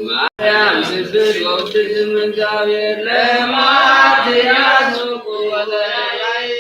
ማርያም ስብር ወብድም እግዚአብሔር ለማትያዝ ወለያይ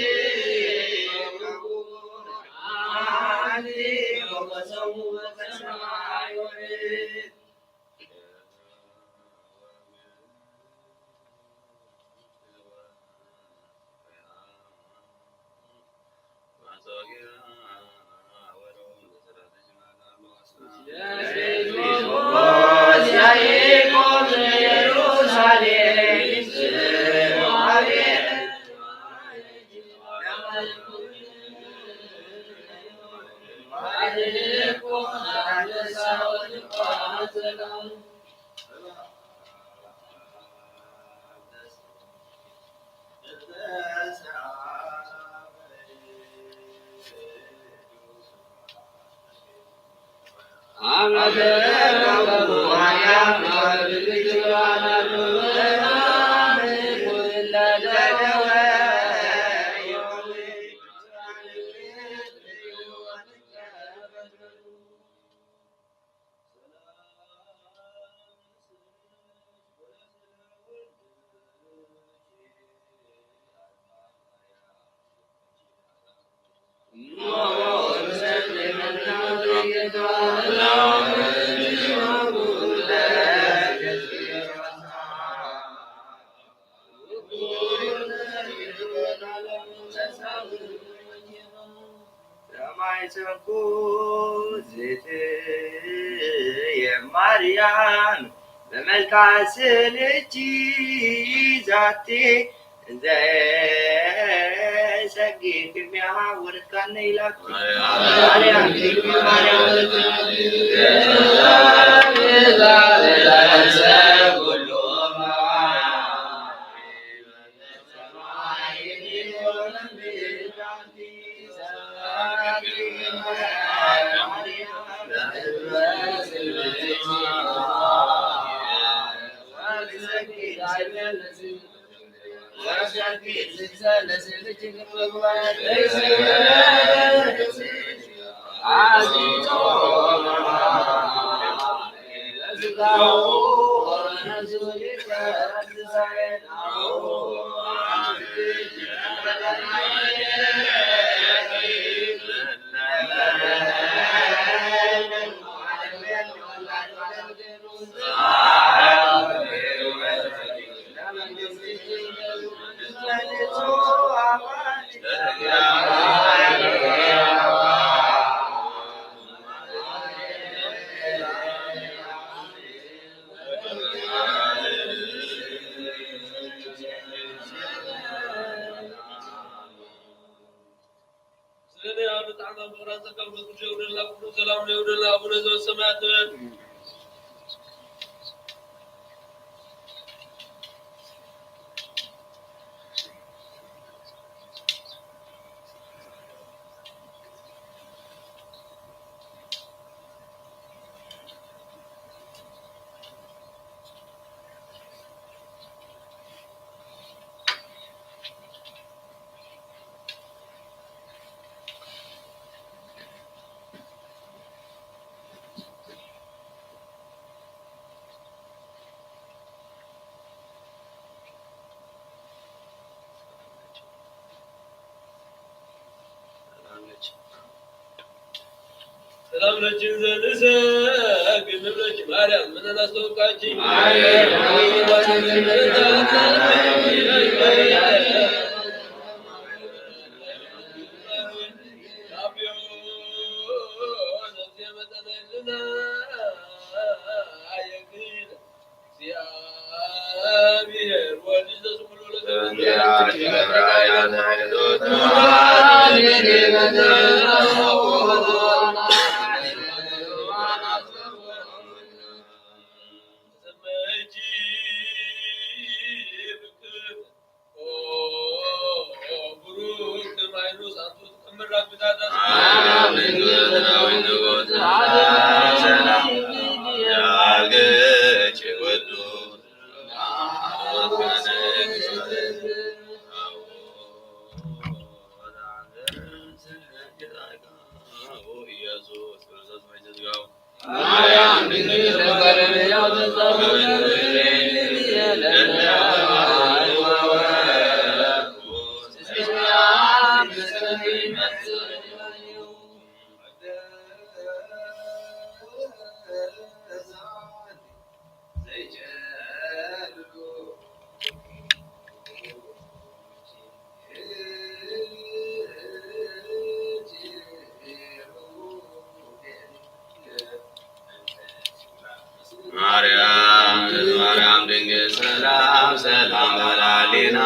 የማርያም በመልካስልጂ ዛቴ እንዘ ሰጊድ ግሚያ ወርካነ ይላክ ማርያም ሰላም ለችን ዘንሰ ግንብለች ማርያም ምን አስተውቃች ማርያም ድንግል ሰላም ሰላም ወላዲና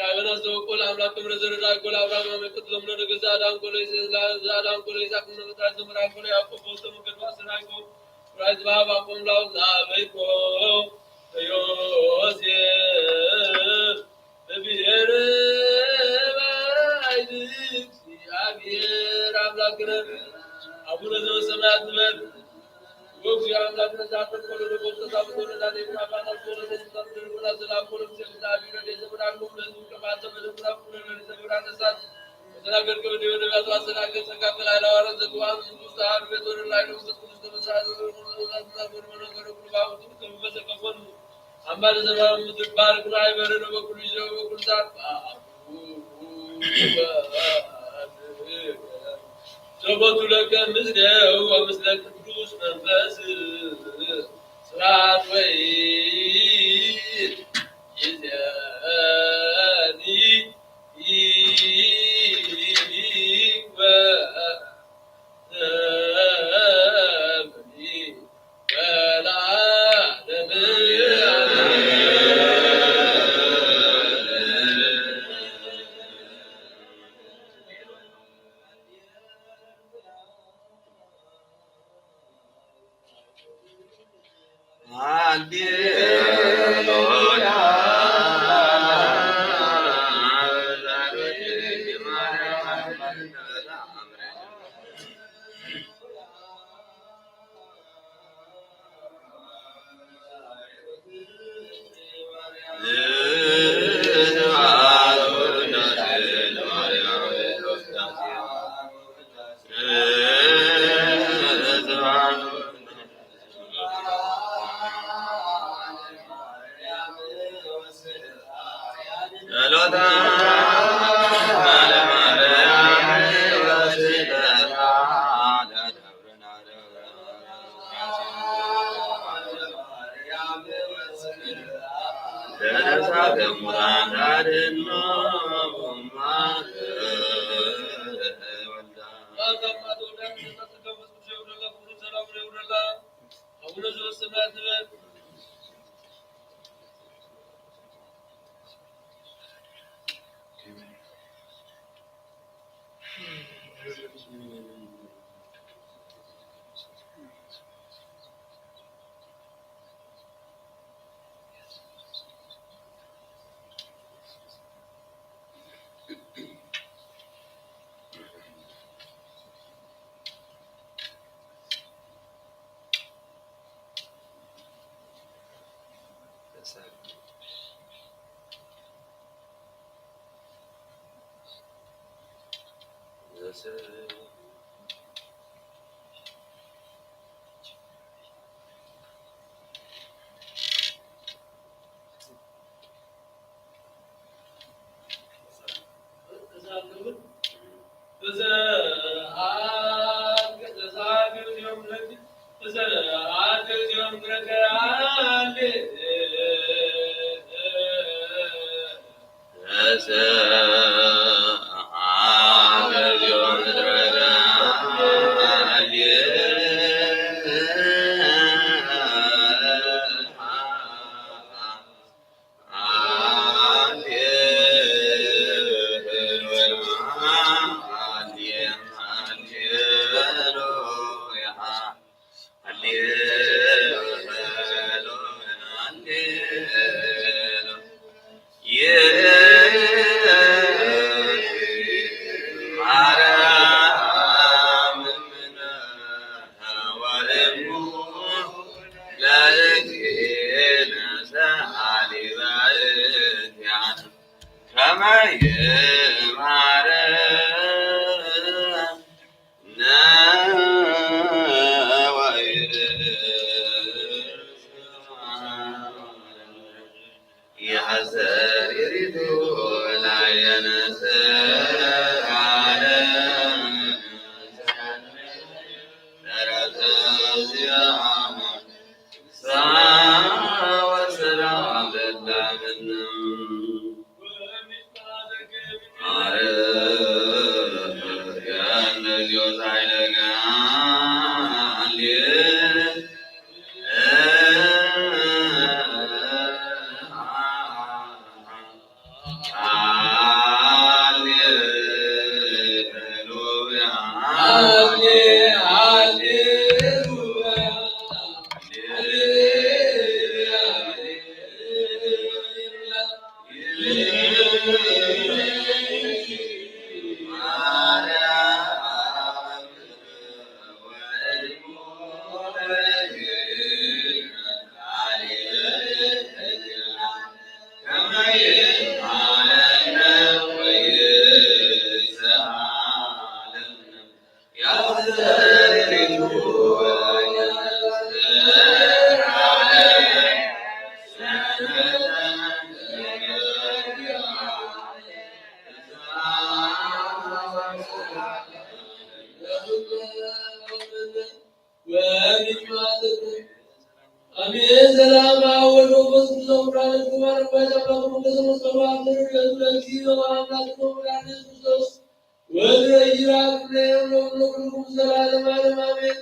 Kavana so kol amla tumre zara kol Abraham me kutlum no ge zadan kol zadan kol Isaac no ta tumra kol Jacob to mo ge vasra ko raj baba kum law na me ko yo se be ere baidi abir amla kre abuna zo samat mer wo gi amla kre zadan kol ro ko ta ko na de na ba na ko de ta na zala ko se da bi de zabra ko de ka ba ta de zabra ko de zabra na sa zara कर के वीडियो में बात वासना के संगा फैलाना और जगवान मुस्तार में तो लाइन में सब कुछ तो साथ में गुरु करो प्रभाव तो बस कफन हमारे जमाने में तो बार कुराई मेरे नो कुली जो कुल साथ जब तो लगा मजदे هو مثلك فلوس من بس صراط وين يزاني አሜን። ሰላም አወዶ በስሉም ብራን ኩማር ባጃባሩ ከሰመስ ባባሩ ለዚህ አምላክ ነው ክርስቶስ ወደ ይራቅ ነው ነው ዘላለም አሜን።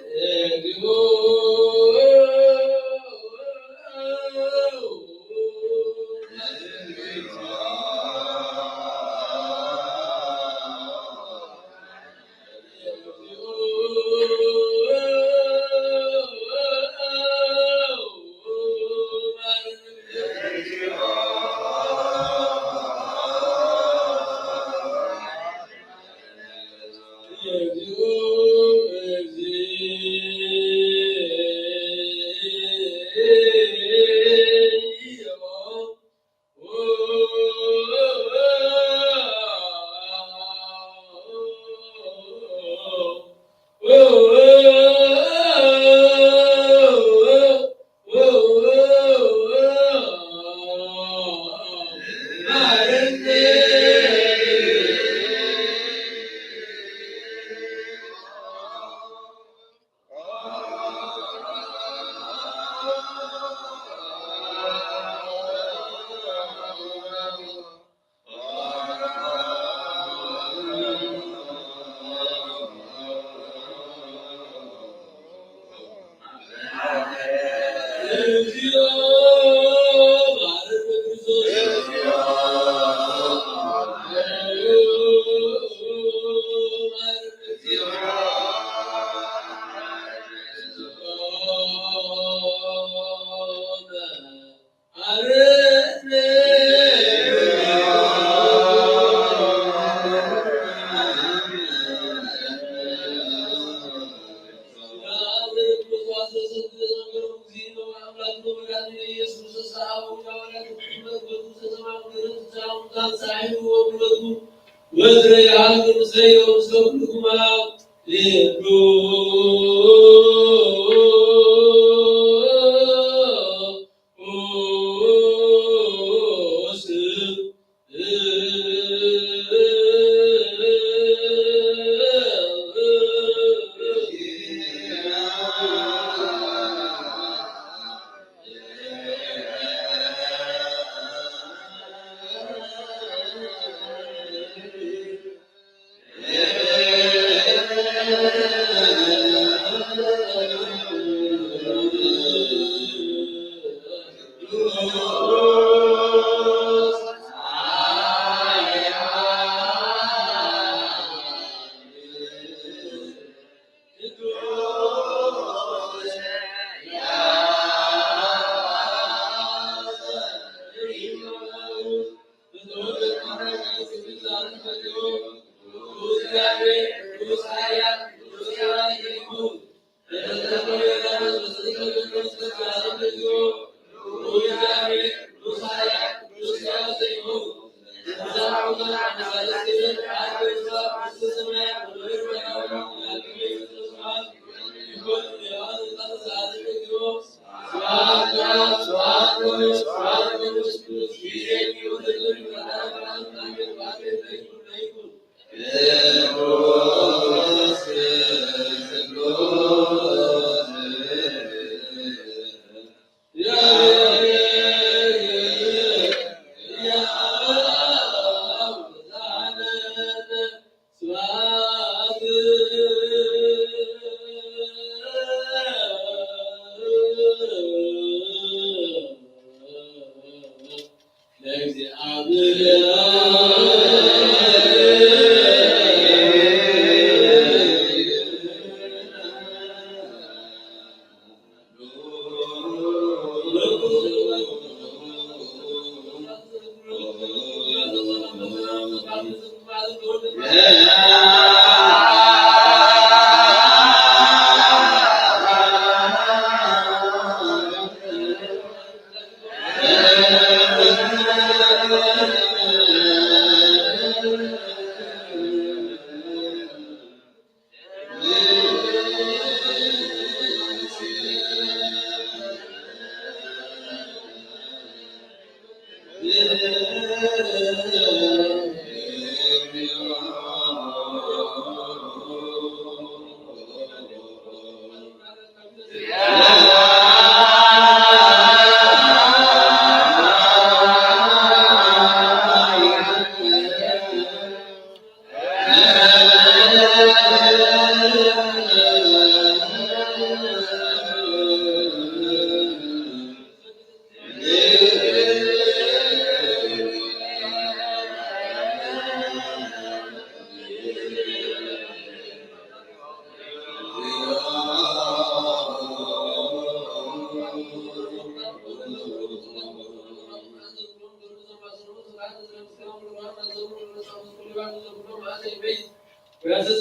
Yeah.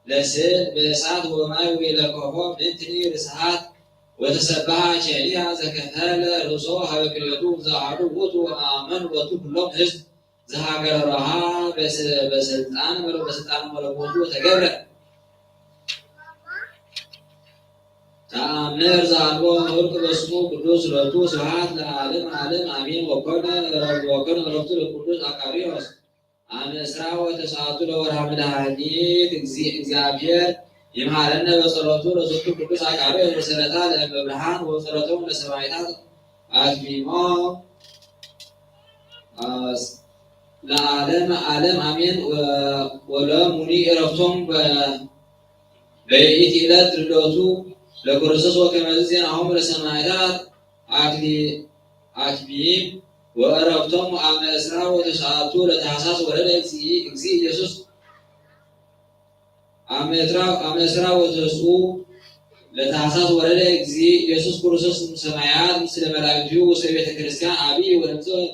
ለስዕል በእሳት ወማይ ወለኮፎ ምንትኒ ርስሃት ወተሰባህ ቸሊያ ዘከተለ ርሶ ሀበክልቱ ዘአሐዱ ውእቱ አመን ወቱ ኩሎም ህዝብ ዘሀገረ ረሃ በስልጣን መለኮቱ ተገብረ ተአምር ዘአልቦ ወርቅ በስሙ ቅዱስ ለቱ ስብሐት ለዓለም ዓለም አሜን። ወኮነ ረፍቱ ለቅዱስ አቃሪዎስ አመ እስራ ወተስዓቱ ለወርኃ መድኃኒት እግዚአብሔር ይምሃረነ በጸሎቱ ለዝቱ ቅዱስ አቃሪዎስ መሰረታ ለመብርሃን ወጸሎቶም ለሰማዕታት አትሚሞ ለዓለም ዓለም አሜን። ወለሙኒ ዕረፍቶም በይእቲ ዕለት ልደቱ ለክርስቶስ ወከመዝ ዜናሆሙ ለሰማዕታት አክቢም ወዕረፍቶም አመ እስራ ወተስዓቱ ለታኅሳስ ወለደ እግዚእ ኢየሱስ አመ እስራ ወተስዑ ለታኅሳስ ወለደ እግዚእ ኢየሱስ ክርስቶስ ሰማያት ምስለ መላእክቲሁ ውስተ ቤተ ክርስቲያን አብይ ወለምጽእ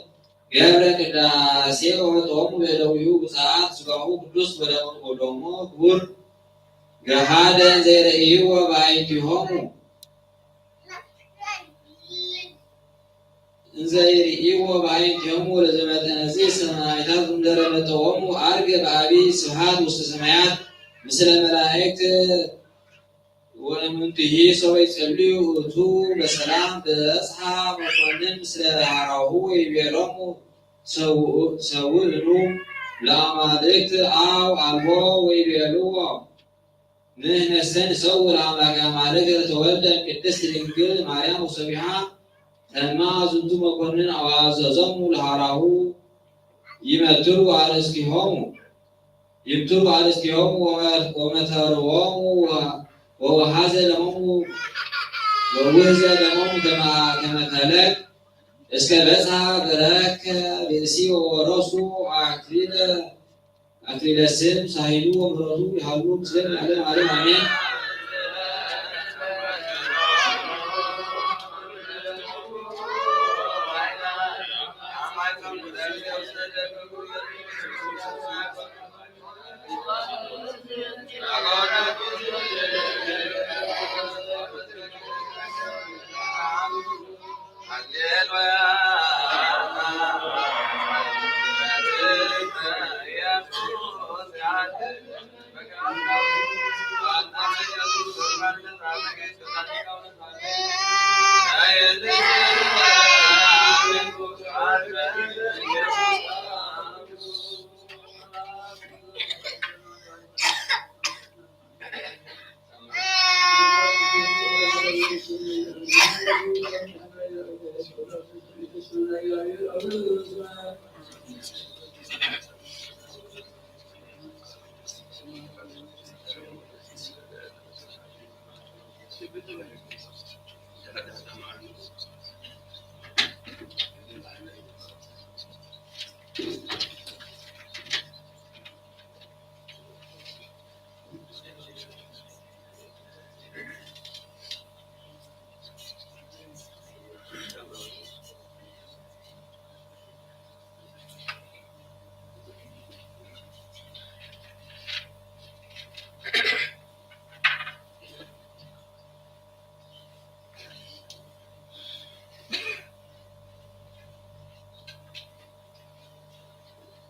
ገብረ ቅዳሴ ወጦሙ በደዊሁ ብፅዓት ሥጋሁ ቅዱስ ወደሙ ክቡር ገሃደ ዘይርእይዎ በአይንቲሆሙ እንዘይርእይዎ በአይንቲሆሙ ለዘመጠነዚ ሰማዕታት እንደረመጠዎሙ አርገ በአቢይ ስብሐት ውስተ ሰማያት ምስለ መላእክት ወእሙንትሂ ሰው ይጸልዩ እቱ በሰላም በጽሐ መኮንን ምስለ ሐራሁ ወይቤሎሙ ሰውእኑ ለአማልክት አው አልቦ ወይቤልዎ ንሕነሰን ሰው ለአምላከ አማልክት ተወልደ ቅድስት ድንግል ማርያም ወሰቢሃ ተማ ዝንቱ መኮንን አዋዘዞሙ ለሐራሁ ይመትሩ አርእስቲሆሙ ወመተርዎሙ ወወሃዘ ለሆሙ ወውህዘ ለሆሙ ከመ ፈለግ እስከ በጽሐ በረከ ብእሲ ወወረሱ አክሊለ ስም ሳሂሉ ወምሕረቱ ይሃሉ ምስለ ዓለም ዓለም አሜን።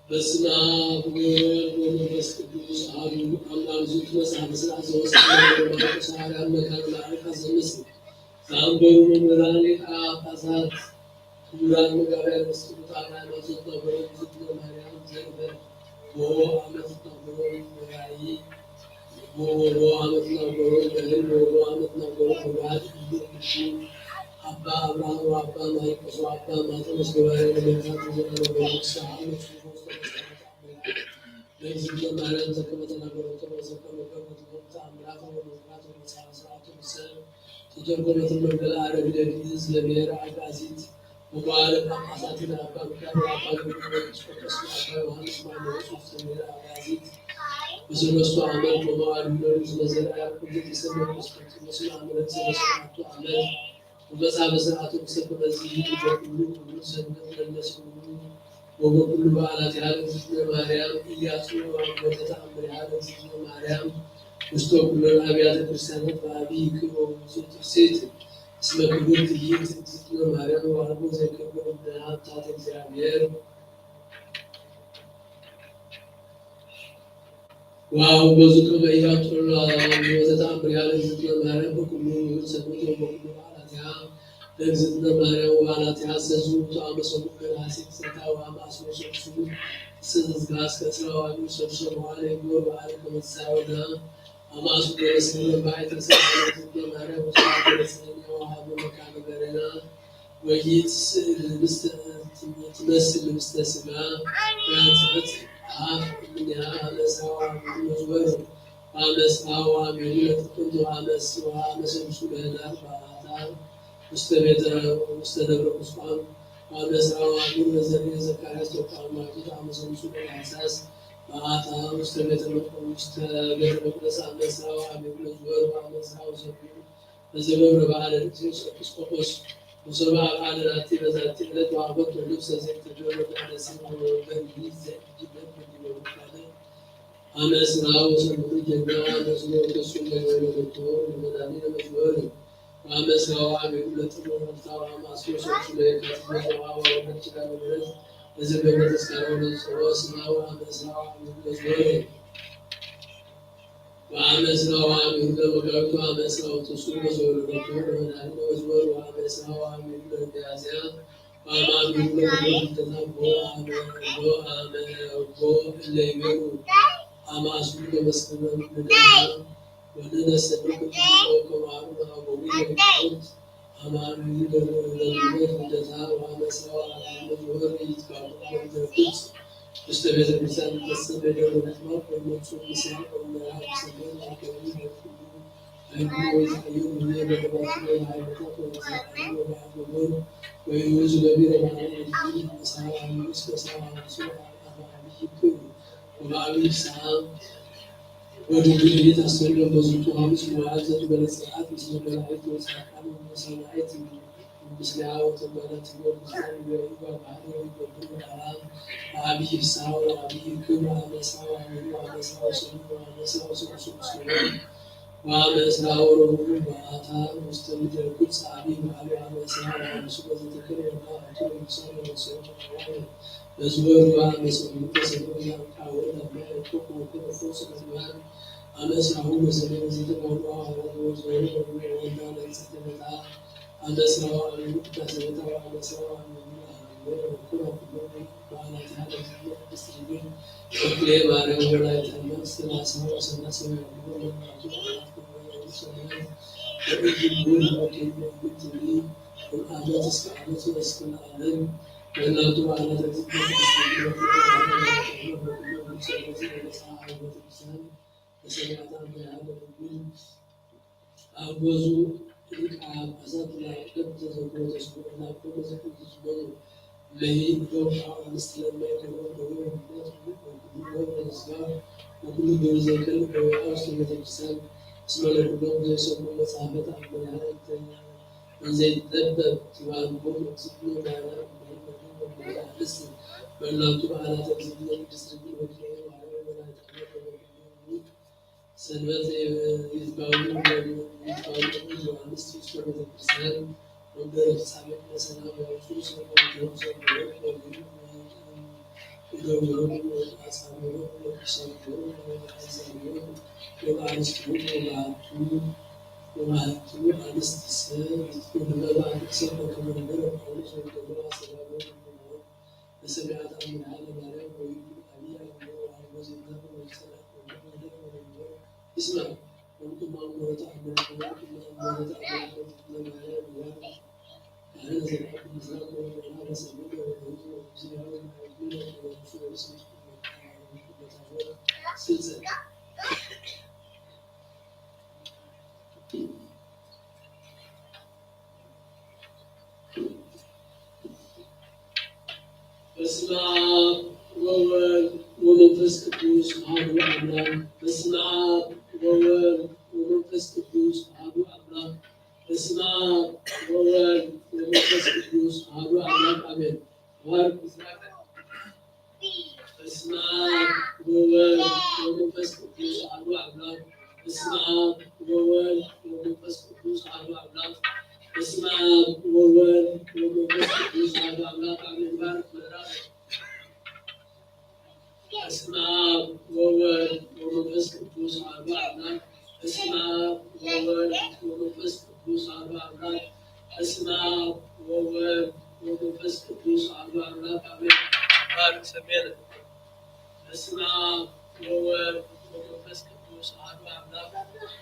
በስመ አብ ወወልድ ወመንፈስ ቅዱስ አሐዱ አምላክ ዝንቱ መጽሐፈ ሥርዓት ዘወስብሐት ለአብ መካነ ለአርቃ ዘምስል ከአንበሩ መምህራን ሊቃውንት ጳጳሳት ክቡራን መጋቢያን ምስጢር ካህናት ነበሩ ዝክረ ማርያም ዘንበ ዓመት ነበሩ ራእይ ዓመት ነበሩ በህልም ዓመት ነበሩ በባህል አባ አብርሃም አባ ማይቆስ አባ ማቴዎስ ጉባኤ ለመንሳት ዘነበሩት ሰዓት ለዚህ ማርያም ተከመተናገሩ ተመሰከሩ ከመተቆጣ አምላክ ወመዝራት ወመሳሳቱ ሰው ተጀርበለት መንገላ አረብ ለዲዝ ለብሔር አጋዚት ወባለ ጳጳሳትን አባ ምካር አባ ገብረመንፈስ ቅዱስ አባ ዮሐንስ ማርቆስ ሰሜራ አጋዚት በሰለስቱ ዓመት በመዋዕል ምድር ስለዘራ ያዕቆብ የተሰመረው ክርስቶስ አመት ስለሰጡ ዓመት በመጽሐፈ ሥርዓቱ ተሰጠ። በዚህ ሁሉ ሰንበት ለነሱ ወበኩሉ በዓላት ያለ ዝክረ ማርያም ኢያሱ ወተአምር ያለ ዝክረ ማርያም ውስጥ ኩሉ አብያተ ክርስቲያናት በአብይ ክብር ወዘተርሴት እስመ ክብርት ይእቲ እግዝእትነ ማርያም ወአልቦ ዘይከብር በሀብታት እግዚአብሔር ዋው በዝቶ በያቶላ ወዘተአምር ያለ እግዝእትነ ማርያም በኩሉ ሰንበት ወበኩሉ በዓላትሃ ለእግዝእትነ ማርያም ወበዓላትሃ ሰዙ ተአመሰሉ ገላሴት ሰታ ወአማስሎ ሰብሱ ስዝጋስ ከስራዋሉ ሰብሰብ በኋላ የሚወር በዓል ከመሳወዳ አማሱ ደረስነ ባይተ ሰብሰብ ማርያም ወሰዓት ደረስነ ወሃበ መካነ ገረና ወይት ትመስል ምስለ ስጋ ያንጽበት ምንያ አመሳዋ መዝበር አመሳዋ ሚሉት እንዶ አመሳዋ መሰብሱ ለህዳር ባታ ውስተ ደብረ ቁስቋም አመሳዋ ሚሉ ዘሪ ዘካርያስ ተቋም ማለት አመሰብሱ ለሐሳስ ባታ ውስተ ቤተ መቅደስ አመሳዋ ሚሉ ዘወር አመሳዋ ሰፊ በዘበብረ በዓለ ኤጲስቆጶስ وسبع على الأتي بذات الأولاد وعبدت اللبس زي تجربة على سنة وبنجيز زي جدا من المكانة أنا أسرع وسنة الجنة وأنا أسرع وتسوم الدكتور المدامين مجبورين وأنا أسرع وعمل كل تمر ونفتح وأنا أسرع وسنة كاتبة وعوى ومنشلة ومرز إذا بيبت أسكارون الصلاة أسرع وأنا أسرع وعمل مجبورين وأنا أسرع وأعمل كل مكانة وأنا أسرع وتسوم وزور الدكتور المدامين مجبور وأنا أسرع وأعمل كل الجازيات وأنا أعمل كل التزام اللي يمروا أما أسلوب مسكنا مدنا ولنا سبب الحقوق وعرض أبوية الحوت أما أعمل كل التزام وأنا أسرع وأعمل كل يتكلم بالقدس استبعد الإنسان السبع دور الأخلاق والمقصود بسعر والمراحل السبعين والكريم والكلون أيضا ويتحيون من الرباطين والعائلات والزعيم والعقبون ويوز كبير مع الدين وسعى عن يوسف وسعى عن رسول الله عليه كل ومعلوم سعى ودخول تحصل وزوج خامس وعزة بلسعات مثل ملاعية وسعى وسماعية مثل عاوة البنات والمسلم ويبقى بعده ويقول على أبي الساعة وأبي كل على ساعة وعلى ساعة وسلم وعلى ساعة وسلم وعلى ساعة وربع وعطى مستمد كل ساعة وعلى ساعة وعلى ساعة ذكر وعلى طول مسلم وسلم نزور وعلى سلم وسلم وعلى ما يكون وكل فرصة زمان على ساعة وسلم وزيد وعلى وزور وعلى ساعة على سواء المكتسبة وعلى سواء الكرة وعلى هذا المستجدين وكل ما له ولا يتأمل سنا سواء سنا سواء ويجيبون وكيل بالتالي والآلات استعملت وسكن العالم والنادو على تزيد وسمعت عن هذا الدين أبوزوا أسات لا قد تزوجوا تسبوا لا قد تزوجوا لين يوقع المسلم ما يكون هو وكل دول زي كلب وأرسل الإنسان اسم الله كلهم زي سبوا مسافة عمل هذا زي تبدأ تبع البول وتسبوا على الاسم ولا تبع على تكذيب تسبوا وكذا وعلى ولا تكذب سنوات يتباعون وعن استيسر الإنسان وقدر السابق مثلا ويفوز ويجوز ويدورون ويأسامون ويشاركون ويحزنون ويعرسون ويعطون عن استيسار وما بعد سبب كما نرى حولش ويدورون سبابون وسمعت عن العالم عليهم ويقول عليها وعن وزن نفر ويسرع اسمع وانتم ما أمرت أحمد وانتم ما أمرت أحمد وانتم ما أمرت أنا سمعت المزاق وأنا سمعت وأنا سلسلة በስመ አብ ወወልድ ወመንፈስ ቅዱስ አሐዱ አምላክ በስመ አብ ወወልድ ወመንፈስ ቅዱስ አሐዱ አምላክ በስመ አብ ወወልድ ወመንፈስ ቅዱስ አሐዱ አምላክ አሜን። በስመ አብ ወወልድ ወመንፈስ ቅዱስ አሐዱ አምላክ በስመ አብ ወወልድ ወመንፈስ ቅዱስ አሐዱ አምላክ። በስመ አብ ወወልድ ወመንፈስ ቅዱስ አሐዱ አምላክ አሜን። ባርክ ምዕራፍ በስመ አብ ወወልድ ወመንፈስ ቅዱስ አሐዱ አምላክ። በስመ አብ ወወልድ ወመንፈስ ቅዱስ አሐዱ አምላክ። በስመ አብ ወወልድ ወመንፈስ ቅዱስ አሐዱ አምላክ አሜን። ባርክ ሰሜን በስመ አብ ወወልድ ወመንፈስ ቅዱስ አሐዱ አምላክ።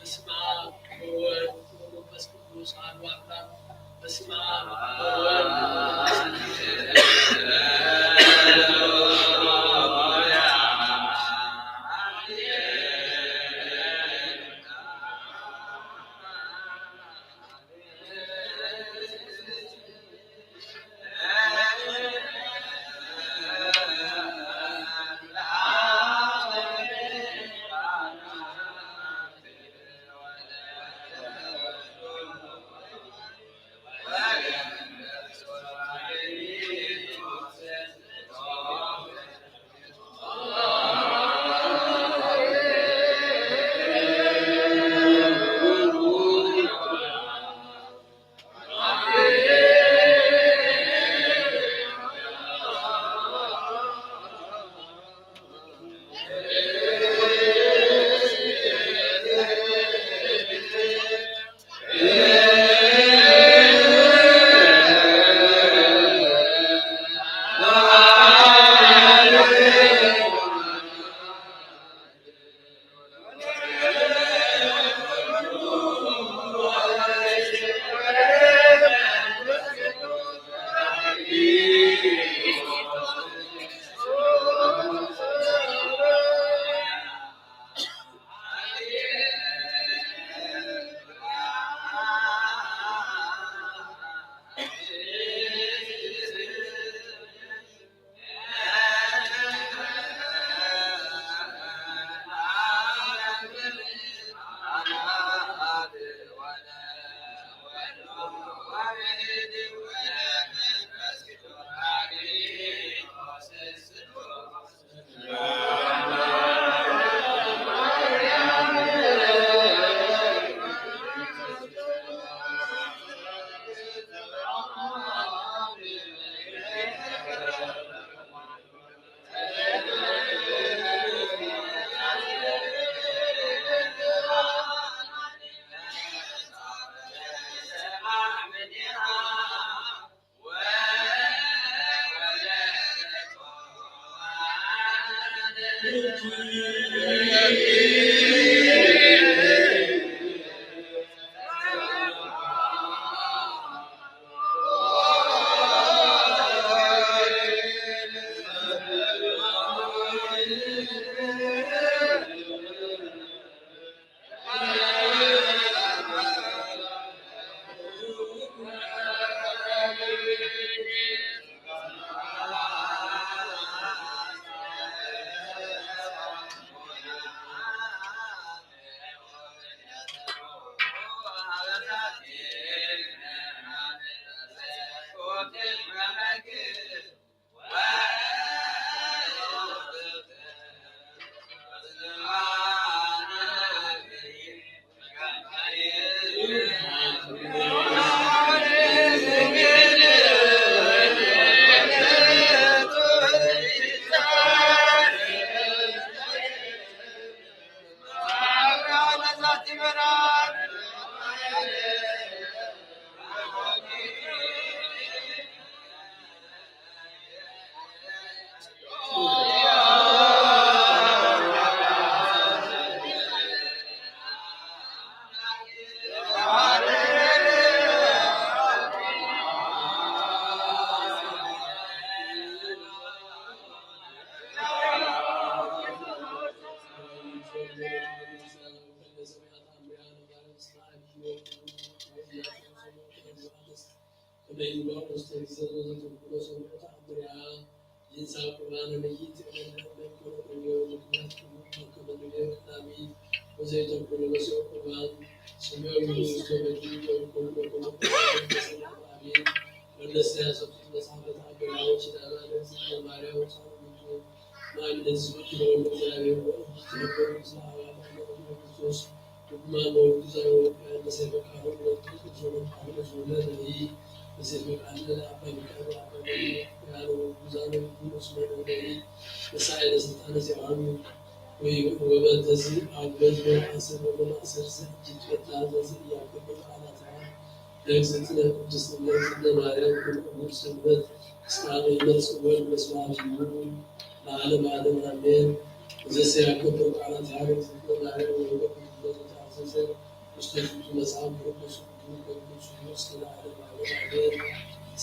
በስመ አብ ወወልድ ወመንፈስ ቅዱስ አሐዱ አምላክ። በስመ አብ ወወልድ ለዓለም ዓለም አሜን። ዘሴ ያከበሩ ቃላት ያገር ዝናሬ ወደ ተዘዘ ውስጥ መጽሐፍ ቅዱስ ቅዱስ ውስጥ ለዓለም ዓለም አሜን።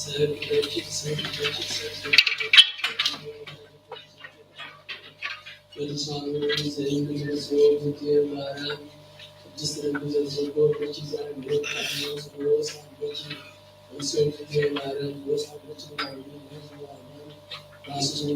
ሰር ለጭት ሰር ለጭት ሰር በልሳኑ ዘይን በሰው ወደ ማርያም ቅድስት ረቡዕ ዘጎ በቺዛ ነው ሰው ሳንበች ሰው ማርያም ወሳበች ነው Rasul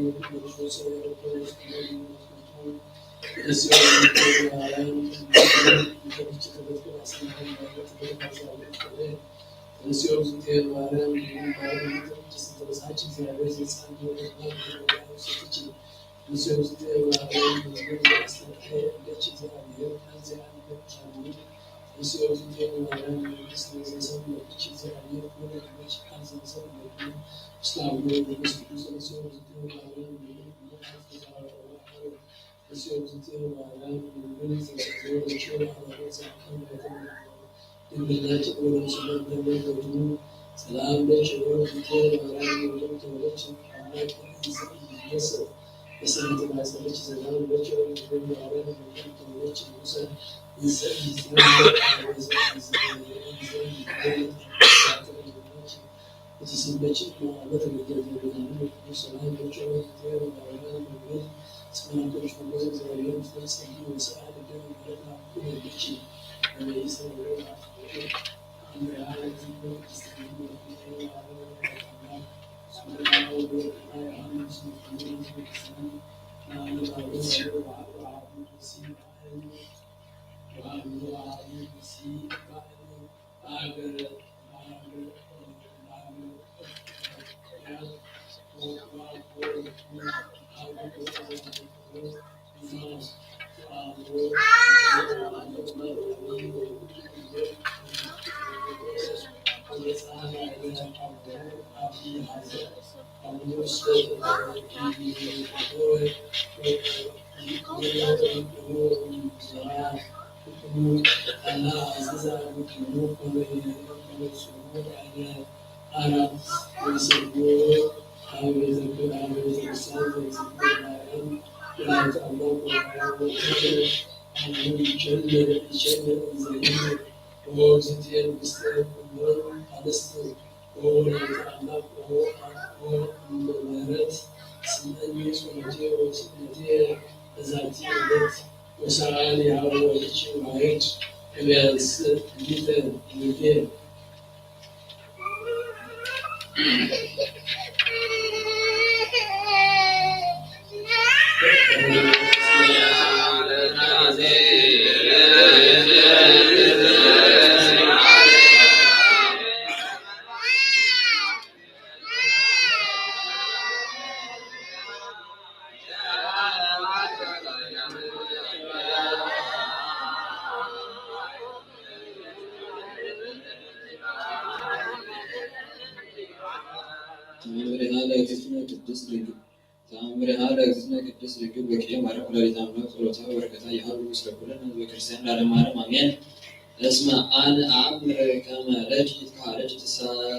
اسم آن أمر كما رجت خارجت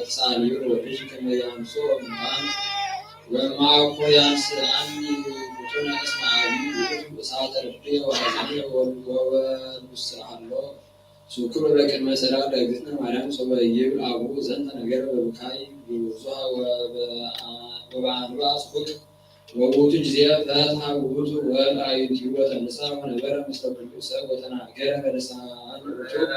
سالير ورجت كما ينصر من ومعه ينس عني بطن اسم عبيد وسعة ربي وعزمي والمسرح الله شكر لك المسرح لقيتنا معلم صبايب أبو زنت نجر بكاي بوزها وبعنوا أسقط وبوت جزيرة ذاتها وبوت والآيات وتنسى ونبر مستقبل الأسى وتنعكر فلسان وبوت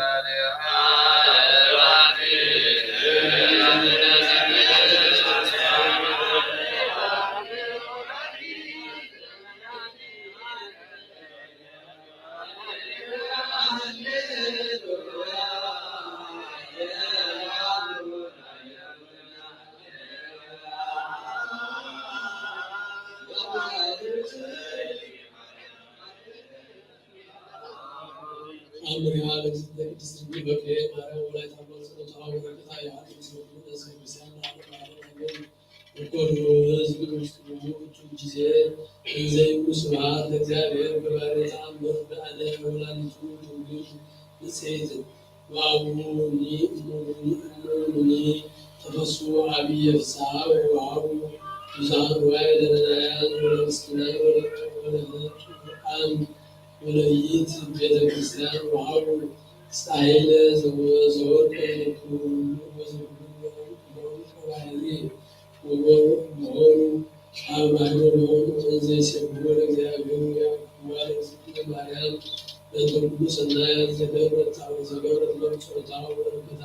አምሪሃ ለቅድስት ድንግል በክሌ ማርያም ወላዲተ አምላክ ጸሎቷ በረከታ የሐዲስ ወቅዱስ ክርስቲያን ወቆዶ ህዝብ ክርስቶስ ጊዜ ዘይቁ ስብሐት ለእግዚአብሔር በባሕርይ ተአምር በአለ ወላዲቱ ድንግል ንጽሕት ወአቡኒ እሙኒ ተፈሱ አብየ ፍስሐ ወወሀቡ ብዙኃን ርዋየ ለነዳያን ወለምስኪናን ወለሕፃን ወለይእቲ ቤተ ክርስቲያን ወሀቡ እስራኤል ዘወርቅ ወባሕርይ ወሆሩ አርባዕቱ ለሆኑ ዘይሴብሑ ለእግዚአብሔር ወያክብሩ ለእግዝእትነ ማርያም በእንተ ኩሉ ሰናያት ዘገብረት ሎሙ ጸሎታ ወበረከታ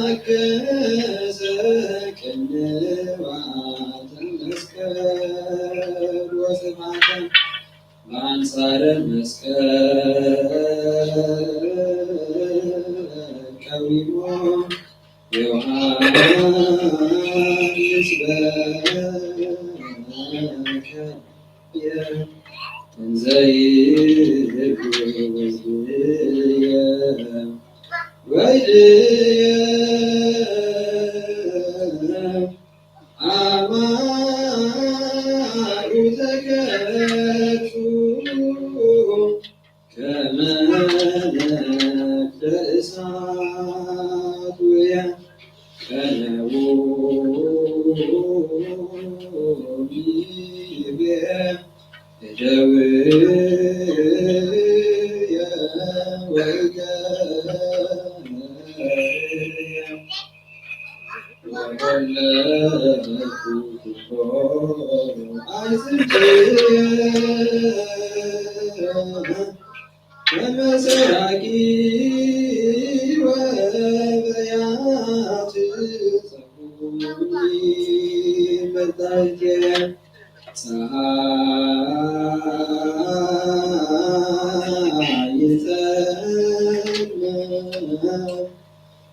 وتعكس كنوات መስቀል ወስብሐተ በአንጻረ መስቀል ቀዊሞ ዮሐንስ በከየ እንዘ ይብልየ ወይድየ አማሩ ዘከቱ ከመ ነፍሰ እሳት ከነው ይቤ እደውየ ወገየ ወኮለቱ ከመሰራቂ ወበያት ጸጉኒ መታየ ፀሐይ ይጸልም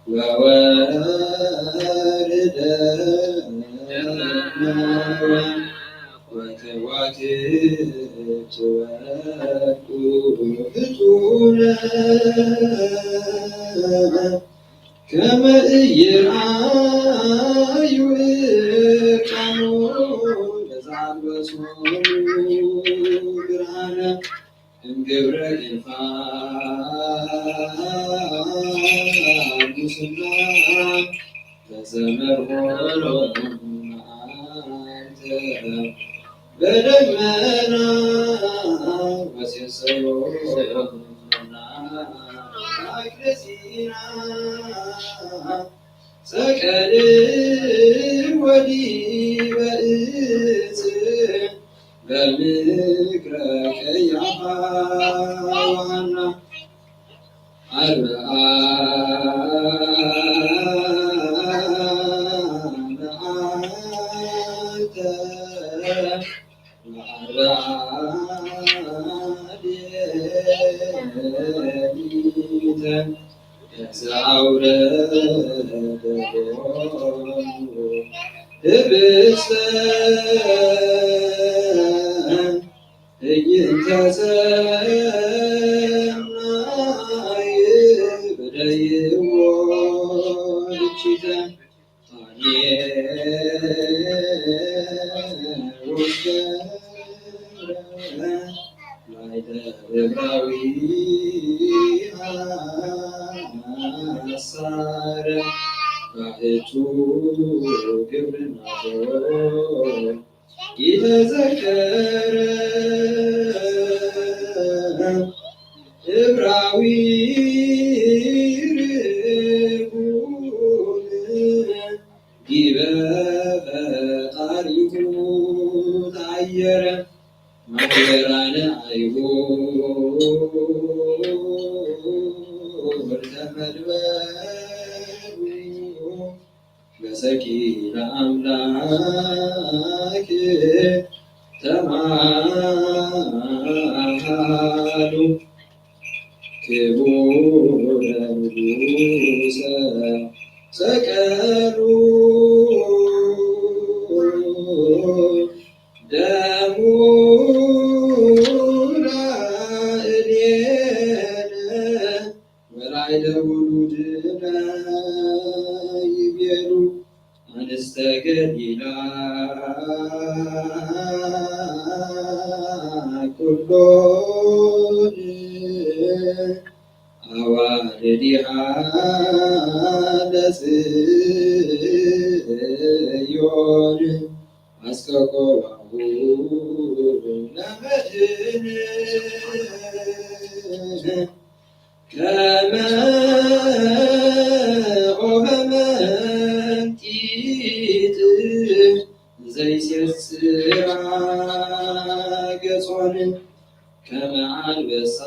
ወወርደ ወከዋክብት ወርቁ ፍጡነ ከመ ኢይርአዩ ዕርቃኖ ለዘአልበሶሙ ብርሃነ እምግብረ ሙስና ተዘመርሆ አንተ በደመና ወሴሰዮ አክለሲና ሰቀል ወዲበ ዕፅ በምክረ ቀያፋ ወሐና አርብዓ መዓልተ ወአርብዓ ሌሊተ ዘአውረድዎሙ ህብስተ እይንተ ሰናይ በደይዎ ልቺተ ወስከረ ላይተ ዕብራዊ አሳረ ባሕቱ ግብርናቶ ይተዘከረ ዕብራዊ ርጉም ዲበ ፈጣሪሁ ታየረ ማኅበራነ አይሁድ ተመድበሩ በሰኪነ አምላክ ተማሃሉ ክቡረ ንጉሠ ሰቀሉ ደሙ ላዕሌነ ወላዕለ ውሉድነ ይቤሉ አንስተ ገሊላ ኩሎን አዋልዲሃ ለጽዮን አስከቆባሁ ለመድኅን ከመ ኦበ መንጢጥ ዘይሴስራ ገጾን ከመ አንበሳ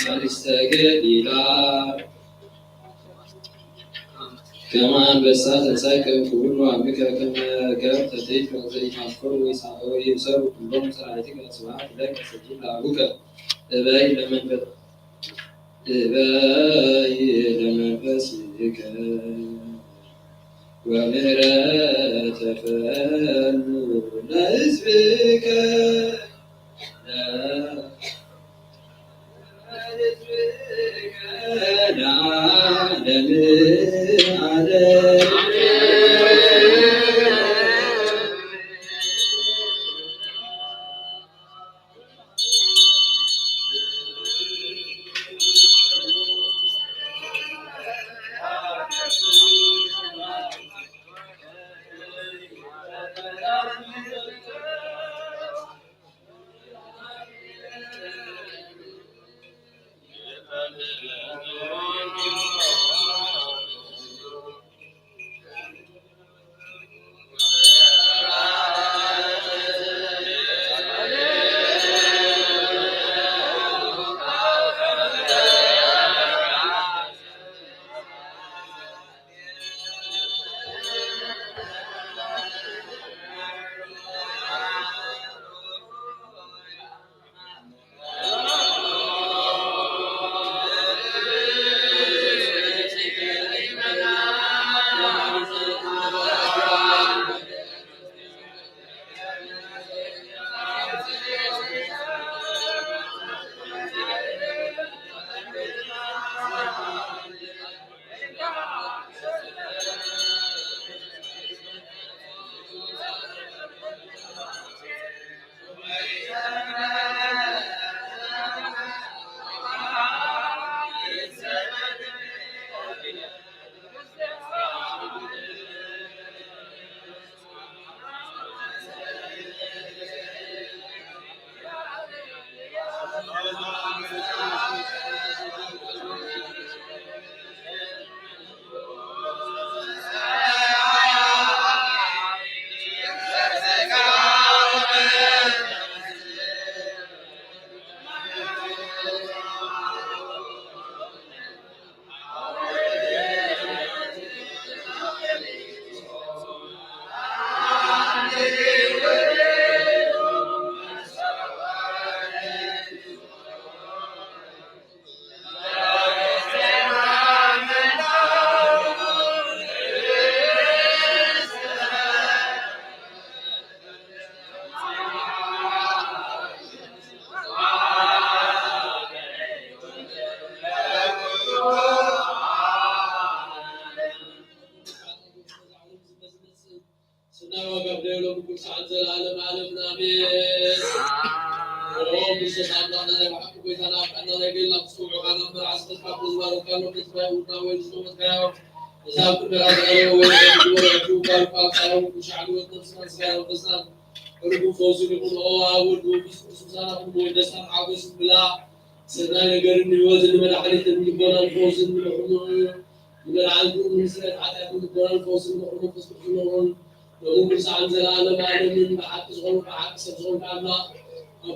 አንስተ ገሊላ كمان بسات ساكن كل عمك كما كانت تجد زي ما فر ويسار كلهم ساعتك أسمعت لك سجل لعبك تباين من فسك ومرات فنون اسمك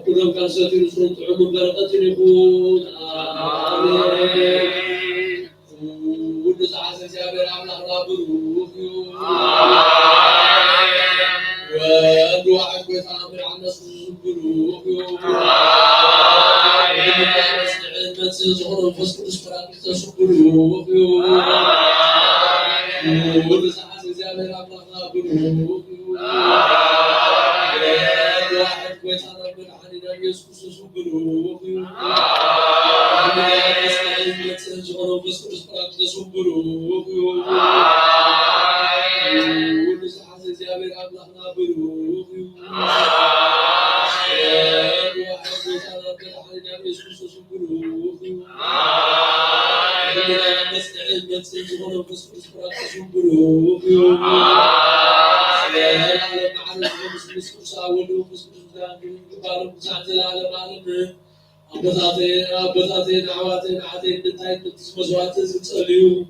كلهم كانوا ساتين وصلوا طعوم بركة يقول آمين ودس عسى جابر عمل أغرابه وأدوا عقب تعامل عن نصر القلوب نستعين من سيزغر الفصل اسفرات تسقلوب ودس عسى جابر عمل أغرابه يسكس سبلوه يستعين يتسجل بسكس برات سبلوه ونسحس جابر أبلغنا بلوه واحد وثلاثة بالحرجة يسكس سبلوه يستعين يتسجل بسكس برات سبلوه على معرفة بسكس أولوه بسكس قالوا مساعد العالم عالم أبطاتين عواتين عاتين نتاين نتسمزوات تسأليو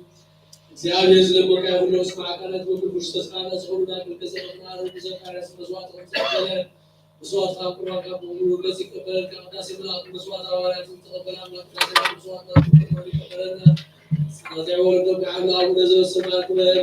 زيادة يزلم وكا كله اسمع كانت وكل مستسقى نسخلنا كل كسرنا ومزكى نسمزوات ونسألين مزوات خاكرا كابولو لسي كبير كابناسي ملاك مزوات عوارات تقبلنا ملاك مزوات نتقبلنا አፄ ወልደ ቃሉ አቡነ ዘበሰማያት በል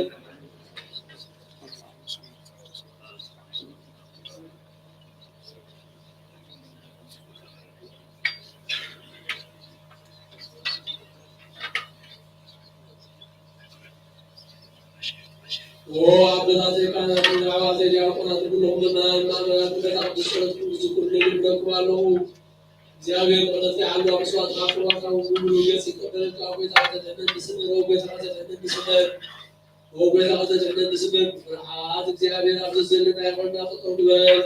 አባቴ ካህናት አባቴ ዲያቆናት ሁሉም ምእመናን በታቅሶ ዝክር ለግብረው እግዚአብሔር ወደዚህ አሉ አብሷት አፍሯታው ሁሉ የሲቀበል ቃውታ ተደነስነ ነው በተደነስነ ነው በተደነስነ ፍርሃት እግዚአብሔር አብዘዘልና ያቆና ተቀበል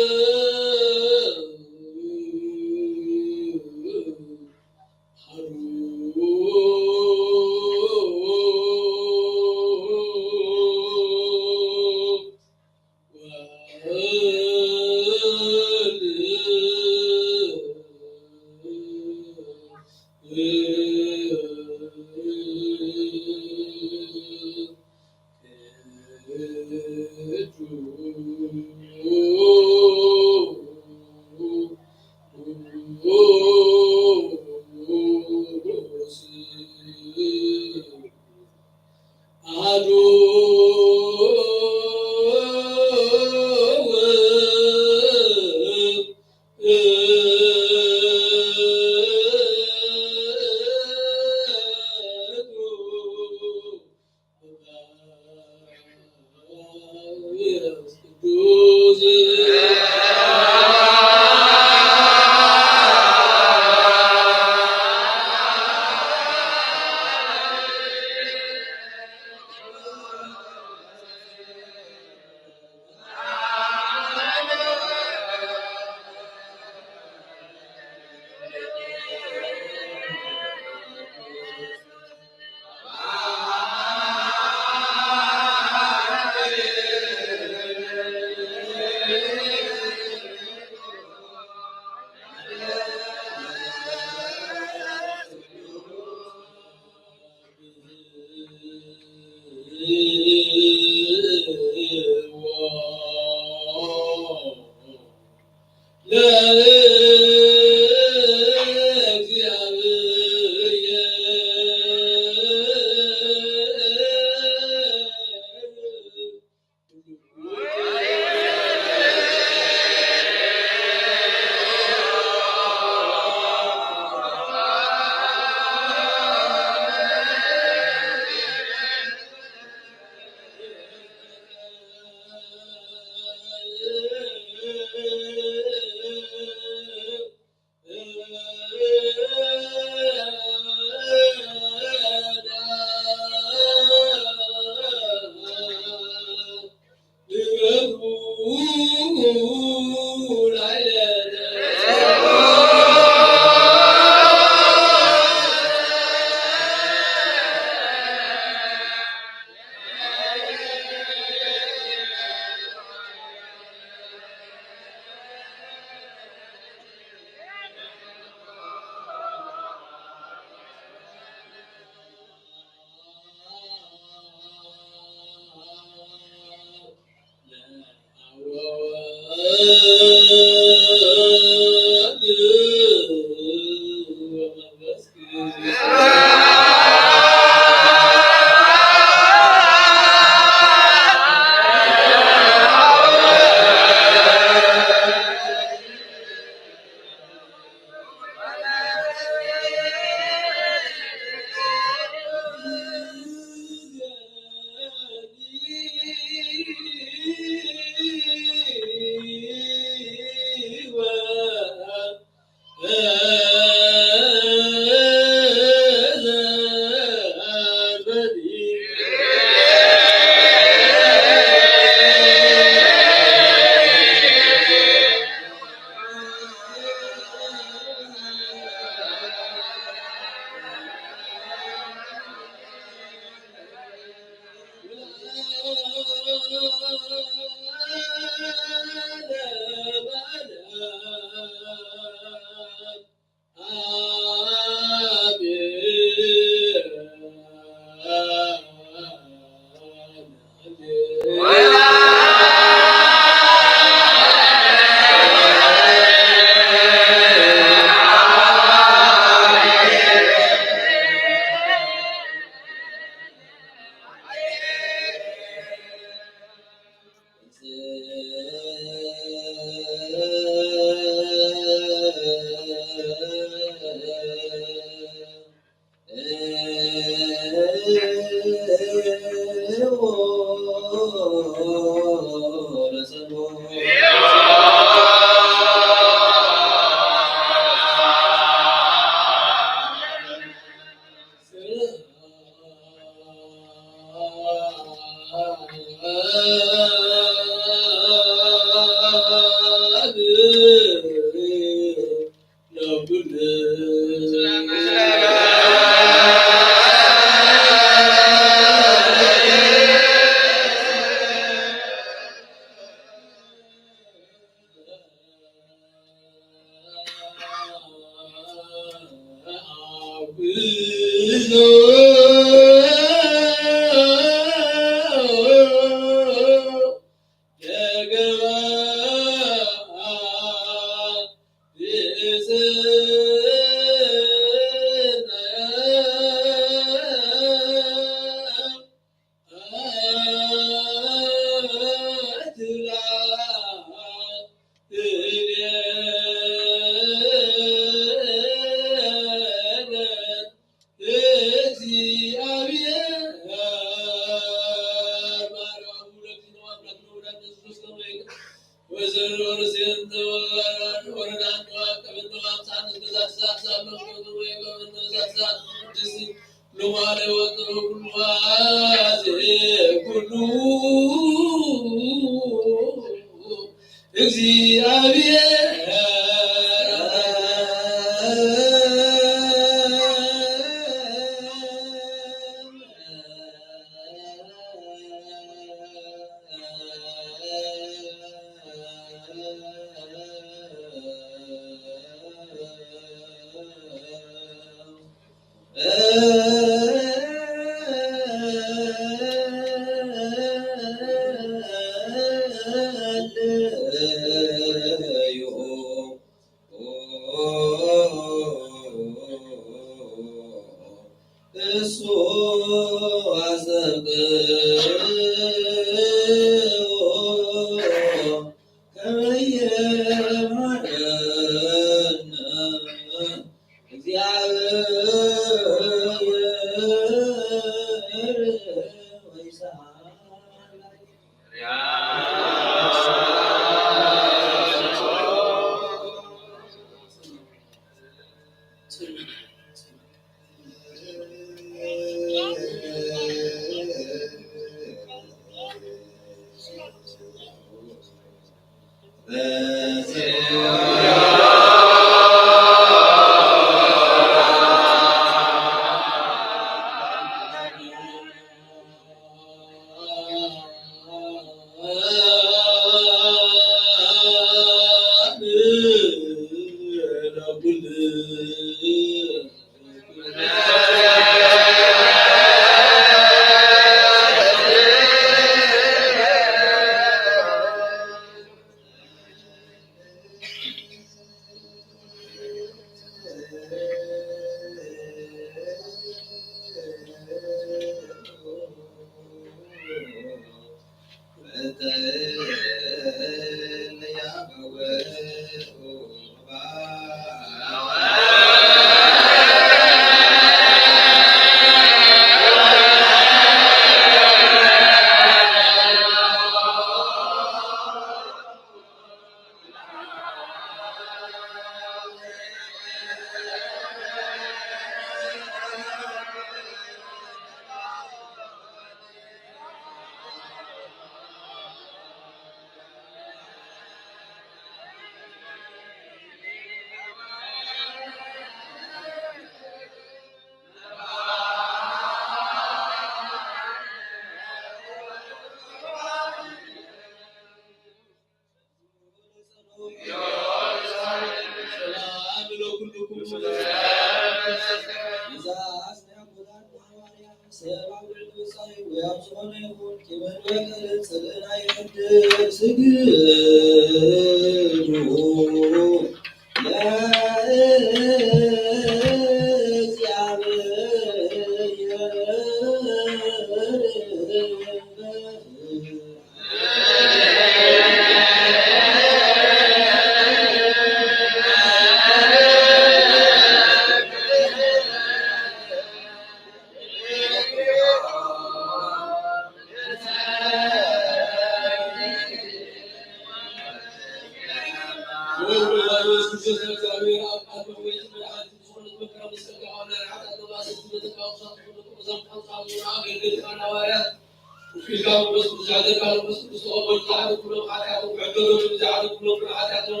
وفي كانوا بس بزعل كانوا بس بصوب القاعدة كلهم حاجاتهم وعدلوا بزعل كلهم حاجاتهم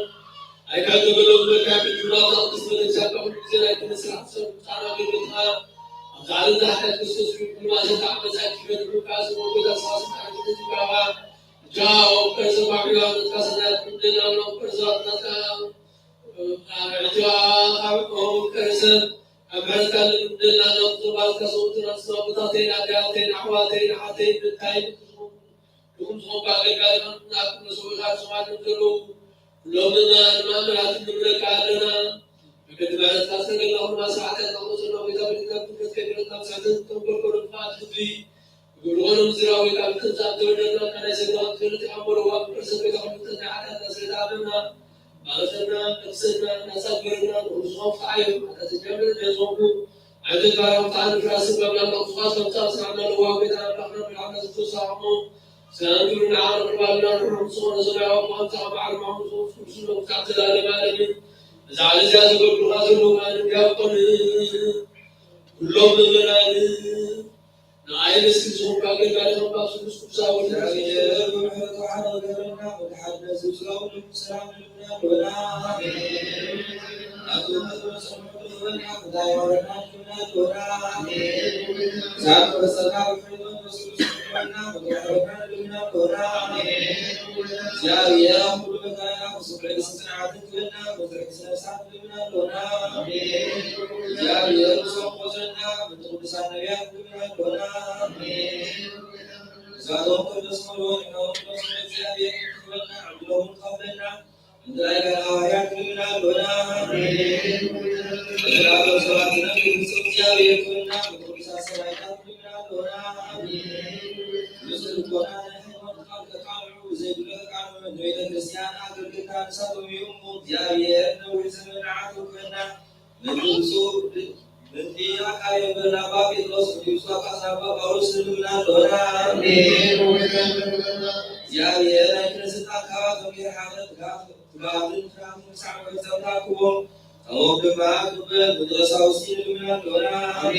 أي كانوا بلوا كان بالجرات قسم الإنسان كم بزنا يتنسى حسن تعالى بالبتها زعل ده حتى قصص في كل ما زاد بس أكيد بالكاس وبدا أساس كان بالجوا جاء وكذا بعيان كذا كلنا لو كذا نتا جاء وكذا أمريكا لنا نطبع كسوتنا صوبتين أدياتين أحواتين حاتين بالتايم يوم صوب على كلام ناكل نسوي خاص ما نقولوا لو لنا ما مرات نملك علينا كده بعد تاسك الله ما ساعات نقصنا وإذا بدنا كده كده ساعات تقول كل فات في يقولون مزراوي كم تنزل دورنا كنا سيدنا كنا تحمل وقت كسب كم تنزل على سيدنا أرسلنا نفسنا نسافرنا ونصوف عيب نتجمل نزوجه عدد كلام تعالى فراسي قبل أن نقص نقص عنا الواقع نحن بالعمل تصاعمون سنجر العالم قبلنا نحصون زرع وما تابع المعروف كل وقت على العالمين زعل زاد كل هذا المكان يقطن كلهم من نعيم سيزون كاكل كالهم باسم سكوسا يا محمد على كرنا متحدث سلام السلام ولا أكون سمعت ولا دايرنا ولا سام رسالة من رسول الله ولا ولا يا كل كلام سبحان سنعت لنا وتركنا سعد لنا ولا يا رسول وجنا من رسالة يا ولا زادهم كل اسمه إنهم نصر زيادة كلنا عبدهم قبلنا ذلك الآيات لنا ولا صلاة صلاتنا في سجارة كلنا وكل صلاتنا لنا ولا مثل القرآن كانوا زيد كانوا من الكريستيان أكل كتاب ساتهم يوم ديارية نورزمن عاتوكنا من سوق من دي أكاي بنا بابي لوس يوسف كسبا بارسلنا دورا ديارية نكرست أكوا كبير حالة غابن كام سعوا زملاكو أو كما كبر مدرسة وسيلنا دورا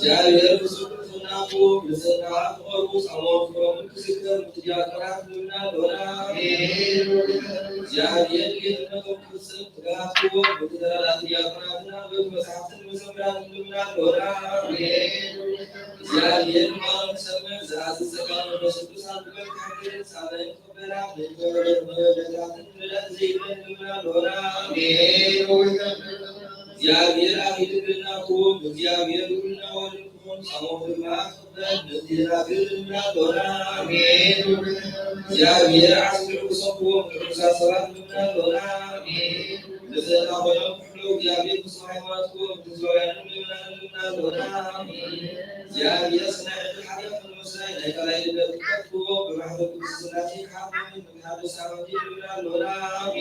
ديارية ناكو بسنا أوربوس أمور كم كسكر متجاكرات لنا دورا جاهلية كنا كم كسر تكاكو متجاكرات ياكراتنا بمساحة المسمرات لنا دورا جاهلية ما نسمع زاد الزمان ونسبة سانتبر كهكير سالين كبرا بجات لنا زينة لنا دورا جاهلية أهيد لنا كو جاهلية لنا ولكم سمو بما نزيرا بالنا دورا جاهلية عسكر صبوا وحسا صلاة لنا دورا نزيرا ويوم حلو جاهلية بصحيحات كو تزويا لنا دورا جاهلية سنة الحديث المسلمين هيكلا يدل كتبوا بمحضر الصلاة حاضرين من هذا سعودي لنا دورا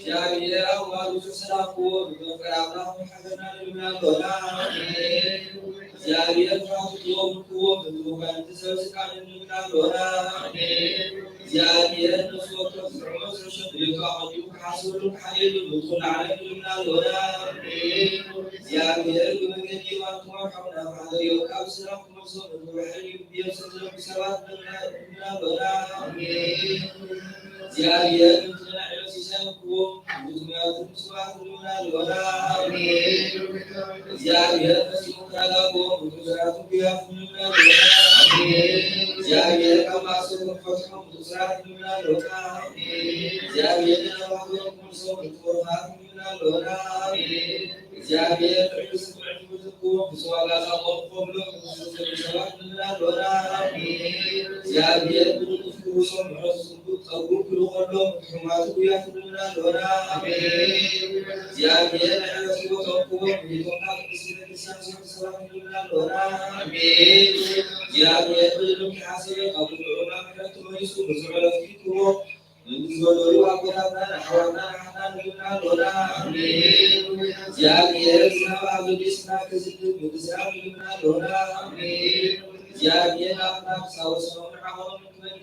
جاهلية أول سسراكو بمفرعنا محضرنا لنا دورا جاهلية فرحت يوم كو بمفرعنا تسوسكان لنا دورا جاهلية نسوك فرعوز رشد يقع يوم حاصل حليل بدخل عليك لنا دورا جاهلية بمجدي وانتم حولنا وعلى يوكاب سراكم مصر وحليب بيوسر بسوات لنا دورا جاهلية بمتنا عيوسيسانكو بمتنا تنسوات لنا دورا جاهلية نسوك علىكم بمتنا بيوسر لنا دورا جاهلية كما سوك فتحهم بمتنا لنا دورا جاهلية نوحكم سوك الفرحات لنا دورا جاهلية عيوسف عجوزكم بسوالا ساقوكم لكم بسوالا لنا دورا جاهلية بنطفكم سمع صدوق لغلهم حماتكم يأخذنا دورا جاهلية عيوسف وتوقوكم بيتوقع بسنة السنة سوالا لنا دورا جاهلية بلدهم حاسرين قبل العلماء حلتم ويسكم بسوالا فيكم نزولوا وقرابنا نحونا حنان لنا دورا جاهلية رسنا وعبد الإسنا كزد بسرام لنا دورا جاهلية أخلاق ساوسون عمر من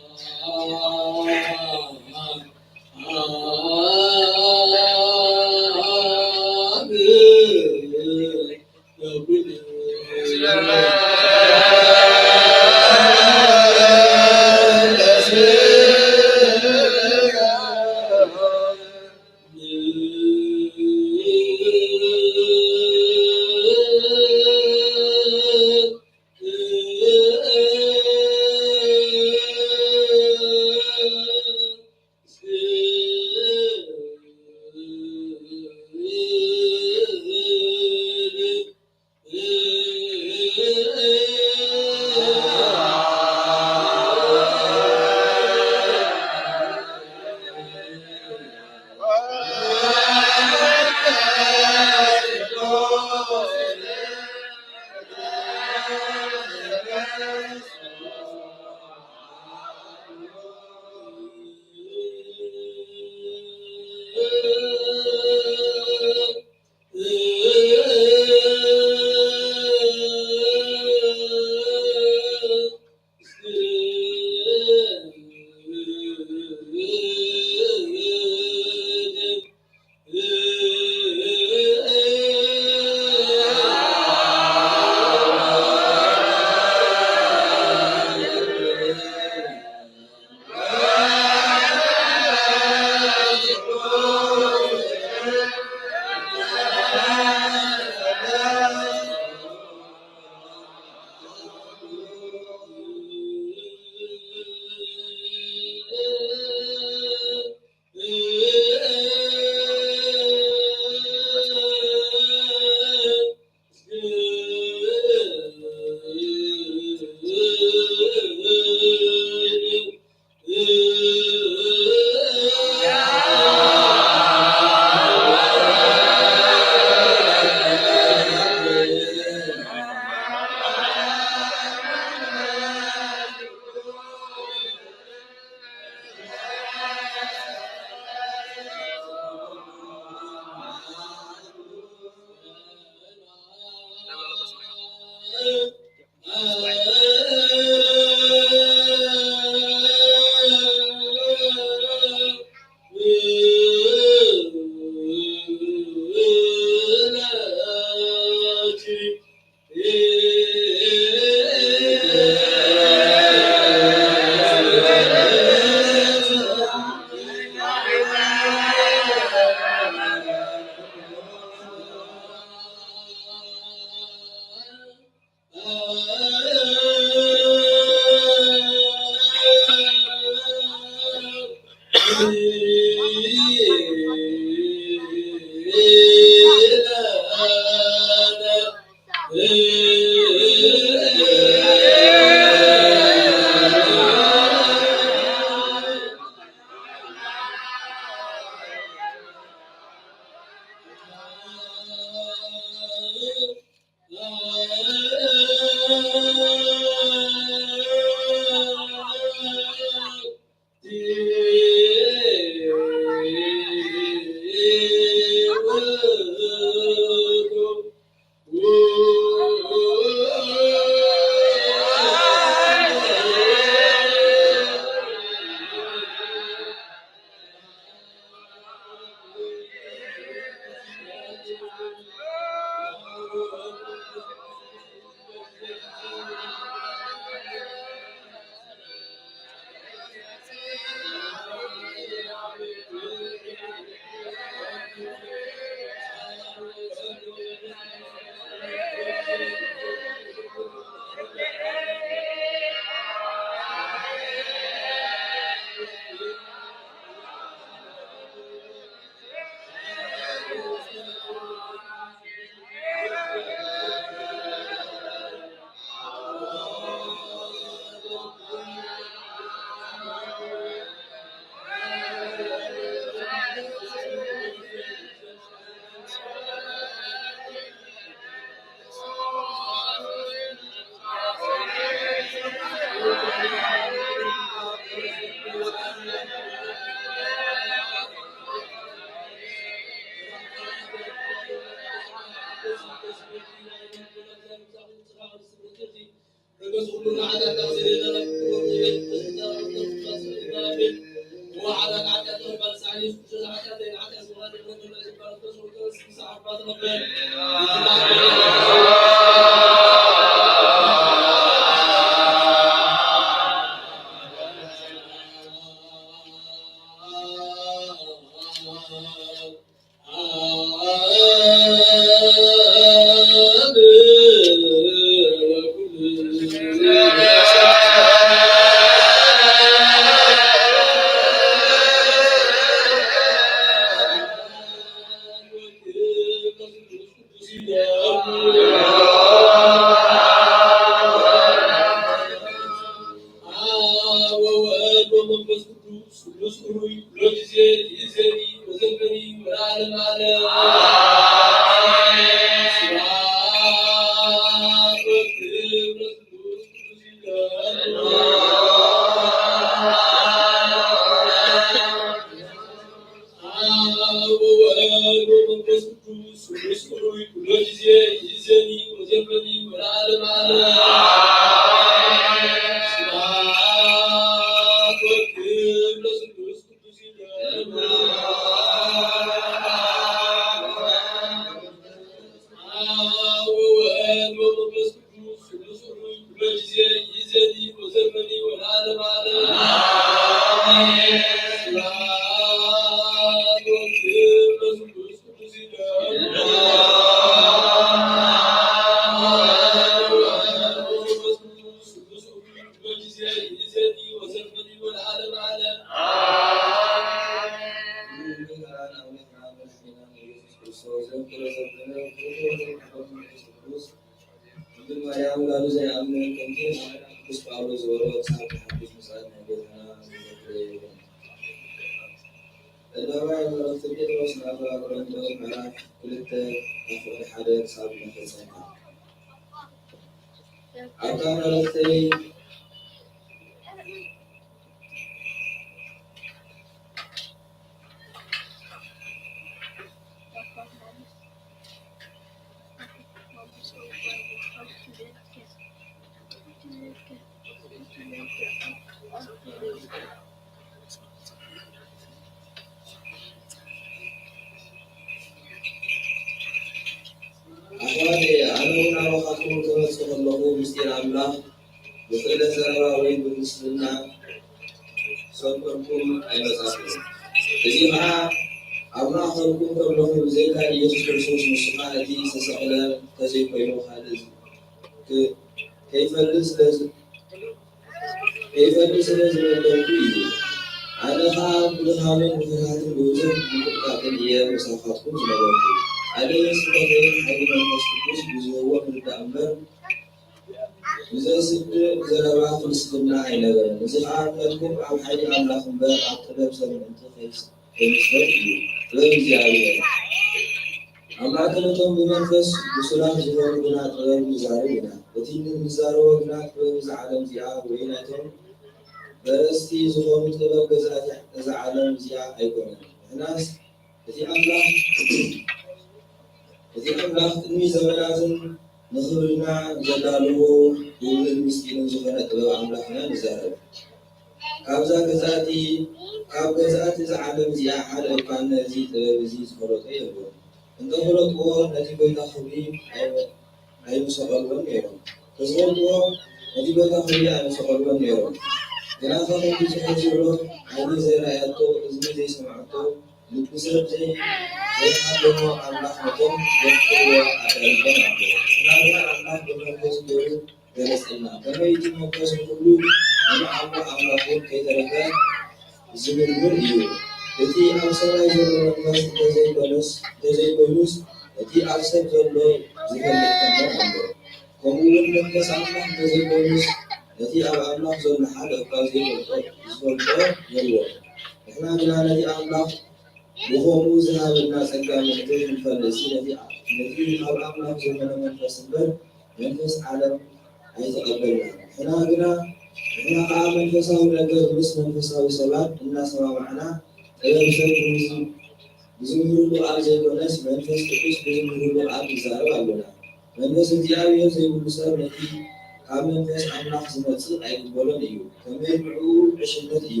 ካብ መንፈስ ኣምላኽ ዝመጽእ ኣይግበሎን እዩ። ተመይምዑ ዕሽነት እዩ።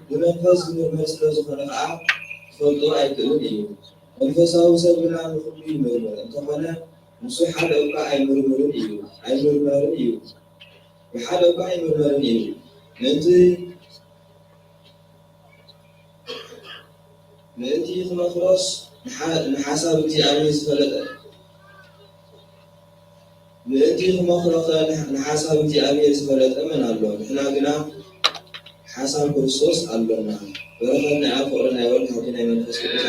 ብመንፈስ ዝምርመር ስለ ዝኾነ ከዓ ክፈልጦ ኣይክእልን እዩ። መንፈሳዊ ሰብ ግና ንኹሉ ይምርምር እንተኾነ ንሱ ሓደ እኳ ኣይምርመርን እዩ። ብሓደ እኳ ኣይምርመርን እዩ። ምእንቲ ክመክሮስ ንሓሳብ እግዚኣብሔር ዝፈለጠ መን ኣሎ? ንሕና ግና ሓሳብ ክርስቶስ ኣሎና። በረኸት ናይ ኣብ ፍቅሪ ናይ ወልድ ሃብቲ ናይ መንፈስ ቅዱስ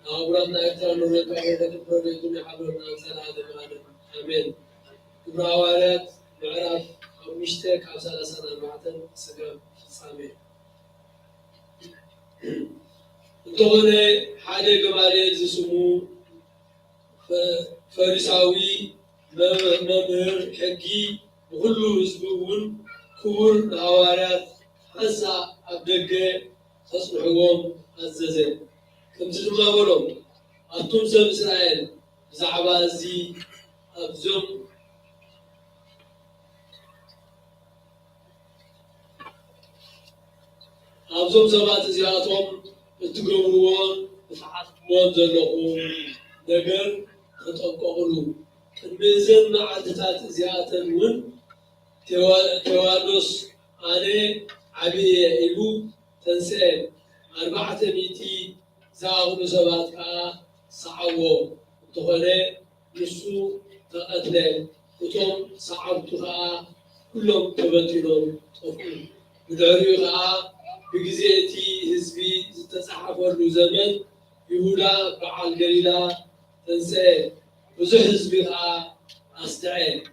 أورانا إكرام نورك وعيدك بريتون حبرنا سلام عليكم آمين كبراوات معرف أو مشتاق على سنة معتن سجاب سامي انتظرنا حاجة جمالية زسمو فريساوي ممر حقي وكله يسبون كور الحوارات حسا أبدقى تصبحهم عززين كم تلما بلوم أنتم سب إسرائيل زعبا زي أبزم سبات زياتهم تقولون تحاسبون زلقون نجر تتوقعون الميزان مع عدتات زياتن ون توالوس أنا عبي إلو تنسين 400 زاغلو سبات صعبوا تغني نسو تقتلين وتم صعبتها كلهم تبتلون تفكون بدعريها بجزيتي حزبي تتصحفوا له زمن يهودا بعل جليلا تنسى وزه حزبها أستعين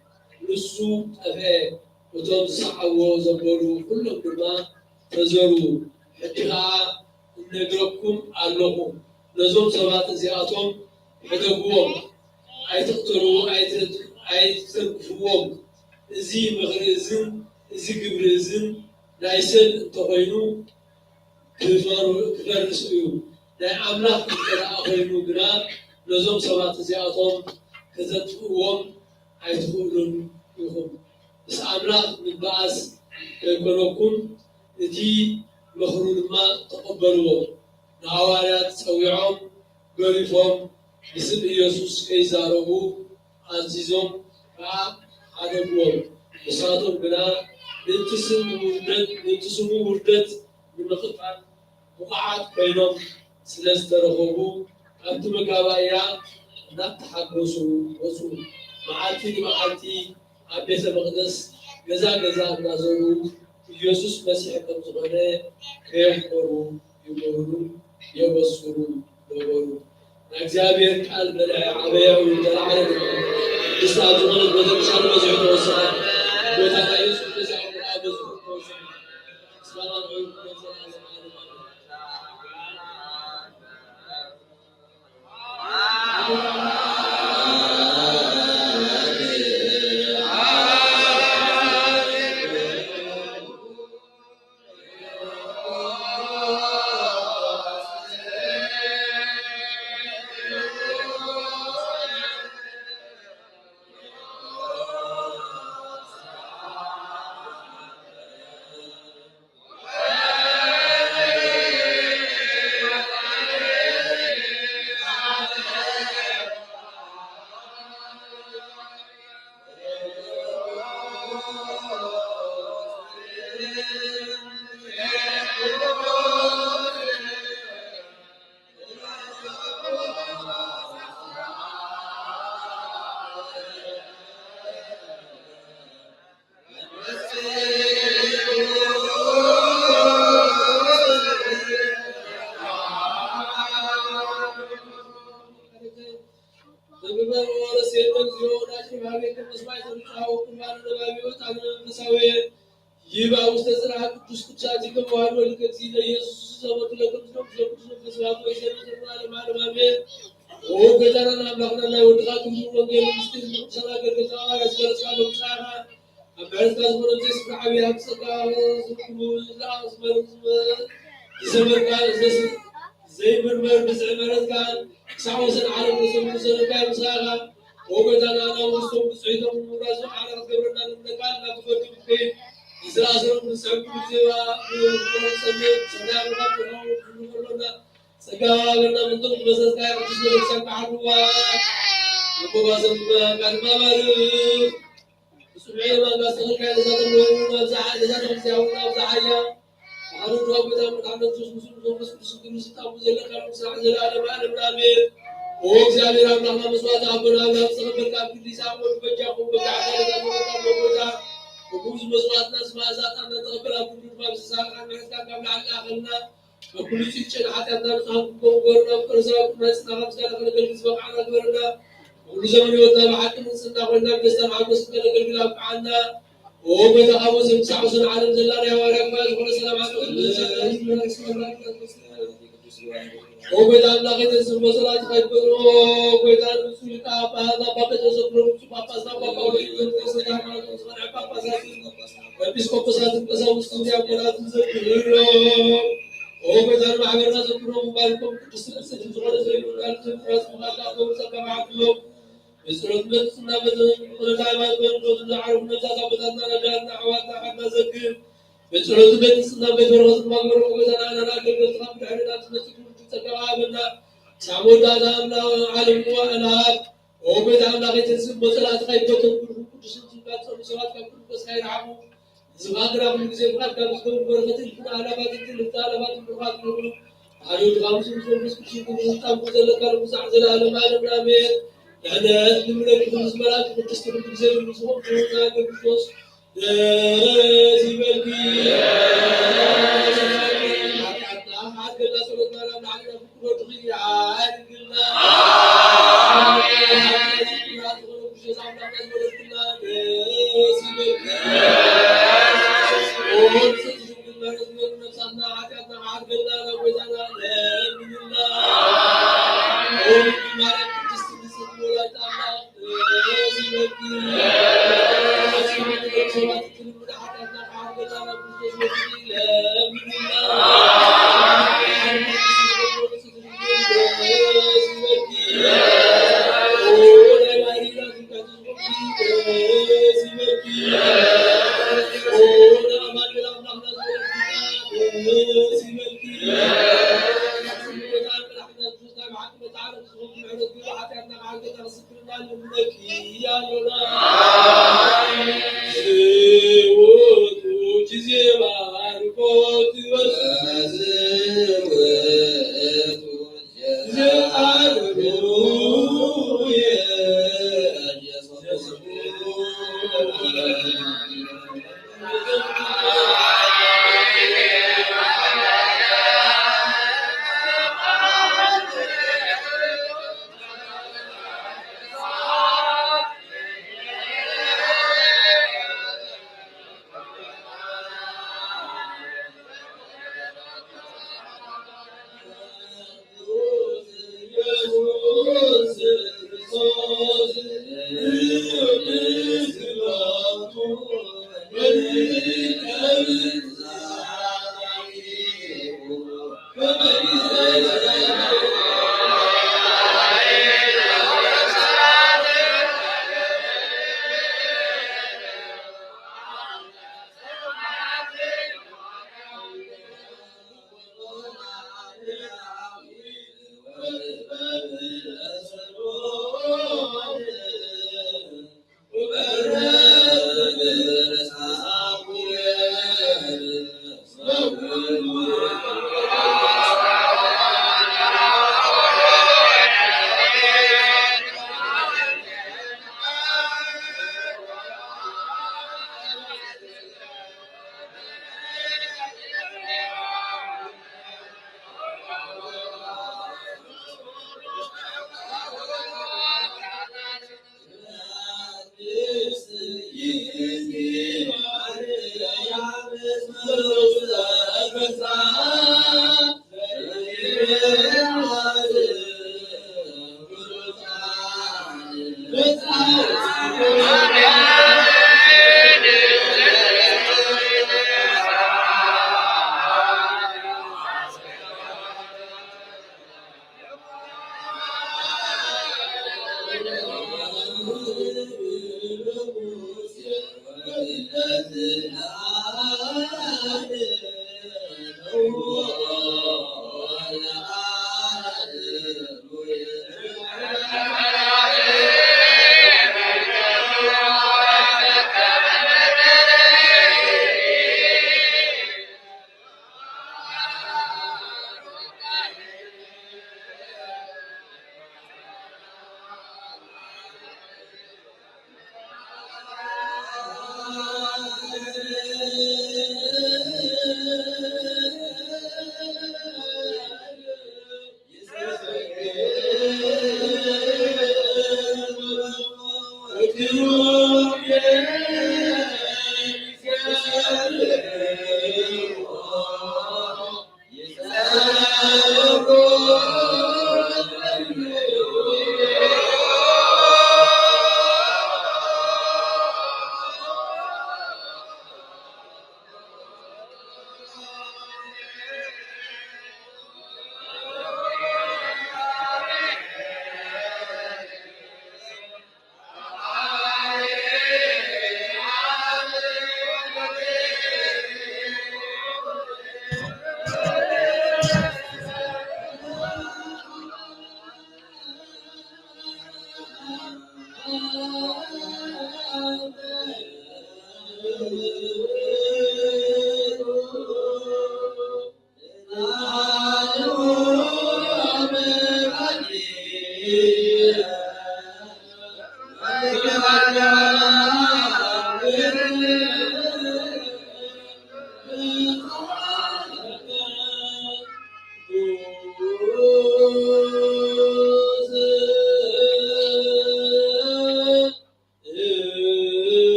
نسو تفه وتم صعبوا زبروا كلهم بما تزوروا حتىها نقربكم علىهم نزوم سبات زياتهم حدقوهم أي تقتلوا أي تنكفوهم زي مغرزن زي قبرزن لايسن تغينوا كفرسوا لا أملاك كفر أغينوا قنا نزوم سبات زياتهم كتتقوهم أي تقولون يهم بس أملاك من بعض يقولكم نتي مخرون ما تقبلوهم نعوارات سويعهم قريفهم بسم يسوس كيزارهم عزيزهم فعدبوهم بساتهم بنا ننتسمو وردت من قطعة وقعات بينهم سلس ترغبوا أنتم مقابايا نتحقصوا وصول معاتي عبيت المقدس جزا نازلوا يسوس مسيح كم زمانه كيحضروا يقولوا يبصروا يقولوا እግዚአብሔር ቃል በላይ አበያው ተራዓለ ይሳቱ ማለት በተሻለ መስዋዕት ተወሰነ ቦታ ላይ ኢየሱስ ተዛውራ በዙ ተወሰነ ሰላም ወይ زي مرمر بزعمرت كان سعوسن على الرسول سنكاي مساغا وبدانا انا وسوم سعيدهم وراسو على قبرنا نكال لا تفكر في إسرائيل من سعود سوا سميت سلام الله كلنا سجانا من ضمن مساس كاي تسلم سك عدوا وبواسم كان ما بارك سمعي ما قصر كاي زادم وزعل زادم سياونا وزعيا أنا دوام بدام كانوا مسلمين ستابو زلا كانوا مسلمين زلا على الأمير وإخزامير أمنا مسوات أبنا أمنا سلام كافي لسام وبجا وبجا وبجا وبوز مسوات ناس ما زات أنا تقبل أبو ما بسسار أنا كان قبل على أخلنا وكل شيء حتى نرجع نقولنا كرزاق الناس نعم سنة كل جزء معنا قبلنا وكل زمن يوتنا معكم سنة قلنا بستان عبد سنة كل جلاب عنا وبدا أبو سمسع وسنة عالم جلنا يا ورق ما يقول السلام عليكم وبدا الله كده سبحانه وتعالى خير وبدا رسول كابا هذا بابا جوزف روح بابا سنا بابا ويقول سنا ما سنا بابا سنا بس بابا سنا كذا وسنا بلا تزكيرو وبدا معبرنا ذكرهم مباركم تسلسل جزء زي قال راس ما الله وسلم معكم بسرعة من سنا بدنا دائما بدنا نعرف نجاة بدنا نجاة نحواتنا حتى زكير بسرعة من سنا بدنا راس ما نروح بدنا أنا ناكل بتخاف نحن نتمسك تكابنا سامود دامنا علم وأنا وبدا عمنا غير تنسب مسألة خيبتهم كل شيء تنسب مسألة كل بس خير عمو زماننا من زين قد كم بركة الفنا على ما تنتهي على ما تنقطع نقول هاريو خامس بس كل شيء تنسب مسألة كل مسألة على ما نعمل يعني أسلم لك كل مسألة تستمر بزين المسؤول جونا كبوس زيبلي عقلنا سلطنا لنا علينا بكرة تغير عقلنا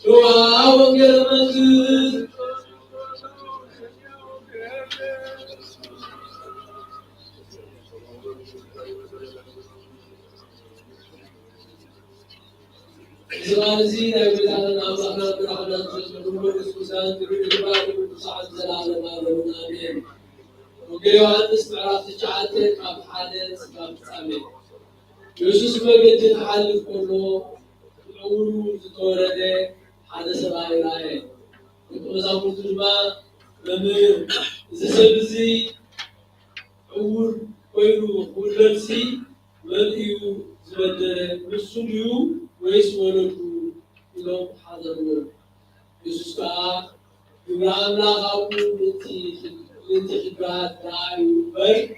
شوى وانجل منزل زوالزين أقول أنا أبغى أبغى أقول سوسان تقول جبال وصعد زلالة ما بقول آمين وقالوا عن اسمع تجعلت ما بحادث ما بتسامي يوسف ما قد يتحلف كله عمره زتورده حادث راي راي وزامو تجمع لمن زسبزي عمر ويرو ولبسي ملئو زبدة مسليو ويس ولدو إلهم حضروا يسوس كا إبراهيم لا خابو نتي خبرات راي وبر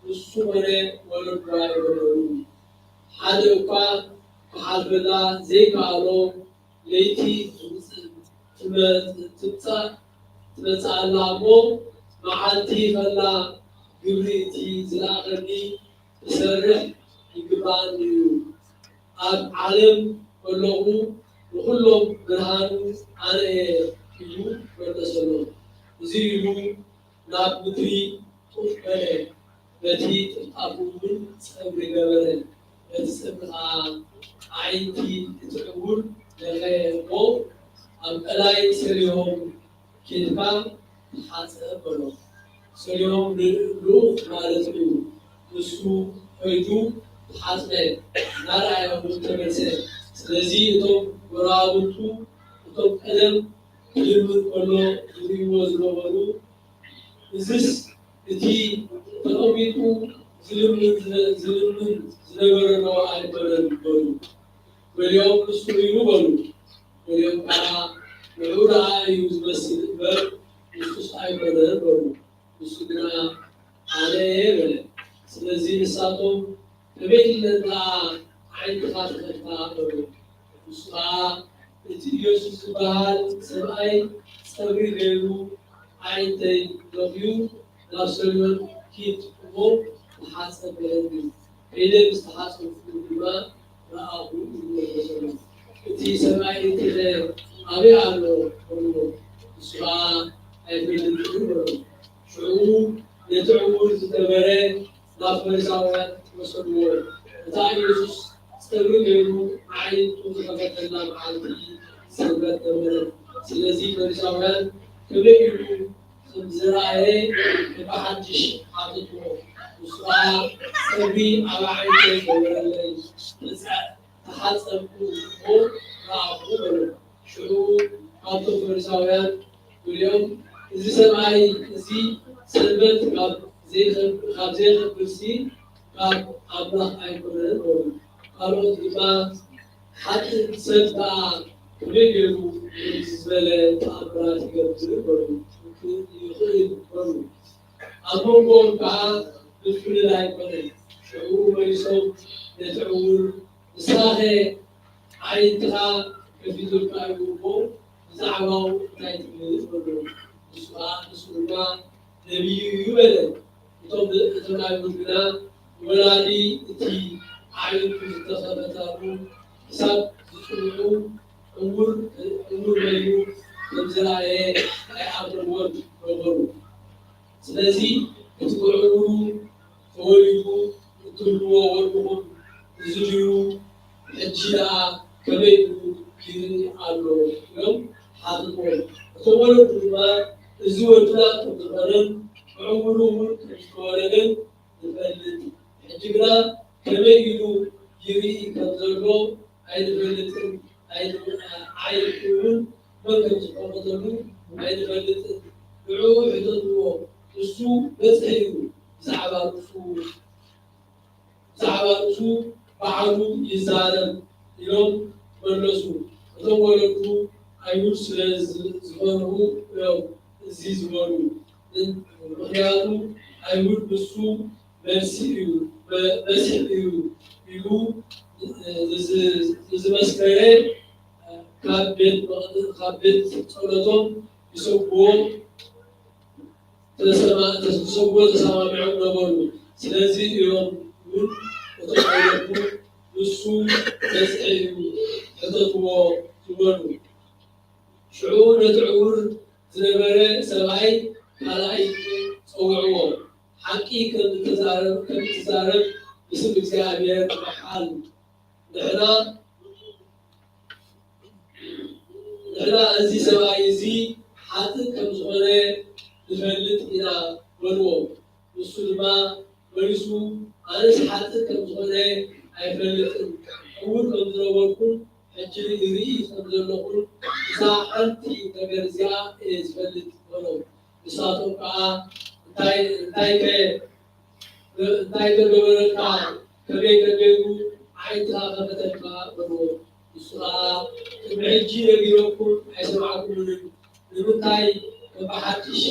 مسومره ولد راي ولدو حدا وكا كحال بلا زي كالو ليتي تمسا اللامو معالتي فلا قبريتي زلاقني تسرح يقبان عالم كلهم وكلهم برهان أنا يجوا بردسلو زيرو ناب مدري توفى بتي أبوون سبري جبرين بتسمع عينتي تقول لغيره أم ألاي سريهم كذا حاسة بلو سريهم روح مالتلو نسو فيدو حاسة نرى يوم تمسه ስለዚህ ወራውቱ ቀደም ይልምን ቆሎ ይወዝ ነበሩ እዚስ እቲ ተቆሚጡ ዝልምን ዝነበረ ነው አይበረን በሉ ወዲያው እሱ ይሉበሉ ወዲያው ወራ ይዝመስል በር እሱ አይበረን በሉ እሱ ግና አለ በለ ስለዚህ ንሳቶም በቤት ለታ عند خاطرنا وصا يوسف بحال سبعي سبعي غيرو عينتي لوفيو نفسهم كيت وو حاسب بلندي إذا مستحاسب في الدماء رأوا تي سبعي تي أبي علو وصا أبي شعوب يدعون تتبرئ نافرساوات وصلوا تايوس استغلوا عين وتقبلنا معالتي سبت تمر سلازي برساوان كبيرو خمزراي بحجش حاططو وصا سبي على عيني ولا تحسبوا هو راحوا شعوب حاطط برساوان واليوم إذا سمعي زي سلبت زي خبزين كرسي قال الله أيقونه قالوا إذا حتى سبتا بيجرو زبالة أبرات يقدروا يخرجوا أبوهم كان بكل لايقونه شعور ويسوع يتعور ساهي عينتها في ذلك أبوهم زعموا تايتموا نسوا نبي يبلغ تبغى ولادي تي عين في التخبطارون سب يسمعوا أمور ميو لمزرعة عبد الورد وغرو سلازي تقولوا تولدوا تلوا وربهم زلوا حجيا كبيروا كذي علو يوم حاضرون تولدوا ما زوجنا تقولن عمرهم تقولن تبلد حجنا كبيروا يري كذلوا عين بلدهم عين ممكن تقولوا عين بلدهم يعود يدلوا السوق بتحيو زعبوا بعضو يزالم يوم بلسو تولدوا أيوب سلاز زمانه يوم زيز زمانه مخيالو أيوب بسو بسيو يلو زمسكرين كابت صولتهم يسوقون تسوقون تسامعون نبرو سلازي يوم وتقولوا بسو بسيو حتى زمانه شعور نتعور زنبرة سبعي كلاي صوعوا حقيقة كم تزارب بسم እግዚአብሔር بحال نحنا እዚህ ሰብኣይ እዚ ሓጥእ ከም ዝኾነ ንፈልጥ ኢና በልዎ ንሱ ድማ መሊሱ ኣነስ ሓጥእ ከም ዝኾነ ኣይፈልጥን ዕውር ከም ዝነበርኩን ሕጂ ንርኢ ከም ዘለኹን እዛ ሓንቲ ነገር እዚኣ እየ ዝፈልጥ በሎ ንሳቶም ከዓ እንታይ ተገበረካ ከመይ ከገይሩ ዓይንካ ከፈተልካ በልዎ ንሱ ከዓ ሕጂ ነጊረኩም ኣይሰማዕኩምን ንምንታይ በሓድሽ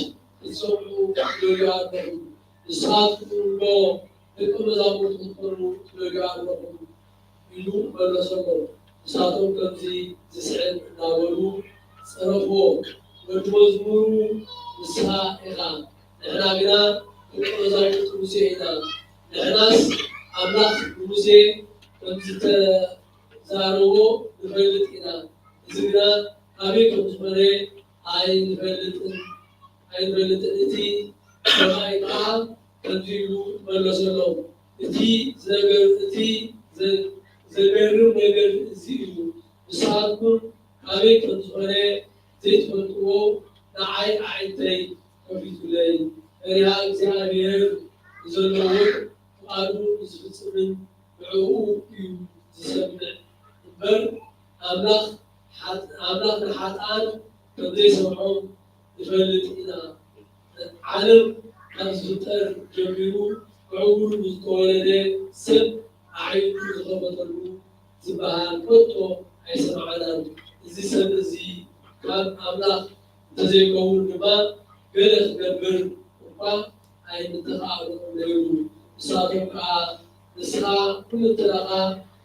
ክትሰምዑ ትደልዩ ኣለኹም ንስኻትኩም ዶ ደቂ መዛሙርቱ ክትኮኑ ትደልዩ ኣለኹም ኢሉ መለሰሎ ንሳቶም ከምዚ ዝስዕብ እናበሉ ፀረፍዎ ወዲ መዝሙሩ ንስኻ ኢኻ ንሕና ግና ደቂ መዛሙርቱ ሙሴ ኢና ንሕናስ ኣምላኽ ንሙሴ ከምዚ ተዛረቦ ንፈልጥ ኢና እዚ ግና ካበይ ከም ዝኾነ ኣይንፈልጥን እቲ ሰብኣይ ከዓ ከምዚ ኢሉ መለሰሎም እቲ ዘገርም ነገር እዚ እዩ ንስኻትኩም ካበይ ከም ዝኾነ ዘይትፈልጥዎ ንዓይ ኣዒንተይ ከፊቱለይ ፈሪሃ እግዚኣብሔር ዘለዎ ፍቃዱ ዝፍፅምን ንዕኡ እዩ ዝሰምዕ እምበር ኣምላኽ ንሓጥኣን ከም ዘይሰምዖም ንፈልጥ ኢና ዓለም ካብ ዝፍጠር ጀሚሩ ዕውር ብዝተወለደ ሰብ ኣዒኑ ዝኸፈተሉ ዝበሃል ከቶ ኣይሰምዓናን እዚ ሰብ እዚ ካብ ኣምላኽ እንተዘይከውን ድማ ገለ ክገብር እኳ ኣይንተኻእሎም ነይሩ ንሳቶም ከዓ ንስኻ ኩልንተለኻ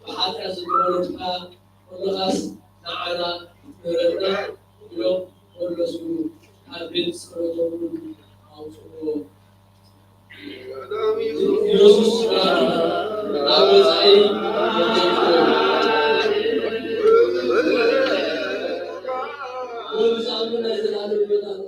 ብሓጢኣት ዝገበረትካ ኩልኻስ ንዓና ንረና ኢሎም መለስሉ ኣብ ቤት ፀሎቶምን ኣውፅዎ ኢየሱስ ናብ ወፃኢ ወብዛሙ ናይ ዘላለም ቤት ኣሎ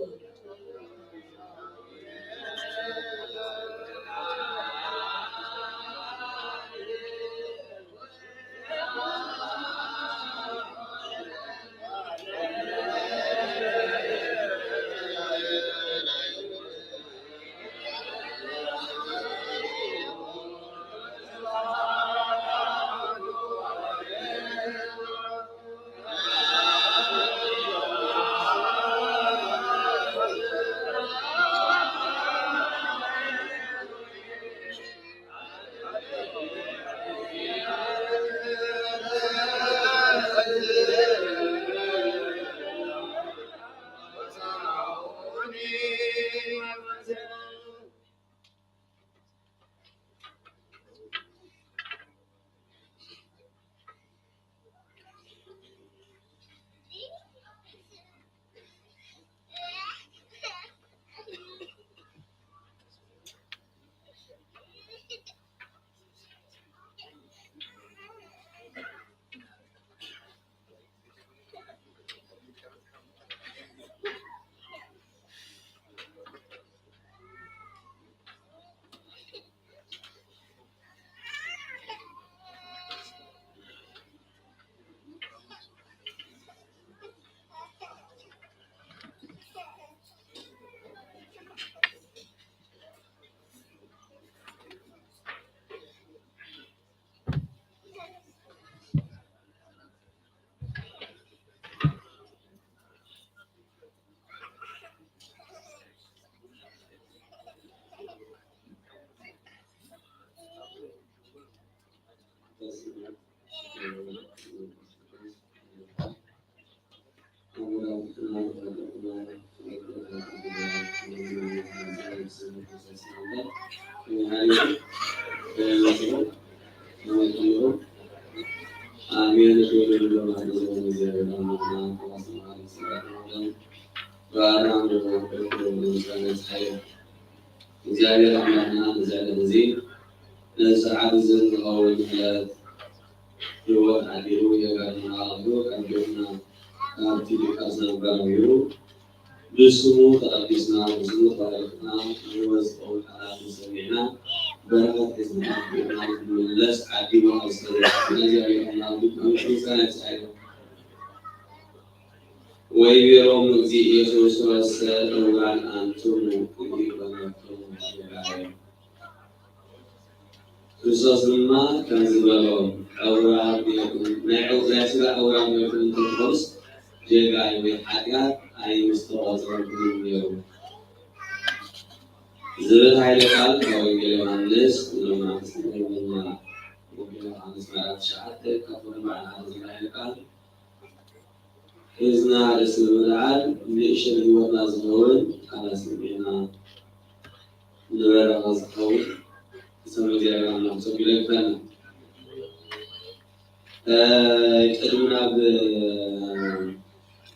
እግዚአብሔር አምላክና ለዘላለም ጊዜ ለሰዓት ዘንዘው ይላል ህይወት አዲሩ የጋርና አሉ ቀንጆና كارتيلي كازنا براميرو بسمو تأكيسنا بسمو تأكيسنا نوز أو حالات سمينا بركة إسمنا بنا ملص عدي وأصل نجاري أنا بكم سنة سعيد ويبيرون مزي يسوس رس روان أنتم كذبنا كريستوس لما كان زبالون أورام يكون نعو ناسبة أورام يكون تخلص جيبا يمي حاجات أي مستوى زرقين يوم زبال هاي لقال كوي يوحنس لما نسمع يوحنس ما شعرت كفر معنا زبال هاي لقال إذنا على سبيل العال ليش هو نازلون على سبيلنا نبرة غزقوي سمو ديالنا عم نسوي لك فن يقدمنا ب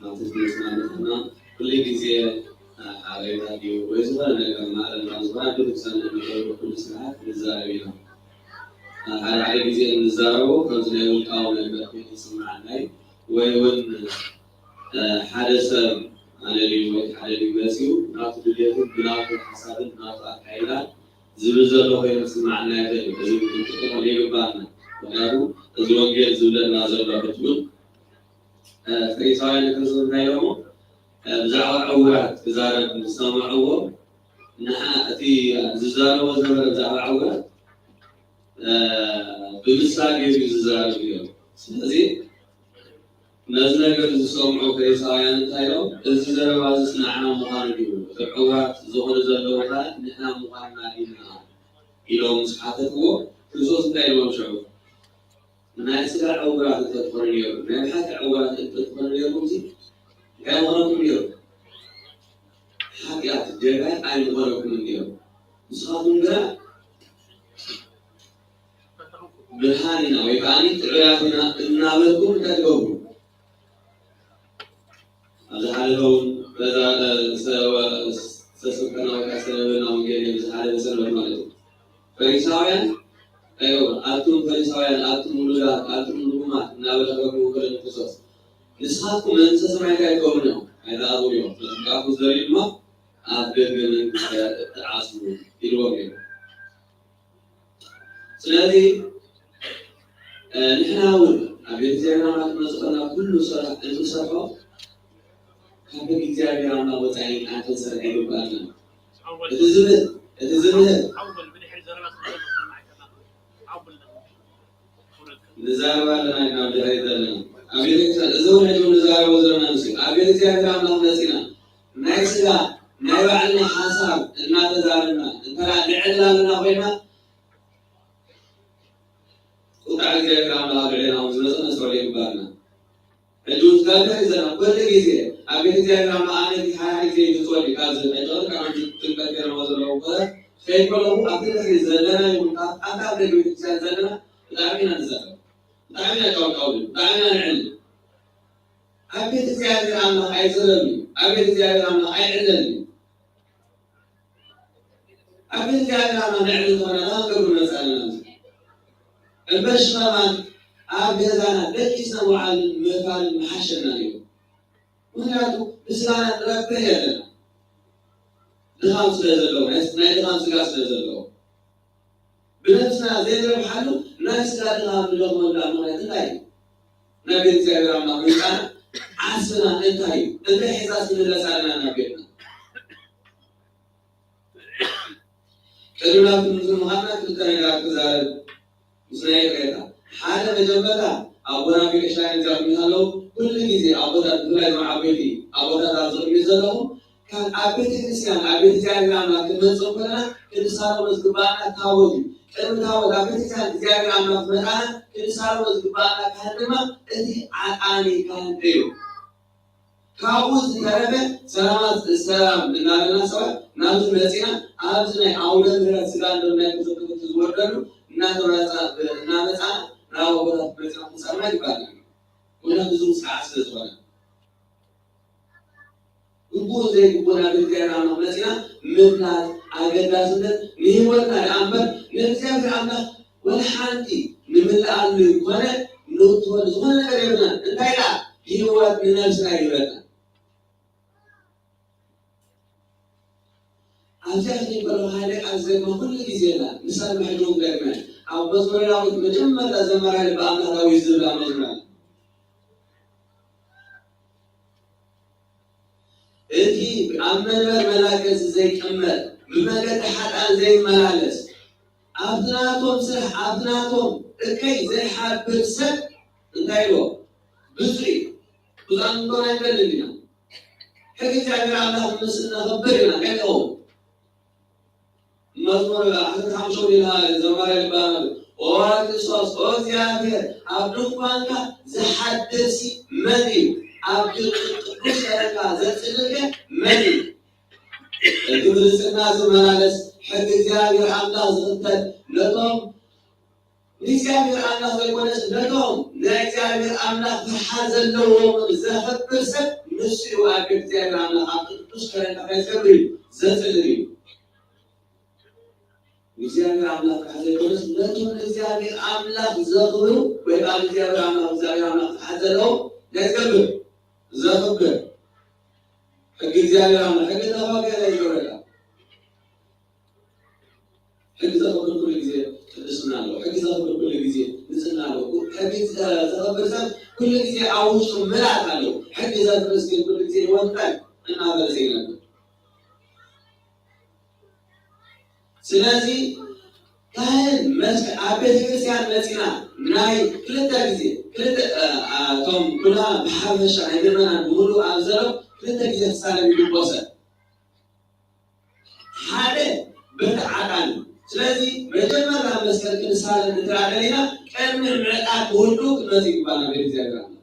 نعطيكم مثلا كل جزء على راديو ويزبا لما المنظمة بتسنى كل ساعة نزارينا على جزء نزارو كنا نقول أول ما نسمع عنه وين حدث أنا اليوم حدث بسيو ناقد اليوم بناقد حساب ناقد حيلة زبزة خير سمعنا ذلك زبزة كتير ليه بعنا ونحن زلون غير زبزة نازل رابطون في سائل كنزل نيوم زعوا عورات زارة نسمع عور نحن أتي ززارة وزارة زعوا عورات بمثال يجي ززارة اليوم سنزي نزل قبل سمعوا في سائل تايلو الززارة وازس نحن مخانجون عورات زهور زلوها نحن مخانجين إلى مسحته كريستوس نايلو شعور ناس لا عورات تدخل اليوم ما حتى عورات تدخل اليوم زي عورات اليوم حاجات الجبال أي عورات اليوم صادون لا بهاننا ويباني تعرفنا نعملكم تدعو هذا حالهم هذا سوا سسكنا وكسرنا ونجينا هذا بسرعة مالهم فريساويان أيوة أنتم فريساويان أنتم مولودات أنتم ملومات نابلغكم وكلن قصص نسخاتكم من سسمع كايكم هذا أبو يوم كافو زريل ما أبدأ تعاصموا الوجه سلادي نحن أول أبي زينا ما نسخنا كل صلاة أنتم صلاة كم بيجي أنا وتعين أنتم صلاة عيب بالنا تزمن نزارة لنا كم جهيدنا أبي زون يجون نزارة وزرنا نسي أبي زيادة كم نسينا نايسلا نايوعلنا حساب إن تزارنا إن ترى نعلنا لنا بينا وتعال زيادة كم لا بعدنا وزرنا نسولي بالنا الجوز كذا إذا كل جزء أبي زيادة كم أنا في حياتي زي نسولي كذا الجوز كم تلقى كذا وزرنا وكذا شيء كله أبي زيادة يوم أنت أبي زيادة دعنا نزار دعنا كوكب دعنا نعلم أبي زيادة كم أي زلمي أبي زيادة كم أي علمي أبي زيادة كم نعلم ولا نقول مثلا البشر أبي زانا لكيسنا وعلى مثال محشنا اليوم ونحن بسنا ربنا لنا دخان سلزلوا ناس دخان سلزلوا بنفسنا زي الحلو ناس لا دخان باللغم بالعمر يتلاقي نبي نسير الله من عسنا انتهي انت حساس من اللي سالنا نبينا كلنا في المهمة كلنا كذا مسناي كذا حاجة مجملة أبونا في كشان جامعه كل جزء أبونا دولة مع أبيتي أبونا دازر ميزانه كان أبيتي نسيان أبيتي جامعنا كنا صبرنا كنا صاروا مزجبانا تاودي كنا تاود أبيتي جامعنا فمنا كنا صاروا مزجبانا كهرما إني عاني كان ديو كابوس كربة سلام لنا سوا نازل مسينا أبزنا أولاد من السلام لنا كذا تزورنا نازل راو ولا مثلا مسامع يبان ولا بزوم ساعة سلسلة نقول ذلك بنا بالكلام عن مثلا مثل أجدادنا نيمنا أمبر نرجع في عنا ولا حانتي نمل على ولا نوت ولا زمان قريبنا انتهينا ህይወት ንነፍስና ይበልና አብዛኛው ይበረሃለ አዘመ ሁሉ ጊዜና ምሳሌ ማይዶም ደግሞ አው በዙሪያው መጀመሪያ ዘመራል በአምላካዊ ዝብላ መዝመር እቲ አመንበር መላከስ ዘይቀመጥ በመገድ ሐጣን ዘይመላለስ አብናቶም ስራሕ አብናቶም እከይ ዘይሓብር ሰብ እንታይሎ ብዝሪ ብዙን ዶና ይበልልና ሕግ እግዚአብሔር አምላክ ምስልና ከበርና ቀጠው መዝሙር 15 ሌላ ዘማሪ ይባላል ኦራክሶስ ኦግዚአብሔር አብዱኳንካ ዘሐደሲ መኒ አብዱ ቅዱስ ያረጋ ዘጽልከ መኒ ግብርጽና ዘመላለስ ሕግ እግዚአብሔር አምላክ ዝኽተል ነቶም እግዚአብሔር አምላክ ዘይኮነስ ነቶም ለእግዚአብሔር አምላክ ፍርሃት ዘለዎም ዘኸብር ሰብ ንሱ ኣብ እግዚአብሔር አምላክ ኣብ ቅዱስ ከረንካ ከይጸብር ዘጽልል እዩ እግዚአብሔር አምላክ ዘይኮነስ ነቶም እግዚአብሔር አምላክ ዘኽብሩ ወይ ኣብ እግዚአብሔር አምላክ ፍርሃት ዘለዎም ከይጸብር ዘኽብር ሕግ እግዚአብሔር አምላክ ሕግ ተባገረ ይወረዳ ሕግ ዘኽብር ኩሉ ጊዜ ቅድስና አለው ሕግ ዘኽብር ኩሉ ጊዜ ንጽህና አለው ሕግ ዘኽብር ሰብ ኩሉ ጊዜ አውጡ ምላት አለው ሕግ ዘኽብር ግን ኩሉ ጊዜ ይወጣል እና በዚህ ነበር ስለዚህ ካህን አቤተ ክርስቲያን መጽና ናይ ክልተ ጊዜ ክልተ ቶም ኩላ በሐበሻ አይደማን ሙሉ አብዘለው ክልተ ጊዜ ተሳለም ይቆሰ ሓደ በተዓጣን ስለዚህ መጀመሪያ መስቀል ክርስቲያን እንተራደለና ቀድሞ ምዕጣት ሁሉ ከዚህ ይባላል በእግዚአብሔር አለ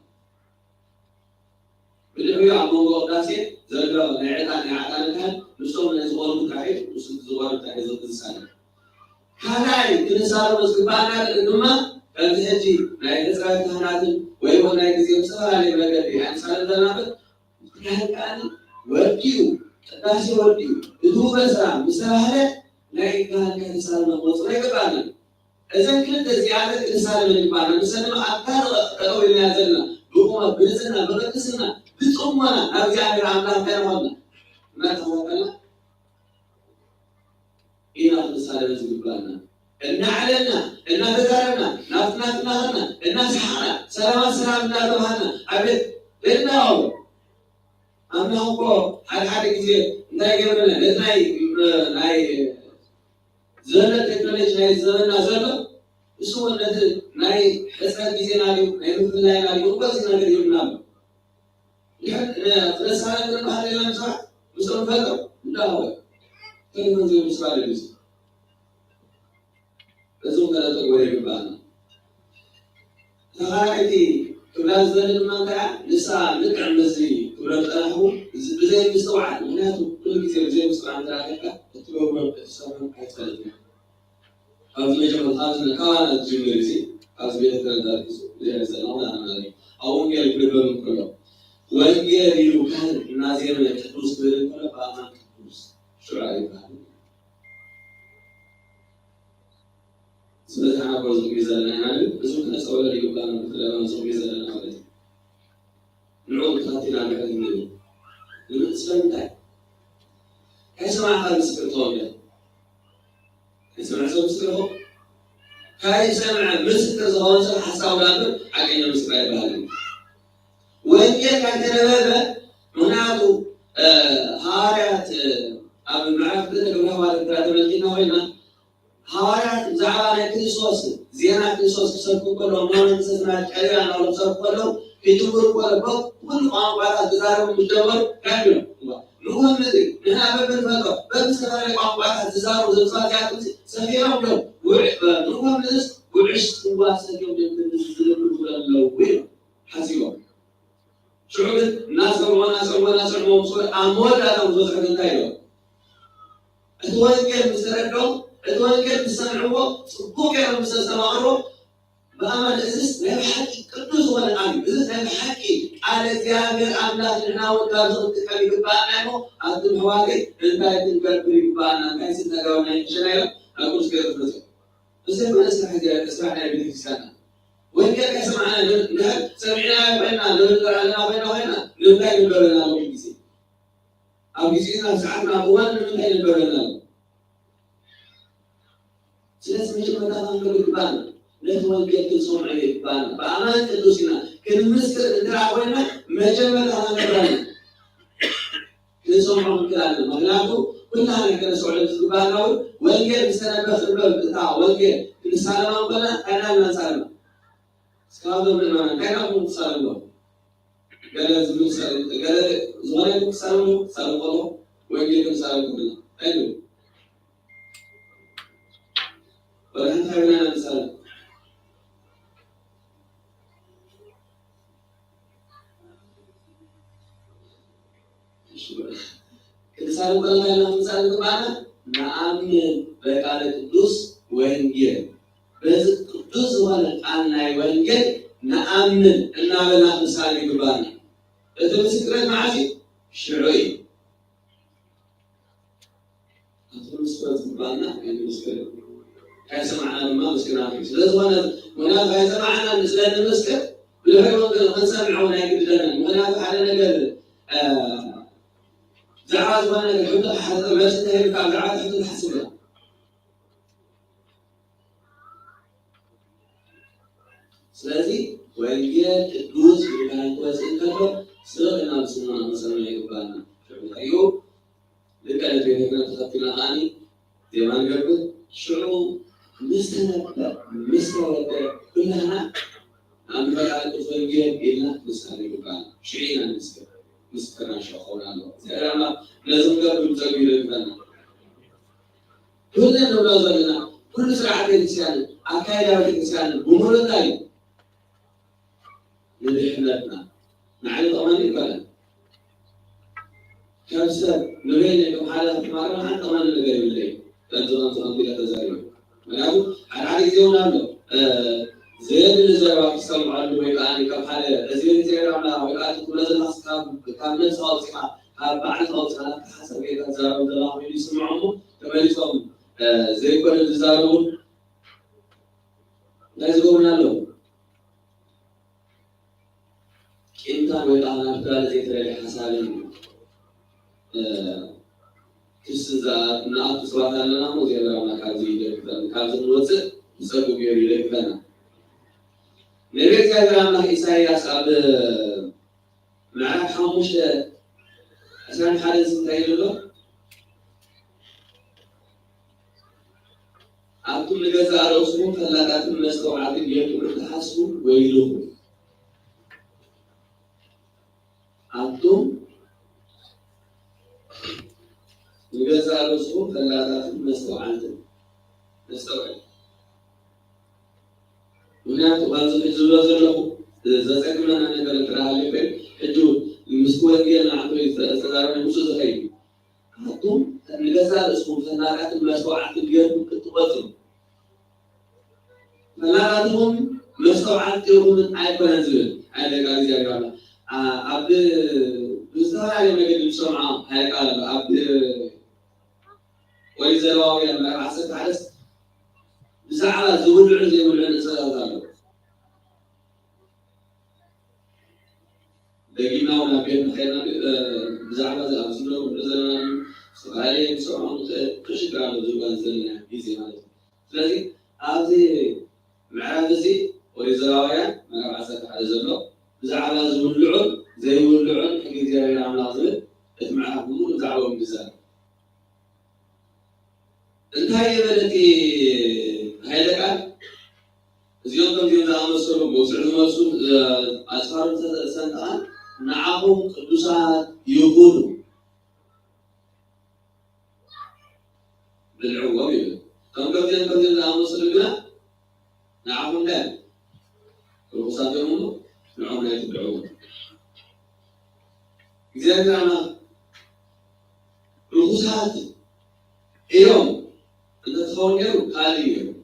በደብዩ አሞጎ ዳሴ ዘለው ለዕጣን ያጣንካል ንሶም ለዝቆሉ ታሪክ ንሱ ዝቆሉ ታሪክ ዘጥሳለ ካላይ ክርስቲያን መስባና ድማ ከዚህ ናይ እስራኤል ካህናትን ወይ ወናይ ጊዜ ሰራለ በገድ ያንሳለ ዘናበት ያንቃል ወዲው ቅዳሴ ወዲው እዱ በስራ ምሳሌ ናይ ካህን ክርስቲያን መቆጽ ይገባል እዘን ክልተ ዚያደ ክርስቲያን ይባላል ስለማ አታር ቀጠው ይያዘና በቆማ ብልጽና በቅድስና ብጾምና እግዚአብሔር አምላክ ታይሆና ማተወቀና ኢና ክርስቲያን ይባላል እናዓለና እናተዛረና ናፍናፍናና እናስሐና ሰላም እናተባህና አቤት ለናው አናውቆ ሓደ ጊዜ እንዳይገበለ ናይ ዘለ ቴክኖሎጂ ናይ ዘመና ዘለ እሱ ወንድ ናይ ሕፃን ጊዜ ናዩ ናይ ምፍላይ ናዩ ወቀስ ነገር ይሆናል ይሄን ፍለሳን ባህል ለምሳ ምሰው ፈቀው እንዳው ከመንዘ ምሳሌ ልጅ እዙም ከለጠ ወይ ይባላል ታሪቲ ክላስ ዘልን ማንታ ንሳ ልቅዕ መዚ ወረጣሁ በዘይ ምስተዋዕ ምክንያቱ ኩሉ ጊዜ በዘይ ምስተዋዕ ተራከካ እትበወር ተሰማን አይተልም ኣብ መጀመር ታዝነ ካዋና ጅምርሲ ኣብ ቤተ ክርስቲያን ለዘናው ናናሪ አወንጌል ብለበም ኮሎ ወንጌል ይሉካል ናዚር ቅዱስ ብለበም ባማን ቅዱስ ሹራይ ባል ስለዚህ አቆዝ ጊዜና ያለ ብዙ ተሰወረ ይባላል ለማን ሰው ጊዜና ማለት ነው ታቲና ለከኝ ነው ስለምታይ ከሰማ ሀብስ ከተወለ ከሰማ ሰው ከሰማ ምስክር ዘሆን ሰው ሐሳብ ላምን አገኘ ምስክር ይባላል ወንጌል ከተነበበ ምናቱ ሐዋርያት አብ ማዕረፍ ተገባው ተመልኪና ወይና ሐዋርያት ዛዕባነ ክርስቶስ ዜና ክርስቶስ ሰብኩ ኮሎ ማንሰስና ቀሪያ ነው ሰብኩ ኮሎ ይቱር ኮሎ ሁሉ ቋንቋታት ዛሬው ምደበር ካዩ ነው ምንድን እና በበልፈቶ በምስራቅ ቋንቋታት ዛሬው ዘብዛት ያጡት ሰፊራው ነው ነው ምንስ ወዕሽ ዋሰገው እንደምንዝልሉ ብለው ወይ ሐሲቦ ሹዕብ ናስ ወሞሶ አሞዳ ነው ዘኸንታዩ እትወንጌል ምሰረቀው الوالد بسمعه صبوك يا رب سمعه بأمل إزس لا يحكي قدوس ولا عامل إزس لا يحكي على زيادة أملاك لنا وكذا تكلم بأنه أنتم حوالي أنت تكلم بأنه كيف تقولون إن شاء الله أقول كذا بس ما نسمع حاجة نسمعنا بني سنة وين كان سمعنا سمعنا بيننا نقول بيننا نبدأ نقولنا مجلسين أو جزينا ساعتنا أول نبدأ نقولنا سلسلة مش مدام نقول كبان لازم نقول كل صوم عليه كبان بأمانة تدوسنا كل مسكر ندرع ويننا ما جمل هذا كبان كل صوم عم كلامنا مغلاقه كلنا نكنا سؤال كبان وين كان السنة بس البلد بتاع وين كان كل سنة ما قلنا أنا ما سلم سكادو من كان أبو سلم قال زميل سلم قال زمانك سلم الله وين كان سلم كلنا أيوه ولا خلينا نسأل كنسأل بالله نسأل كمان نأمن بقال قدوس وإنجيل بس قدوس ولا أنا وإنجيل نأمن إن بنا نسأل كمان إذا مسكرت معي شرعي أتوقع مسكرت كمان يعني مسكرت كسمعنا ما مسكنا في لازم وانا كسمعنا نسلم المسكر بالحيوان نسمع ولا يقدرنا وانا على نقل زعاز وانا الحمد حتى ما تنتهي زعاز حتى نحسبها سلازي ويجي الدروس اللي كانت كويسين كلها سرقنا بسمنا مثلا يقولنا ايوه لكن في هنا تخطينا اني زي ما قلت شعور مستوى كلها عم بقى الفنجان إلا نسأل كمان شيئا نسكر شخونا له زين لازم قبل تغيير الفن كلنا نولدنا كل سرعة الإنسان أكايد الإنسان بمر الدايم لرحلتنا مع الضمان البلد كم سنة نبين حالة مرة عن ضمان الغير الليل تنتظر تنتظر تزايد معناه على زيونامه زين الزواج صار عنده ويقاني كم حالة زين زين عمله ويقاني كل هذا الناس كان صوت سمع بعد صوت أنا حسب كذا زاروا دلهم يسمعهم كمان يسمعهم زي كل الزارون لا يزورنا له إنت ويقاني كذا زي ترى حسابين كسزات نأت سواتنا لنا مو زي ما كازي كازي نوزع نسقو بيري لكنا نبي كذا ما إسحاق أصحاب معه حموش عشان حارس تايل له أنتم لجزء رأسهم فلا تأتون مستوعبين يوم تحسبوا ويلوه أنتم لجزء رأسهم فلا تأتون مستوعبين هنا تبانز في زلزلة زلزلة أنا نقول كراهلي بين الجود المسكوة دي أنا عطوا يستدارون المسوس هاي هاتهم نجزء رأسهم فنارات المسوعات الجير كتباتهم فناراتهم مسوعات يوم عيب نزل عيب قال يا جماعة عبد بزار على ما قد بسمعه هاي قال عبد ويزرعوا يا ما عسى تعرس بساعة زود العزي والعنصر هذا لقينا ولا بين خيرنا بزعمة زي أمسنا وبزلنا سؤالين سؤالون كشك على زوجان زلنا بيزي هذا لذي هذه معادسي ويزرعوا ما عسى تعرس له بزعمة زود العن زي والعن حقيقة زي عم لازم اسمعها بدون زعوة بزاف انتهى بلدي هذا كان زيادة من الأمثلة وسعر مسؤول أسفار سنة نعهم قدوسات يقولوا بالعوام كم كذا الأمثلة بنا نعهم لا قدوسات يقولوا نعهم لا بالعوام إذا أنا قدوسات يوم أنت تخون يوم خالي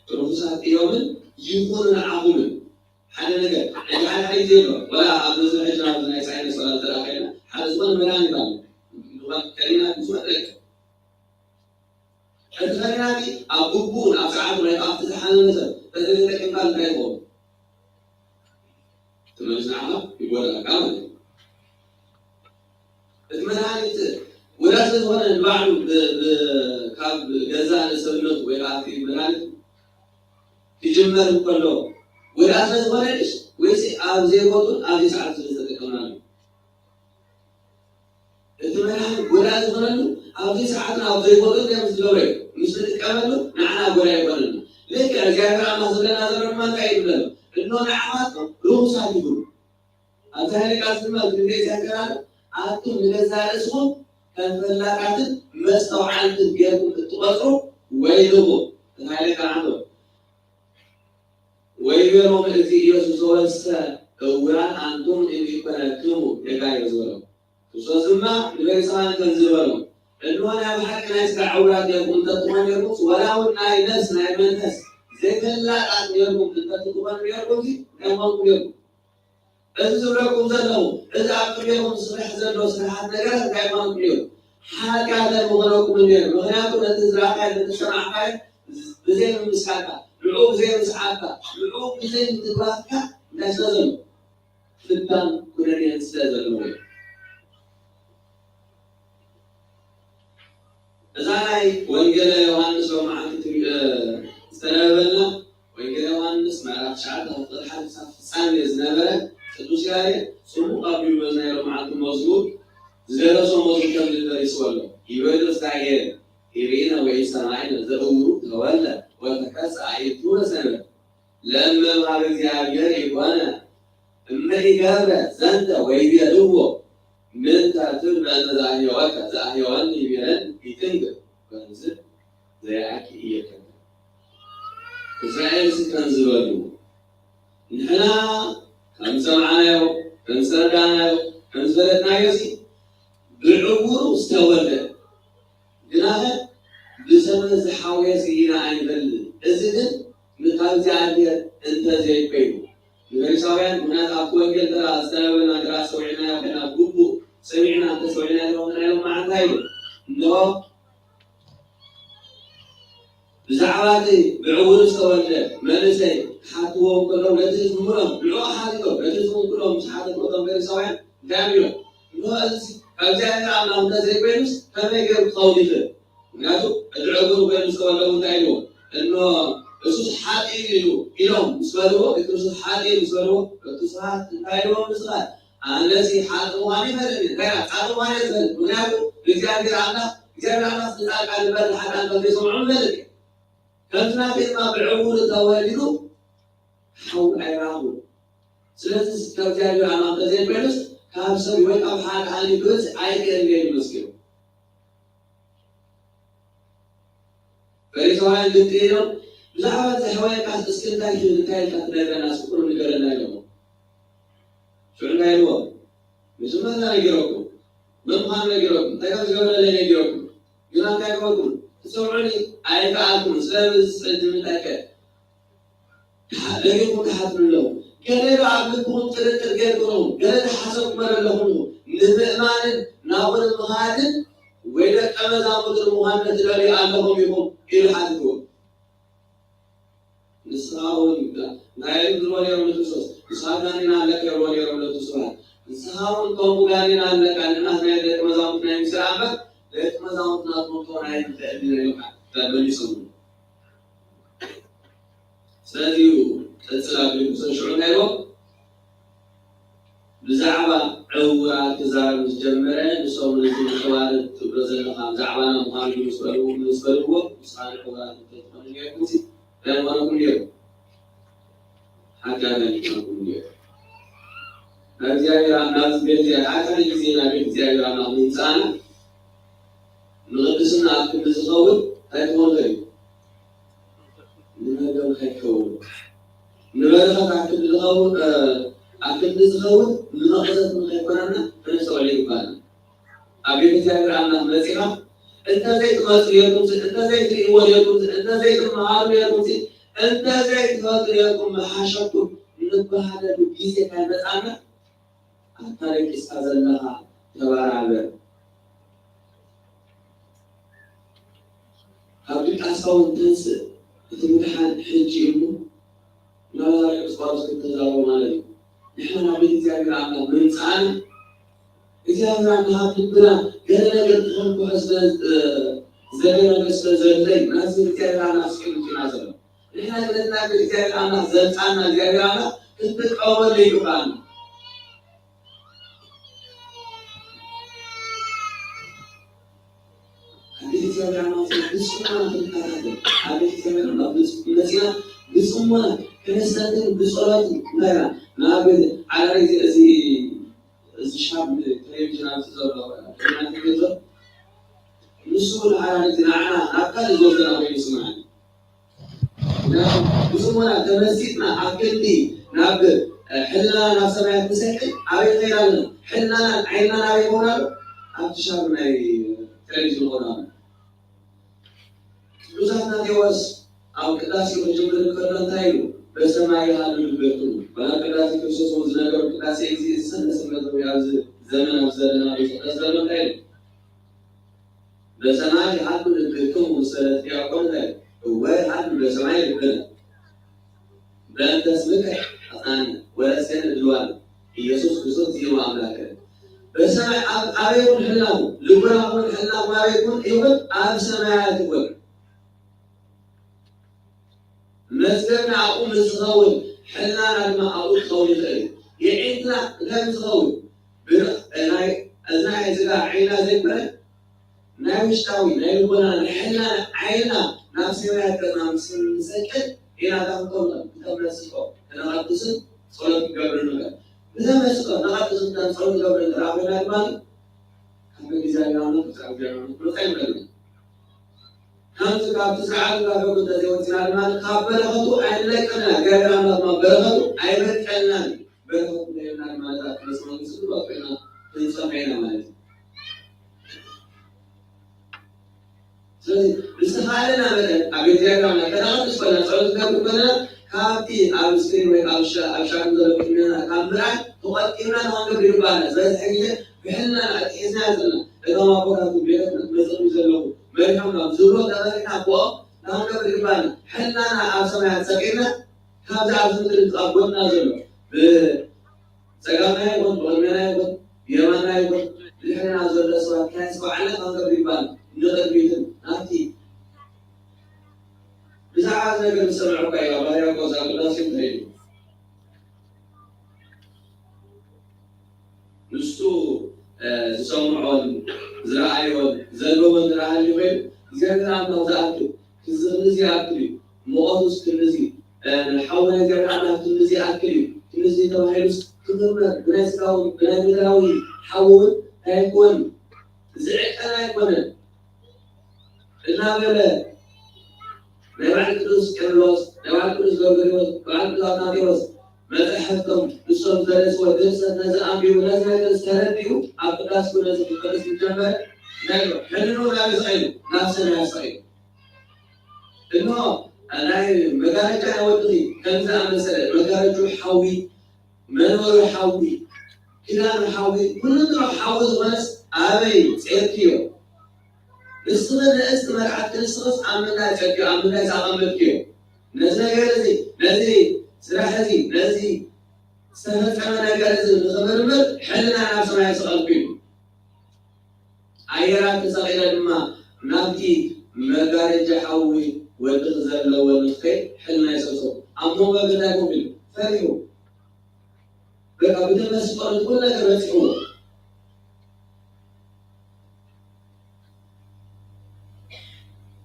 قدوسات يوم يكون عظيم حنا نقول يعني على أي زينة ولا أبدا زين أبدا يسعين صلاة الأخيرة حنا زمان ملاني بام كلمات مسؤولة الكلمات أبوبون أفعال ولا أفتح حنا مثلا فإذا كان قال لا يقول تمنعها يقول لك عمل المناعة ولا تزول البعض بكاب جزاء لسبنات ويعطي مناعة يجمل كله ولا تزول إيش ويسي أبزي قطن أبزي ساعات تزول كمان المناعة ولا تزول أبزي ساعاتنا أبزي قطن يا مسلوي مش تتكملوا نحن ولا يقولنا ليك الجامعة ما زلنا زلنا ما تعيد لنا إنه نعمات روح صادقون أتهني كاسم الدنيا زكران أنتم من الزارسون كان فلاقات مستوعبت بيكم تقصروا ويدبوا هاي كان عنده ويبيرهم الذي يسوع السا أولا أنتم اللي بنكموا يقايل زوالهم وصلنا لبيسان كنزوالهم إنه أنا بحكي ناس كعورات يكون تطمن يرقص ولا ودنا الناس نايم الناس زي فلاقات يرقص تطمن يرقص كمان يرقص إذا لكم زلوا إذا أقبلهم صريح زلوا صريحات نجار كمان كليو حال هذا المغلق من اليوم وهناكم تزرع هذا تزرع هذا بزين المسحقة العوب زين المسحقة العوب بزين التباكة لا تزلوا في الدم كلنا يستزلوا إذا وانجيل يوحنس ومعك استنابلنا وانجيل يوحنس مع رفشعته وطلحة ثانية زنابلة ቅዱስ ያሬድ ስሙ አብዩ በዝናይሮ ማለት መዝሙር ዘረሶ መዝሙር ከመልበሪስ ወሎ ይበልስ ታየር ኢሪና ወይ ሰማይን ዘውሩ ተወለ ወተከሰ አይቱ ለሰነ ለማ ማብ እግዚአብሔር ይቆነ እመይ ገብረ ዘንተ ወይ ቢልዎ ምን ታትል በዛኝ ወቀ ዛኝ ወን ይቢረን ይትንግ ከንዝ ዘያቂ ይከተ እስራኤል ሲከንዝበሉ ንሕና كم سمعنا كم سردنا كم سردنا يسي بالعبور استولد جناه بسبب الحاوية سينا عن بلد إذن مثال زعبير أنت زي بيو لذلك سويان هناك أقوى كذا استولدنا ترى سوينا وكنا بوبو سمعنا أنت سوينا لو ما عندنا إنه بزعباتي بعبور استولد ما نسي حاتوهم كلهم لا تسمعهم لا حاتهم لا تسمعهم كلهم مش حاتهم كلهم غير سواء داميو لا أجزاء على منتزه بينس كما يقول قولي فيه ناتو العقول بينس ولا متعلو إنه يسوس حاتي إلهم مسؤوله يسوس حاتي مسؤوله يسوس حاتي إلهم مسؤول أنا سي حاتم واني فلني غير حاتم واني فلني ناتو رجال عنا سلطان على البلد حتى أن يسمعون ذلك كنا بما بالعقول توالدوا حول عيرابو سلسل ستوجاجو عمان تزين بينس كابسو يوقف حال عالي بيس عايك اللي يمسكيو فريسوان جدينو لعبة حوايا كاس اسكنتاي شو نتاي كاتنا ناس كل نقرنا لهم شو نقايلوا مسمى لا يجروكم من خان يجروكم تايكاس جولا لا يجروكم يلا كايكوكم تسمعوني عايك عاكم سلسل سلسل تايكا لكن حاتم لهم كان عبدكم تلتر غيركم كان حسب مر لهم للمؤمن ناول المهاجر وإذا أمزامد المهاجر الذي أنهم يهم إلى حدكم نساون لا يدرون يوم الخصوص نساون لك يوم الخصوص نساون قوم قالنا لك أن الناس لا مزامنا يسرعنا لا مزامنا نطلع نتأذن تبني سمو ساديو تسلم بمسشعون أيوة بزعبة عورة تزار مجمرة بصوم نزول الحوارد تبرز النخام زعبانا مخالي مسفلوه بصار الحوارد تتفنن يكوسي لأن وانا كل يوم حتى أنا كل يوم نزياري الناس بيتي حتى نجزينا بيتي عن الإنسان نغدسنا أكل بزغول هيكون غير نمدون هيكون نبالغ أكل الغول أكل الغول ننقصت من خيبرنا فنسوى عليه بالنا أبي بتعبر عنه مسيحة أنت زيت مصر يكون أنت زيت إيوان يكون أنت زيت المعارض يكون أنت زيت مصر يكون محاشركم ننبه هذا البيزة كانت عنه أتارك إستاذ لها تبارع عبر أبيك أصلا تنسى تمتحن حجي أمه لا إصبار سكتزاو مالي نحن نبي تجاري عنا من سان تجاري عنا كبرنا قلنا قلتهم بحسن زلنا بس زلتين ناس تجاري عنا سكين في نازل نحن قلنا تجاري عنا زلت عنا تجاري عنا كنت أول اللي يقال هذه تجاري عنا بسمنا في الكلام هذه تجاري عنا بسمنا بسمنا كنيستنا بصلاة لا نابد على رأي زي شاب تلفزيون تزور كنا تزور نسول على نتناعنا أكل زوجنا ويسمعنا بسمنا تمسكنا أكلني نابد حلنا نفسنا نسكت أبي خيرنا حلنا عيننا أبي هنا أبتشارنا تلفزيون هنا لوزنا ديوس أو كداسي وجمل كرنا تايلو በሰማይ ያሉ ልበቱ በአቀዳሲ ክርስቶስ ወዝነገር ቅዳሴ እግዚእ ሰነሰመቱ ያዝ ዘመን አብዘና በዘመን ላይ በሰማይ ያሉ ልበቱ መሰረት ያቆም ላይ ወይ አሉ በሰማይ ልበነ በተስብከ አጣን ወለሰን ድዋል ኢየሱስ ክርስቶስ ይሁን አምላክ በሰማይ አቤቱን ህላው ልብራውን ህላው አቤቱን ይሁን አብ ሰማያት ወይ مزجنا أقوم الصغول حنا لما أقول خوي خير يعيدنا لم صغول أنا إذا عينا زي بره ناويش تاوي ناوينا حنا عينا نفسي وياك نفسي مسكت هنا تقولنا كتبنا سكوا أنا غطسن صلاة قبرنا إذا ما سكوا نغطسن كان صلاة قبرنا رابنا المال هم بيزايرنا كتابنا نخيمنا كانت كابت ساعات لا بد تزوجنا المال قابلته عين لكنا غير أن ما بلغه عيبت كنا بلغه لنا المال نسمع نسمع وقنا نسمعنا مال استحالنا بدل أبي جاكنا كنا نسمع صوت كابتنا كابتي أبسكين وأبشا ذلك مننا كامرا تقدمنا هم بريبانا زي حاجة بحنا إزازنا إذا ما بقى بيتنا مثل مرحبا زورو دارنا أبو نحن بريبان حنا أسمع سكينة هذا أبزم تلقابنا زلوا بسجانا يكون بغمنا يكون يمنا يكون لحنا زلوا سوا كان سوا على نحن بريبان نقدر بيتنا نأتي بس عادنا كم سمعوا كيا باريا كوزا كنا سمعين نستو سمعون زراعيون زلوا من زراعيون زين عم نوزعته كنزي أكلي مؤسس كنزي نحاول نجربنا كنزي أكلي كنزي توهيلس كذبنا بناس حاول هيكون زعك أنا يكون النابلة نبعد كروس كروس نبعد كروس غرغروس نبعد كروس ماذا حكم الصوم درس ودرس نزل أمبي ونزل كستهديو أبداس ونزل كدرس الجنبه نعم حلو لا يسعيد نفسنا يسعيد إنه أنا مجالج أنا ودي كنزة مثلا مجالج حاوي منور حاوي كذا حاوي كلنا حاوي بس أبي سيركيو الصغر الأسمر حتى الصغر عملنا فكيو عملنا زعمل كيو نزل جالسي نزل سرحتي نزل سهل عملنا جالسي نخبر مر حلنا نفسنا يسأل فيه عيرات صغيرة لما نبكي مجارج حوي وتغزل لو الخير حلنا يسوسو أمو بقدر يقول فريو بقى بدل ما سبحان كل كلام يسوع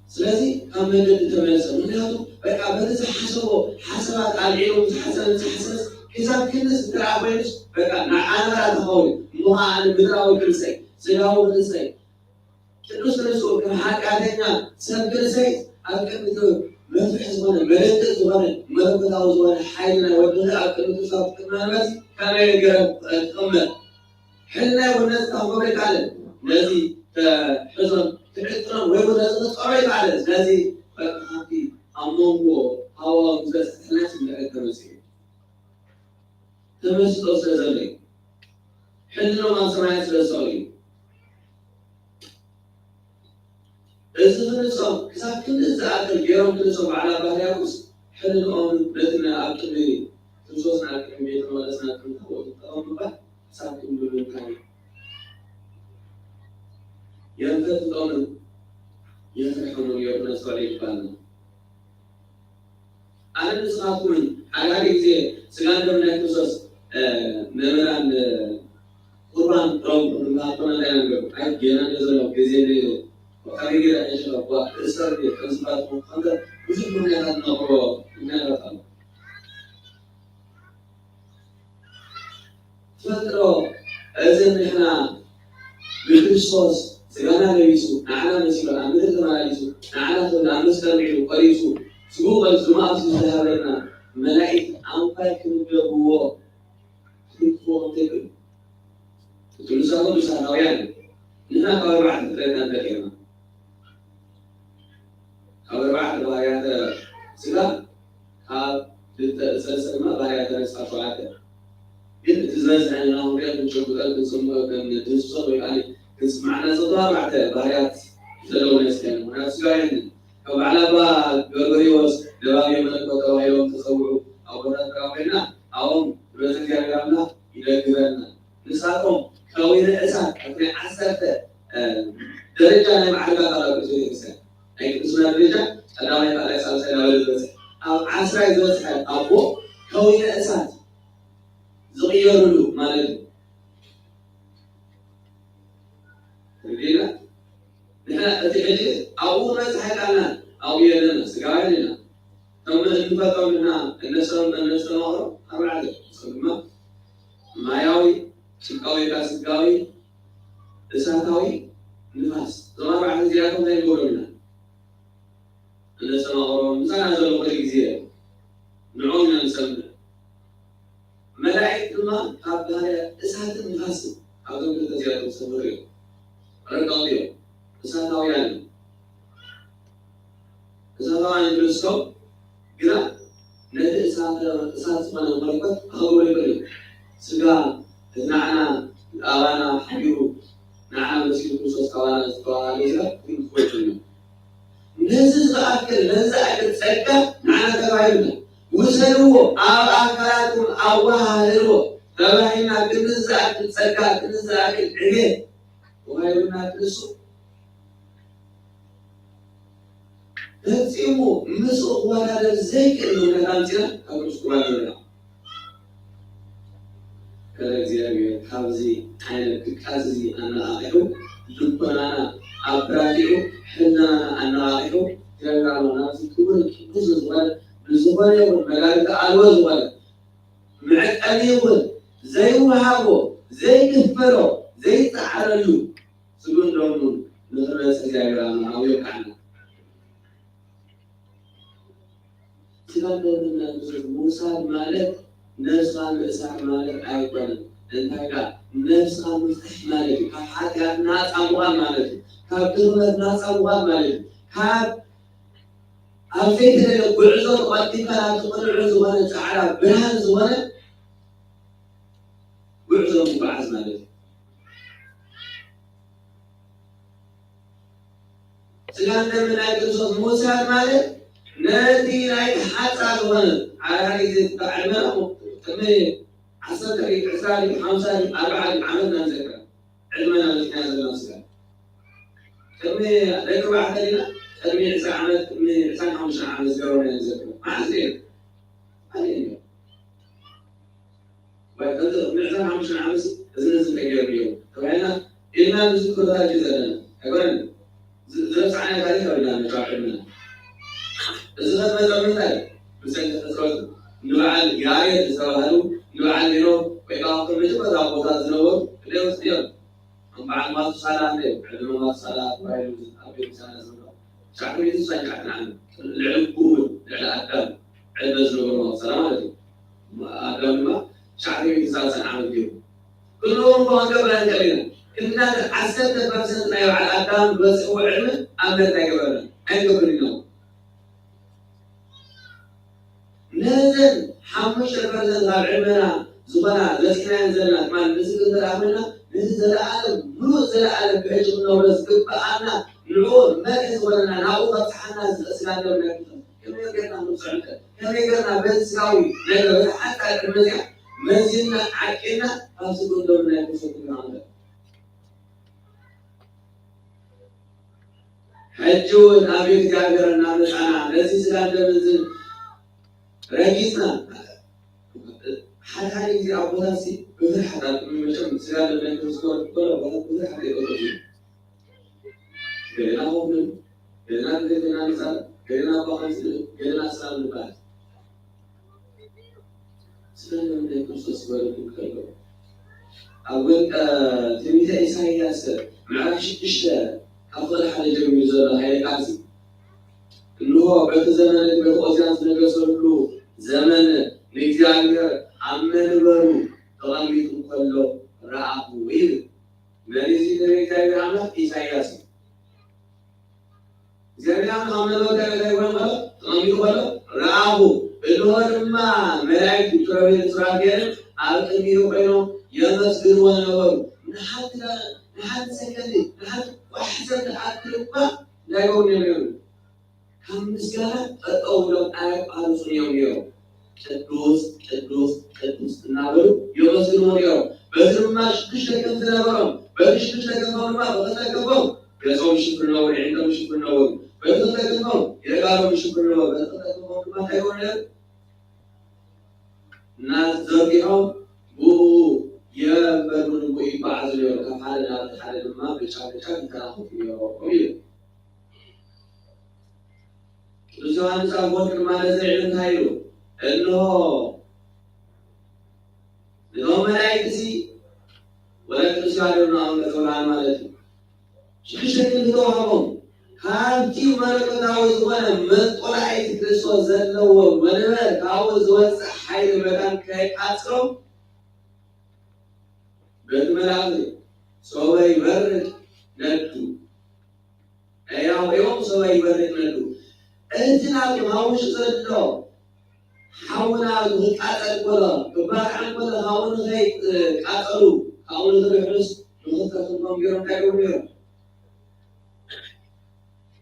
سلازي كم يقدر يتميز منه بقى بدل حسبات عليهم حسن إذا كنس درابيش بقى نعانر هذول مو عن بدراوي كل شيء سلاو كل شيء تدرس نسوق كم حاجة عندنا سب كل شيء أكمل تو ما في حسبنا بلد زمان ما بدأوا زمان حيلنا وبدأ أكمل تصاب كمان بس كان يقرب قمة حلنا والناس تقبل على الذي حزن تعطنا ويقول الناس تقبل على الذي فكانتي أمامه هوا بس الناس اللي أكمل تمسك أستاذي حلنا ما سمعت رسالي إذا نصاب كذا كل إذا أكل يوم كل صوب على بهرياكوس حلقهم بيتنا أكبر تنصوصنا أكبر بيتنا ولسنا أكبر تقوم ببه ساكن بالمكان ينفذ الأمر يفرحون ويبنى صليب بالنا أنا نسخاكم على هذه زي سكان دمنا كنصوص ممران قرآن روم ما كنا نعلم أي جينا نزلوا كزين وكذي كذا إيش ربوا إسرائيل كنسبات مخندر وش من هذا النقطة من هذا الأمر فترة أذن إحنا بكريستوس سكان نبيسو نعلم نسيبه أمريكا ما نبيسو نعلم تقول أمريكا نبيسو قريسو سبوق الجماعة في هذا ملائكة أنفاق كنبيعوا كنفون تقول تقول سامو بسنا ويان نحن كوي واحد ترينا تكيما كوي واحد باريات سلا هاب سلسلة ما باريات نسافرات إن تزاز عنا ويان نشوف قلب نسمع كن تنصت ويعني نسمعنا صدار بعد باريات سلوا نسكن وناس قاين أو على بال غريوس لباقي من الكوكب يوم تصوروا أو بنا كاملنا أو بنا كاملنا إلى كبرنا نساكم كوين الإنسان في عسرة درجة مع الباب على كل إنسان أي اسمها درجة الدوام على أساس سنة ولد أو عسرة يزوج أبو كوين الإنسان زغير له ماله تقولنا نحن أتحدث أو ما سحقنا أو يدنا سكاينا ثم نتفق منها الناس أربعة ما ياوي سكاوي كاسكاوي إسحاقاوي نفاس زمان بعد زيادة ما يقولون الناس ما مثلا هذا الوقت زيادة نعومنا نسمع ملائكة ما قبلها إسحاق النفاس هذا كله زيادة مستمرة ركضيه إسحاقاوي يعني إسحاقاوي يدرسوا كذا نادي إسحاق ما نملكه أول يقول سجان نعنا أوانا حبيبو نعنا مسكين كوسوس أوانا كواليزا كل كويتنا نزل أكل سكة نعنا كوايبنا وسلوا أكلاتهم أوهالوا تبعنا كنزل أكل سكة كنزل أكل عجين وهايبنا كنسو تسيمو مسوق ولا زيك إنه نكانتنا أو مسكواتنا كالزيابي كابزي عين كازي أنا أعيو لبنا أبراديو حنا أنا أعيو جاء الناس كبر كبر زبالة والملائكة ألوى زبالة معك أليون زي وهابو زي كفرو زي تعرلو سكون لونون نخرج سجاير أنا أعيو كعنا سكان موسى مالك نفسها مسح مالك أيضا أنتك نفسها مسح مالك حتى ناس أموال مالك كابتن ناس أموال مالك كاب أفيد لك بعزة قديك لا تقول عزوانة تعالى بها زوانة بعزة مبعث مالك سكان من أجل موسى مالك نادي لايك حتى زوانة على هذه التعليمات كمية 10 دقائق 20 50 40 عملنا ذكر علمنا الاثنين الناس كمية ذكر واحد لنا كمية 9 عملت كمية 50 عملت ذكرنا ذكر ما عزيز علينا وكذا 50 عملت زين تغير اليوم طبعا إلنا نذكر هذا جزءنا أقول درس عن تاريخ ولا نشاهدنا إذا ما زمنا بس نسأل نوعال جاية تسألوا نوعال منو بيقاهم كل شيء بس أبغى تزنور ليه وسيم بعد ما تصلى عليه بعد ما تصلى بايل أبي تصلى زنور شعبي يتصلى كأنه عنه العقول الأدب علم زنور ما سلام عليكم أدب ما شعبي يتصلى عنه اليوم كلهم قبل أن يجينا إننا 10% لا يعلم الأدب بس هو علم أمر تجربنا أنتم كلنا نزل حمش الفرزان علمنا زبنا لسنا نزلنا ما نزل عملنا نزل العالم بلوز العالم بحجمنا ورزق أنا نعود ما كسبنا نعود فتحنا الإسلام لنا كم يقدر نصعد ከመይገርና በስጋዊ ነገር ሓታ ቅድመዚያ መዚና ዓቂና ኣብ ስጉንዶም ናይ ክሰትና ኣለ ሕጂ እውን ኣብ እግዚአብሔር እናመፃና ነዚ ስጋ እንደምንዝን ረጊፅና ሓደ ጊዜ ኣብ ቦታ ብፍርሓት መቸም ስጋ ናይ ክርስቶስ ኮነ ቦታ ብፍርሓት ይቆጥሩ ገና ሆኑ ገና ገና ንሳል ገና ባኻንስ ገና ስራም ንባል ስለምን ናይ ክርስቶስ በረቱ ከሎ أول تلميذ إسحاق معرفش إيش أفضل حاجة جميل زمان هاي قاسي إنه هو بعد زمان بعد أزيان سنجسر له زمان نيجانير عمل برو طبعا بيتم كله رأبو ويل مريزي نيجانير عمل إسحاق زمان عمل برو كذا طبعا بيتم كله رأبو إنه لما ملاك تروي إسرائيل أكملوا بينهم يمسكن ونور نحن سكني نحن وحزن أكلمة لا يوم هم مسكنا أولهم أعرف يوم تدوس نابلو يمسكن ونور بس ما شكش لكم تنابرم بس شكش لكم ما بس لكم يسوي شكر نور عندهم شكر نور بس لكم يقالوا شكر نور بس لكم ما تقولون ناس ذريهم بو يا بدون كوي بعض اليوم كحالنا حال ما بيشاف كلامه فيه لسان سامون ما نزعل هايلو إنه اليوم ملايكسي ولا تسألون عن القرآن مالتي شو شكل توهم هانتي مالك تعوز ولا من طلعت كريستوس زلوا ولا تعوز وسع حي مكان كي أسرم بالملاذ سوى يبرد ندو أيام يوم سوى يبرد ندو أنتنا كماوش زلوا حاولنا نقاتل ولا كبار عن ولا حاولنا زي قاتلوا حاولنا زي حرس نخطط لهم يوم كانوا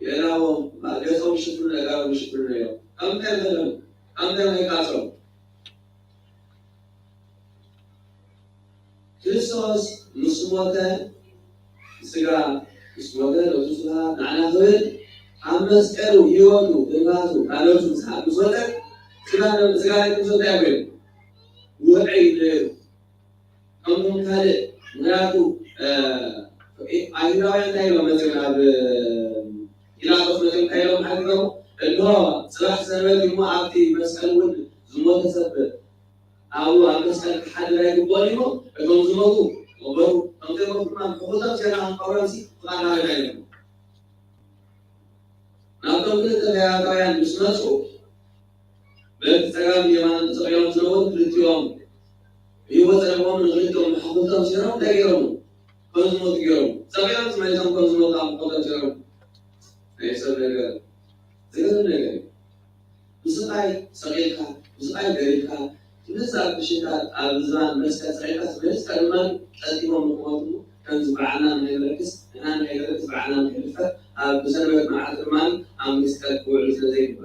يلاهم ما جالسوا يشوفون قالوا يشوفون يوم كم كان يقاتلوا ክርስቶስ ምስ ሞተ ስጋ ምስ ሞተ ለቱስላ ንዓና ክብል ኣብ መስቀሉ ህይወቱ ድንጋቱ ካልኦቱ ምስ ሞተ ስጋ ናይ ክርስቶስ ያገኙ ውዕይ ነይሩ ከምኡም ካልእ ምክንያቱ አይሁዳውያን እንታይ ኢሎም መፅኦም ኣብ ጲላጦስ መፅኦም እንታይ ኢሎም ሓቲቶም እንሆ ፅባሕ ሰንበት እሞ ኣብቲ መስቀል እውን ዝሞተ ሰብ أو أمسك حد لا يقبل منه ينظمه وبرو أنتم كمان خذوا سيرة عن قرآنسي فأنا أعلم نقول كده يا كيان بسمعوا بتسألهم يمان تسألهم سنوات بريتيوم يوصلهم من غيرهم خذوا سيرة تغيرهم كونسمو تغيرهم سألهم سمعهم كونسمو تام خذوا سيرة ليس بنجار زين بسأل سألك بسأل غيرك نسأل بشكل أبزان مسكت عيلة مسكت من تقديمهم مقاومة كان زبعنا من الركز أنا من الركز زبعنا من الفة بسبب مع الثمان عم مسكت وعز زي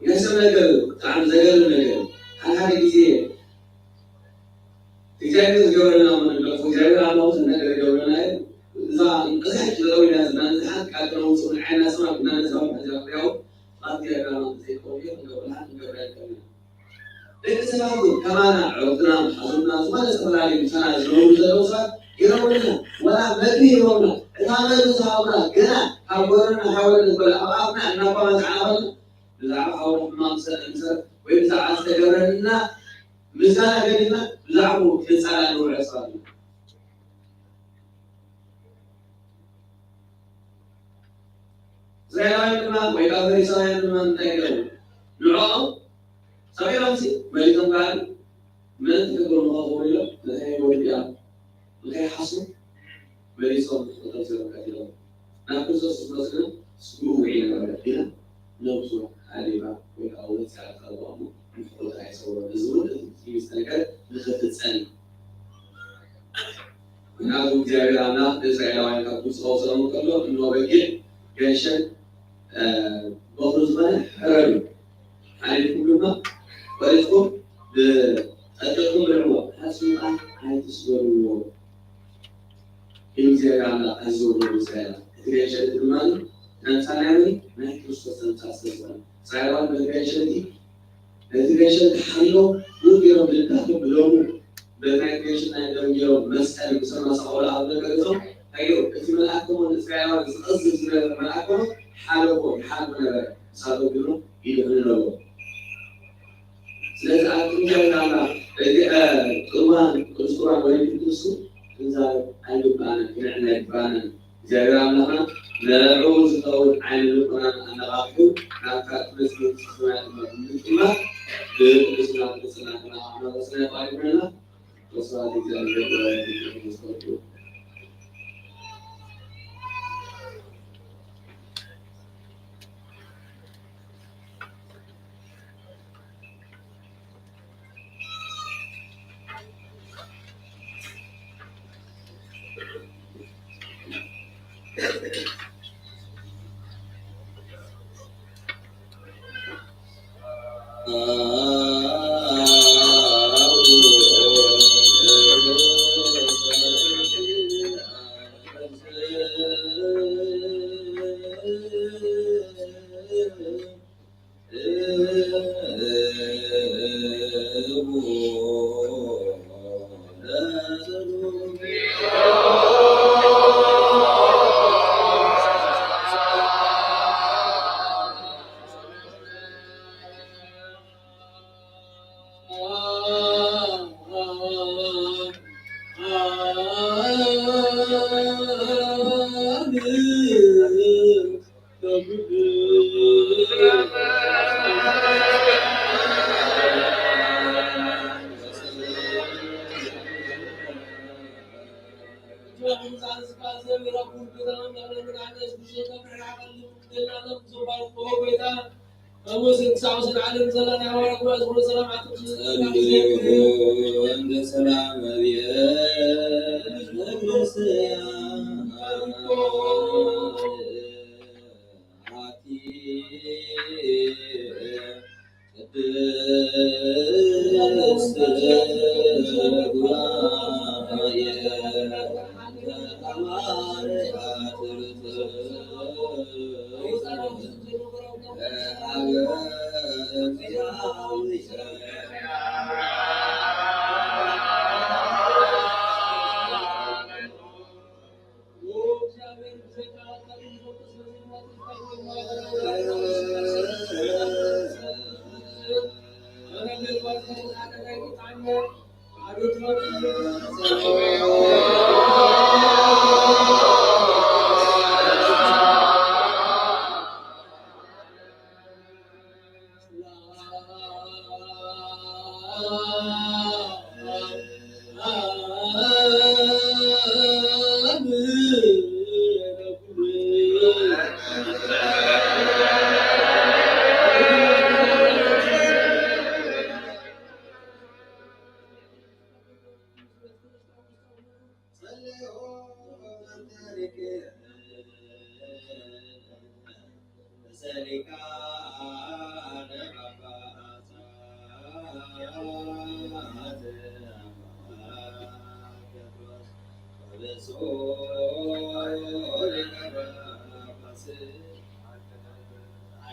يحسب نقل تعال زقل نقل هذا كذي تجاهل جورنا من الفة تجاهل على موت النقل جورنا إذا انقطعت لو الناس نزحت كانوا وصلوا عنا سمع كنا نسوي حاجة اليوم قد كانوا زي قوية ولا حد قبل ليس سبب كمان عرضنا حضرنا ما نسأل عليه سنة زوج زوجة يرونا ولا مدري يرونا إذا ما نسألنا كنا حاولنا نقول أبنا أن نقوم نتعامل نزعل حاول ما نسأل ويبزع استجرنا مثال كلمة زعموا نسأل عنه العصابة زين ما ويلا زين ما نتكلم نعم سبيل أمسي ملكم قال من تقول الله ويلا لهي وليا لهي حصل مليسون تنزل كثيرا نأكل صوص مثلا سبوع عينا ولا نوصل عليها ويلا أول ساعة الله نحط هاي صورة الزول في مستنكر نخفت سنة من هذا እግዚአብሔር አምላክ እስራኤላውያን ከጉጽው ስለሙቀሎ እንወበቂ ገሸን በኹዝ ማለት ሕረዱ عليكم بما ولكم بأتكم بالعوة حسنا عن تسوروا إنزل على أزور الرسالة تريشة المال نتعلمي ما يكسر تنتصر سيران بالريشة دي الريشة حلو يقدر بالتحت بلوم بالريشة عندهم يوم مسألة مسمى صورة على ذلك أيوه كتير أكون سيران أصدق سيران ما أكون حالهم حالنا صاروا بينهم يدخلون ስለዚህ አጥንታና ቁርባን ቁርባን ወይ ትንሱ እንዛ አይሉባና ከነና ይባና እግዚአብሔር አምላክና ለሩዝ ተውል አይሉባና አናባሁ ናካት መስሎት ስለማለት ነው በቅዱስና ቅዱስና አማራስና ባይብረና ወሰዋት እግዚአብሔር ወይ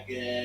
Yeah.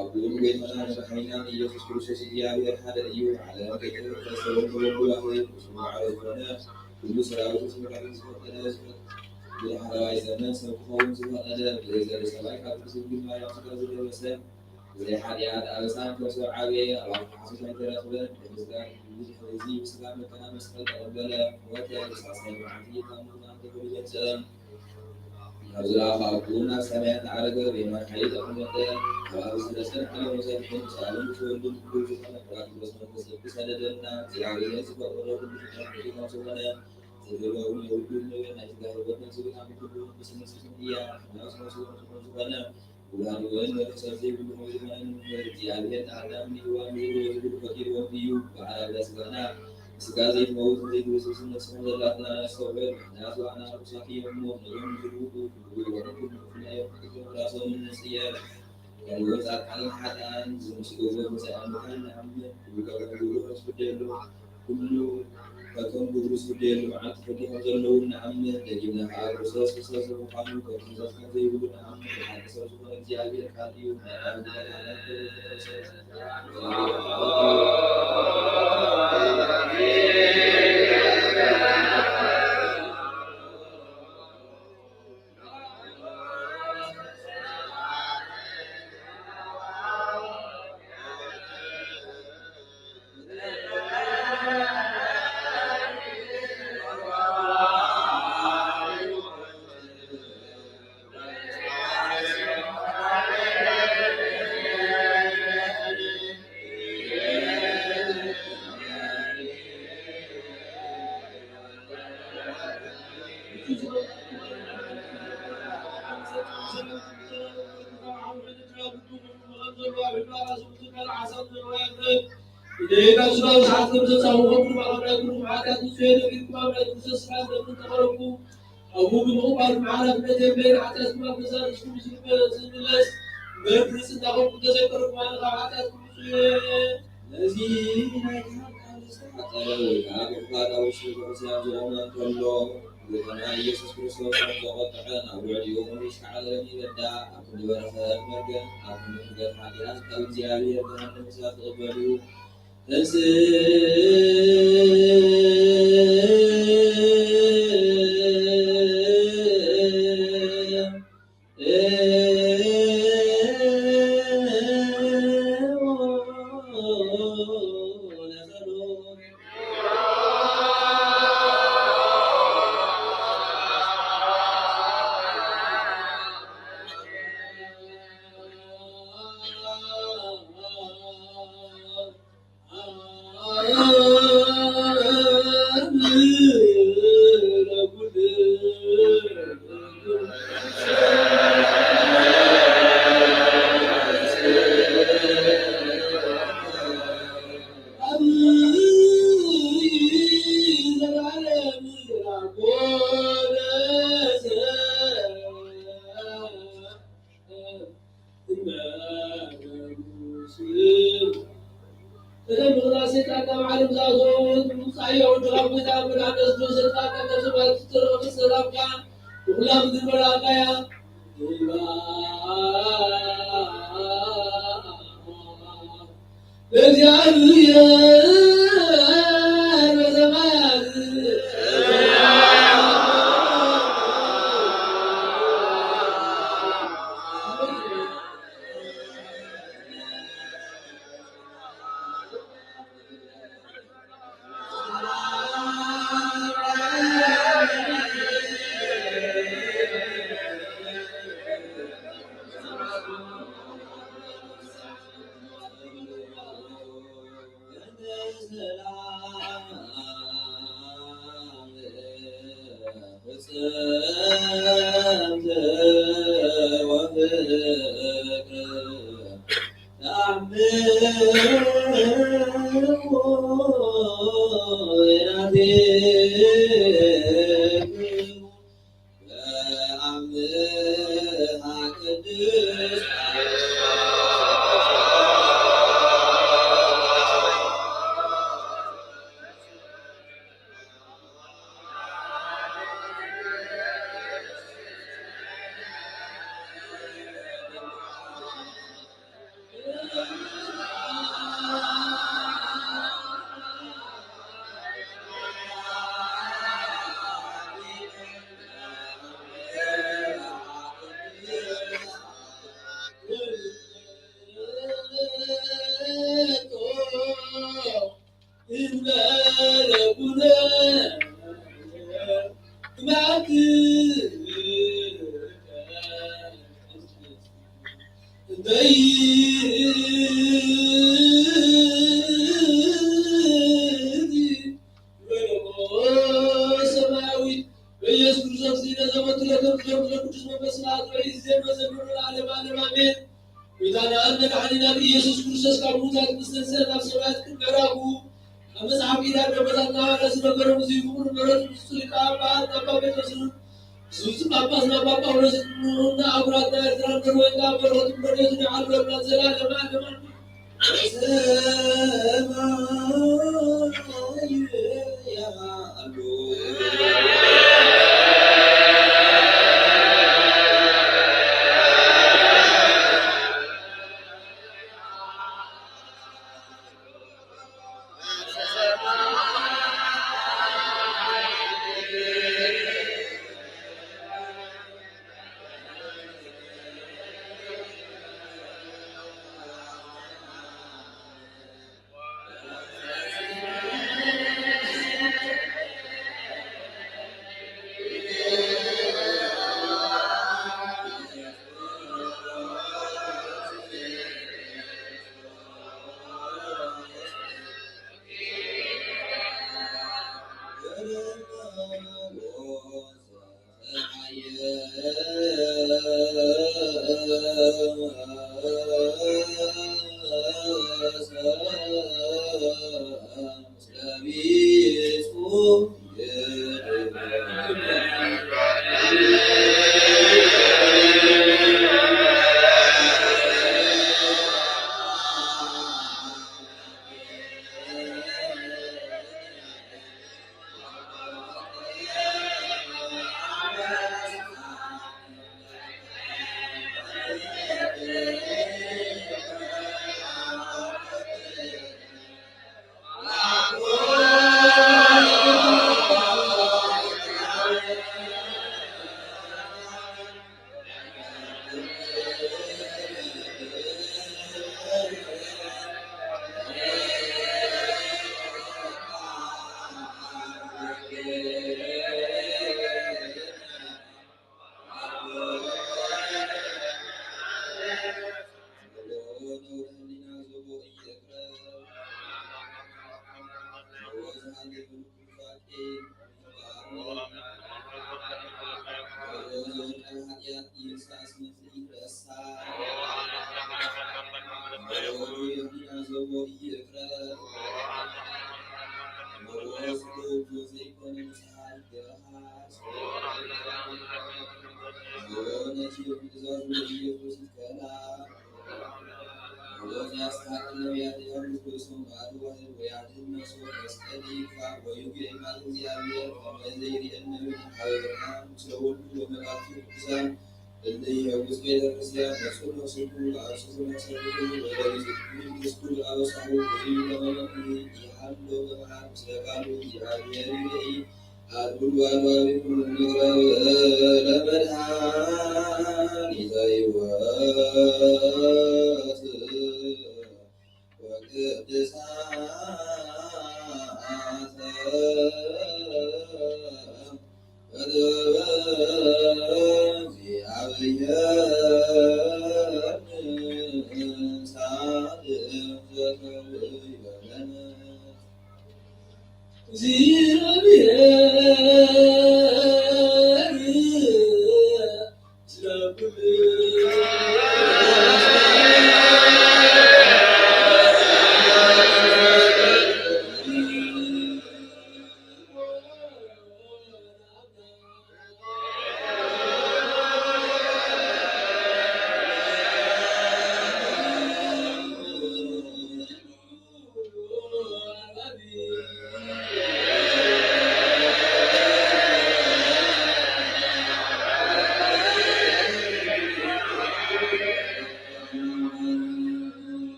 አቡን ጌታና መድኃኒታችን ኢየሱስ ክርስቶስ እግዚአብሔር ሓደ እዩ ዓለም ከይተፈጠረ ሁሉ ሰራዊቱ ዝፈጠረ ብሓረዋይ ዘመን ሰብ ክኸውን ዝፈቀደ ብዘይዘለ ሰብኣይ ካብ ድንግል ማርያም ስጋ ዝለበሰ ብዘይ ሓጢኣት ኣበሳን ከብሶ ዓበየ ኣብ ሓሶት ኣይተረኽበን ብምስጋር ብዙሕ ህዝቢ ብስጋ መከራ መስቀል ተቐበለ ሞተ ሳሳይ መዓልቲ ካብ ሙታን ተፈልገፀ ኣብ ዝለኣኻኩን ኣብ ሰማያት ዓረገ ብየማን ሓይሊ ተቐመጠ ኣብ ሰለስተ ዓለም ወሰድኩን ሳልን ትወልዱን ኩሉ ዝኾነ ጰራቅሊጦስ መንፈስ ቅዱስ ሰደደና እግዚአብሔር ዝፈቀዶ ኩሉ ፍጥረት ሕሊና ዝኾነ ዘገበውን የውሉን ናይ ስጋ ህይወትን ዝብላን ኩሉ ብስንስን እያ ናስ መስሎን ዝኾነ ውላን እውን መንፈሳት ዘይብሉ ዝኾነን እግዚአብሔር ንኣዳም ንሔዋን ዝብሎ ዝብሉ ፈጢርዎም እዩ ብዓላለ ስጋና ስጋ ዘይትመውት ዘይትውስብስ ነስኹም ዘላትና ነስተውዕል ምክንያቱ ኣና ርኩሳት እዮም እሞ ንኦም ዝልውጡ ክብልዎን ኩሉ ፍናዮም ክቶም ራሶም ንስየር ያሉት ጻድቃን ሓጥኣን ዝምስልዎ መሳይኣንታን ንኣምን ኩሉ ከከምግብሩ ስፍደሉ ኩሉ ከቶም ግብሩ ስፍደሉ መዓልቲ ፈዲሖም ዘለውን ንኣምን ደጊምና ከዓ ክርስቶስ ክርስቶስ ምዃኑ ከክርስቶስ ከምዘይብሉ ንኣምን ሓደ ሰብ ዝኾነ እግዚአብሔር ቃል እዩ ናይ ኣብነት ኢየሱስ ክርስቶስ ዘቆጥዐ ናብ ልዕሊኡ ይስዓለን ይበዳእ ኣብ ኩሉ በረኸት መርገም ኣብ ኩሉ ነገር ሓጢኣት ካብ እግዚኣብሔር ገሃነም እሳት ዝቕበል እዩ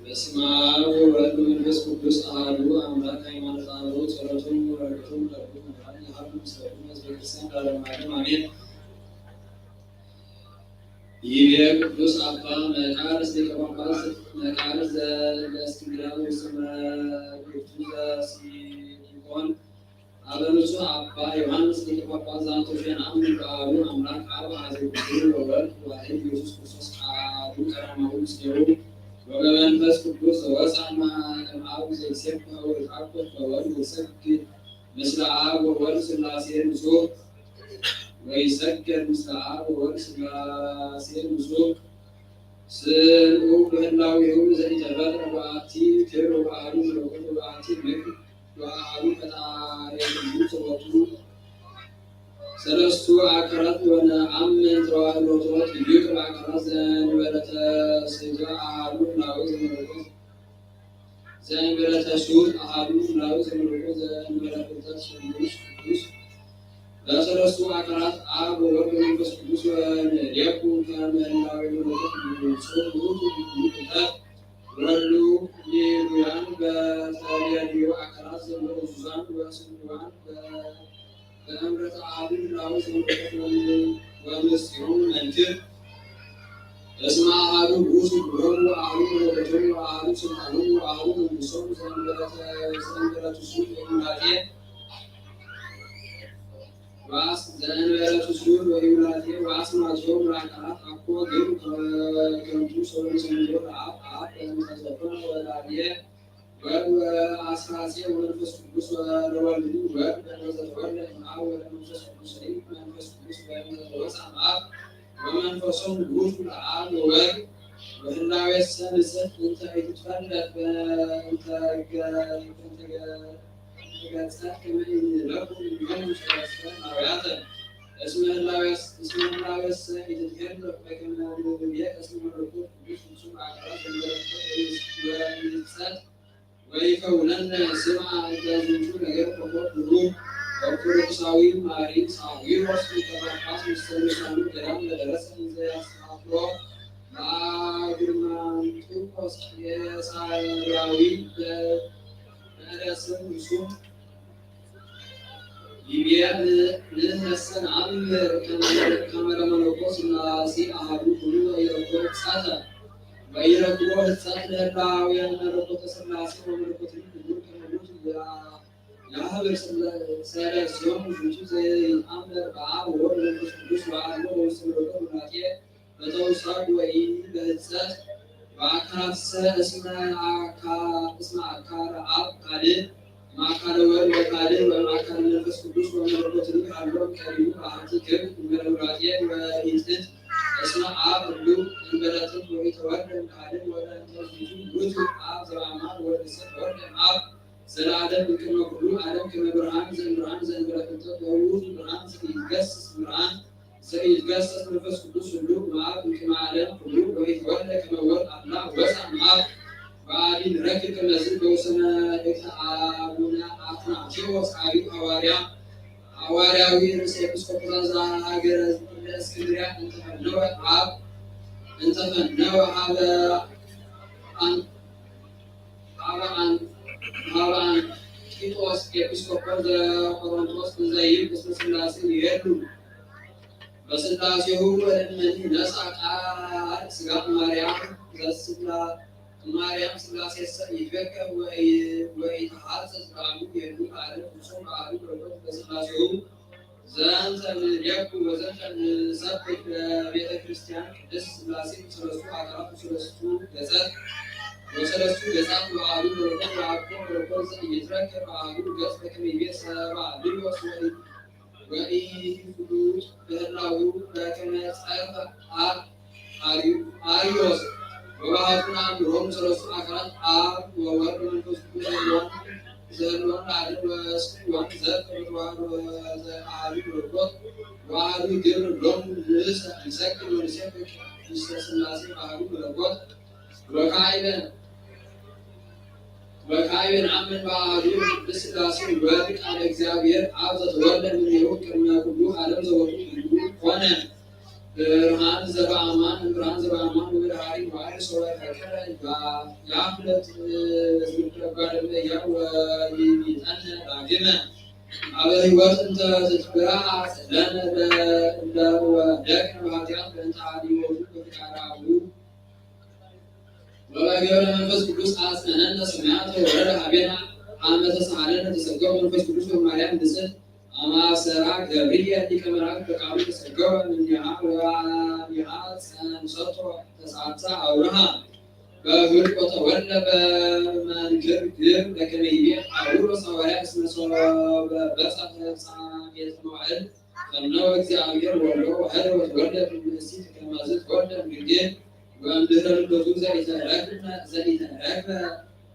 በስመ አብ ወወልድ ወመንፈስ ቅዱስ አሐዱ አምላክ ሃይማኖተ አበው ጸሎቱም ወረድቱም ለሁሉ መድኃኒ ሀብ ምስለቱም ሕዝበ ክርስቲያን ለዓለመ ዓለም አሜን። ይቤ ቅዱስ አባ መቃርስ ሊቀ ጳጳስ መቃርስ ዘእስክንድርያ ወስመ ጉርቱ ዘሲሊቆን አበ ብፁዕ አባ ዮሐንስ ሊቀ ጳጳስ ዘአንጾኪያ አምን በአሐዱ አምላክ አብ ኀዘ ኩሉ ወወልድ ዋሕድ ኢየሱስ ክርስቶስ አሐዱ ቀዳማዊ ምስሌሁ ወበመንፈስ ቅዱስ ወወፅአ እምአብ ዘይሴብሕ ወይትዓቆብ ወወልድ ወይሰግድ ምስለ አብ ወወልድ ሥላሴ ንጹሕ ወይሰገድ ምስለ አብ ወወልድ ሥላሴ ንጹሕ ስምዑ በህላዌሁ ዘኢተፈጥረ በአሐቲ ክብር ወአሐዱ መለኮት ወበአሐቲ ምክር ወአሐዱ ፈጣሪ ኩሉ ጸሎቱ ሰለስቱ አካላት ወነአምን ተዋሕዶቶት ይቅር በአካላት ዘእንበለተ ሥጋ አሐዱ እምአብ ዘመለኮት ዘእንበለተ ሱር አሐዱ እምአብ ዘመለኮት ዘእንበለ ፍልጠት ስሉስ ቅዱስ በሰለስቱ አካላት አብ ወወልድ ወመንፈስ ቅዱስ ወንዴኩ ከመ ህላዌ መለኮት ንጹሕ ውእቱ በኩሉ ፍጥረት ወሉ ሌሉያን በተለያዩ አካላት ዘመዙዛን ወስኑዋን በእምረተ አሐዱ እምአብ ዘመለኮት ወምስጢሩ መንክር እስመ አሐዱ ውእቱ ብሎሙ ወአሐዱ መለኮቶሙ ወአሐዱ ስልጣኖሙ ወአሐዱ መንግሥቶሙ ዘእንበለቱ ሱር ወይምላጤ ዘእንበለቱ ሱር ወይምላጤ ወአስማቲሆሙ ለአካላት አኮ ግን ከንቱ ሰውነሰንዞ ለአብ አብ በእንተዘኮነ ወላድየ ወልድ ወአስራጼ ወመንፈስ ቅዱስ ወለወልድ ወልድ በእንተዘተወልደ እምአብ ወለመንፈስ ቅዱስ መንፈስ ቅዱስ በእንተዘወፅአ እምአብ ወመንፈሶሙ ውእቱ ለአብ ወወልድ ወህላዌሰ ንጽሕት እንተ ኢትትፈለጥ በእንተ ገጸት ከመ ይንበቡ እምኔሆሙ ሰለስተ ሐዋርያተ እስመ ህላዌሰ ኢትትሄለፍ በከመ ንብየ እስመ መለኮት ቅዱስ ፍጹም አካላት ዘእንበለተ ወይጸት ወይከውነነ ስምዐ እንተ ዝንቱ ነገር ኮኮብ ብሩክ ኦርቶዶክሳዊ ማሪ ሳዊሮስ ሊቀ ጳጳስ ውስተ ልሳኑ ገዳም ለደረሰ እንዘ ያስተሐፍሮ ለአግርማንጦስ የሳርያዊ በመደስም እሱም ይቤ ንሕነሰ ነአምር ከመ ለመለኮት ሥላሴ አሐዱ ኩሉ ወኢረክቦ ሕጻተ ወኢረክቦ ሕጻት ለህላውያን መለኮተ ሥላሴ ወመለኮት ኩሉ ከመሉት ያህብር ሰለስቲሆሙ ዝንቱ ዘይአምር በአብ ወወልድ ወመንፈስ ቅዱስ ወአሐዱ በውስተ መለኮት ቡራኬ በተውሳክ ወኢን በሕጸት ወአካልሰ እስመ አካለ አብ ካልዕ ማእከለ ወልድ ወካልዕ ወማእከለ መንፈስ ቅዱስ ወመለኮት ሀሎ ቀሪቡ በአሐቲ ክብር እንበለ ቡራኬ ወኢጽት እስመ አብ ህልው እንበለ ጥንት ወኢተወልደ እምካልዕ ወለእንተ ዝንቱ ውእቱ አብ ዘበአማን ወወልድ ዘተወልደ እምአብ ዘለዓለም እምቅድመ ኩሉ ዓለም ከመ ብርሃን ዘእምብርሃን ዘእንበለ ፍልጠት ወውእቱ ብርሃን ዘኢይትገሠጽ ብርሃን ዘኢይትገሠጽ መንፈስ ቅዱስ ህልው እምአብ እምቅድመ ዓለም ኩሉ ወኢተወልደ ከመ ወልድ አላ ወፅአ እምአብ ወአዲ ንረክብ ከመዝ በውስተ መልእክተ አቡነ አትናቴዎስ ዐቢይ ሐዋርያዊ ርእሰ ኤጲስቆጶሳት ዘሀገረ እስክንድርያ እንተፈነወ ሀበ አንቲጦስ ኤጲስቆጶስ ዘቆሮንቶስ እንዘ ይብል እስመ ሥላሴ ይሄሉ በስላሴሁ ወለመኒ ነሳ ቃል ሥጋ ማርያም ዘስላ ማርያም ስላሴ ይፈከር ወይ ተሐሰስ ባሉ የሉ አለ ፍጹም ባሉ በሮት በስላሴሁ ዘንተ ንደቁ ወዘንተ ንሰብክ በቤተ ክርስቲያን ቅድስት ሥላሴ ሰለስቱ አካላት ሰለስቱ ገጸት ወሰለስቱ ገጻት በዓሉ በሮት በአኮ በሮት ይትረከብ በዓሉ ገጽ በከመይቤ ሰባ ልዮስ ወይ ፍሉጥ በህላዊ በከመ ጸርፈ አርዮስ ወባሕቱን አምሮም ሰለስቱ አካላት አብ ወወልድ ወመንፈስ ቅዱስ ዘለዋን አድር ወስዋን ዘር ወዘአሉ ወርቆት ወአሉ ግብር ሎም ንሰግድ ወንሰብክ ውስተ ሥላሴ ባህሉ መለኮት ወካዕበ ነአምን በአሐዱ ቅድስት ሥላሴ ወልድ ቃለ እግዚአብሔር አብ ዘተወልደ እምኔሁ ቅድመ ኩሉ ዓለም ዘወቱ ኩሉ ኮነ ብርሃን ዘበአማን ብርሃን ዘበአማን ወብርሃን ዋዕር ሰው ፈቀረ ያፍለት ዝምትረጓደለ ያው ይጠነ ዳግመ አበ ሕይወት እንተ ትትብራዕ ለነ እንደ ወደቅነ በኃጢአት በእንተ ኀዲሞቱ በፍቃደ አቡሁ ወበገብረ መንፈስ ቅዱስ አጽነነነ ሰማያተ ወረደ ኀቤነ አመ ተሳሃለነ ተሰገወ መንፈስ ቅዱስ በማርያም ንጽሕት አማሰራ ገብርኤል ሊቀ መላእክት በቃሉ ተሰገወ እምኔሃ ወአንሃ ጸንሰቶ ተሳትሳ አውርሃ በግብር ወተወልደ በመንክር ግብ በከመ ይቤ ጳውሎስ ሐዋርያ እስመ ሶበ በጽሐ ፍጻሜተ መዋዕል ፈነወ እግዚአብሔር ወልዶ ወኅረ ወተወልደ እምብእሲት ከመ ዘተወልደ እምድንግል ወእምድኅረ ልደቱ ዘኢተረክበ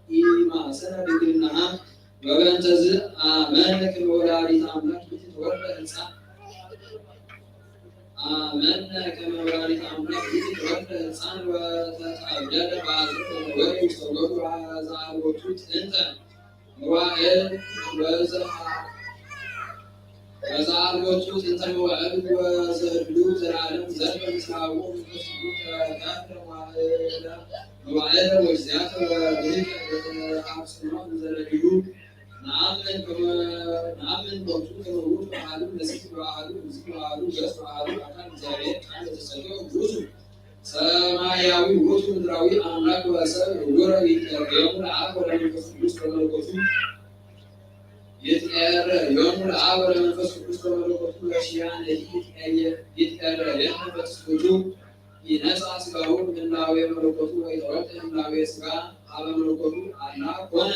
ኢማሰረ ድንግልናሃ ወበእንተ ዝአመነ ከመ ወላዲተ አምላክ ትወልደ ሕፃን አመነ ከመ ወላዲተ አምላክ ትወልደ ሕፃን ወተጣደለ በአዝርዕተ ወወልድ ውስተ እገሩ ዘአልቦቱ ጥንተ መዋዕል ወዘአልቦቱ ጥንተ መዋዕል ወዘህሉ ዘላለም ዘልፈ ምስለ አቡሁ መንፈስ ቅዱስ ተጋድለ መዋዕለ ወእግዚአተ ወብህቀ አብጽሖ ዘነቢዩ ነአምን በውእቱ ከመ ውእቱ አሐዱ መሲሕ ወአሐዱ እግዚእ ወአሐዱ ገጽ ወአሐዱ አካል እግዚአብሔር ቃል የተሰገወ ውእቱ ሰማያዊ ውእቱ ምድራዊ አምላክ ወሰብ ዕውረ ይትቀርዮሙ ለአብ ወለመንፈስ ቅዱስ በመለኮቱ ይትቀርዮሙ ለአብ ወለመንፈስ ቅዱስ በመለኮቱ ወሺያነ ይትቀርየነ በትስብእቱ ይነሣ ሥጋሁ እምላዌ መለኮቱ ወይተወልደ እምላዌ ሥጋ ኀበ መለኮቱ አላ ኮነ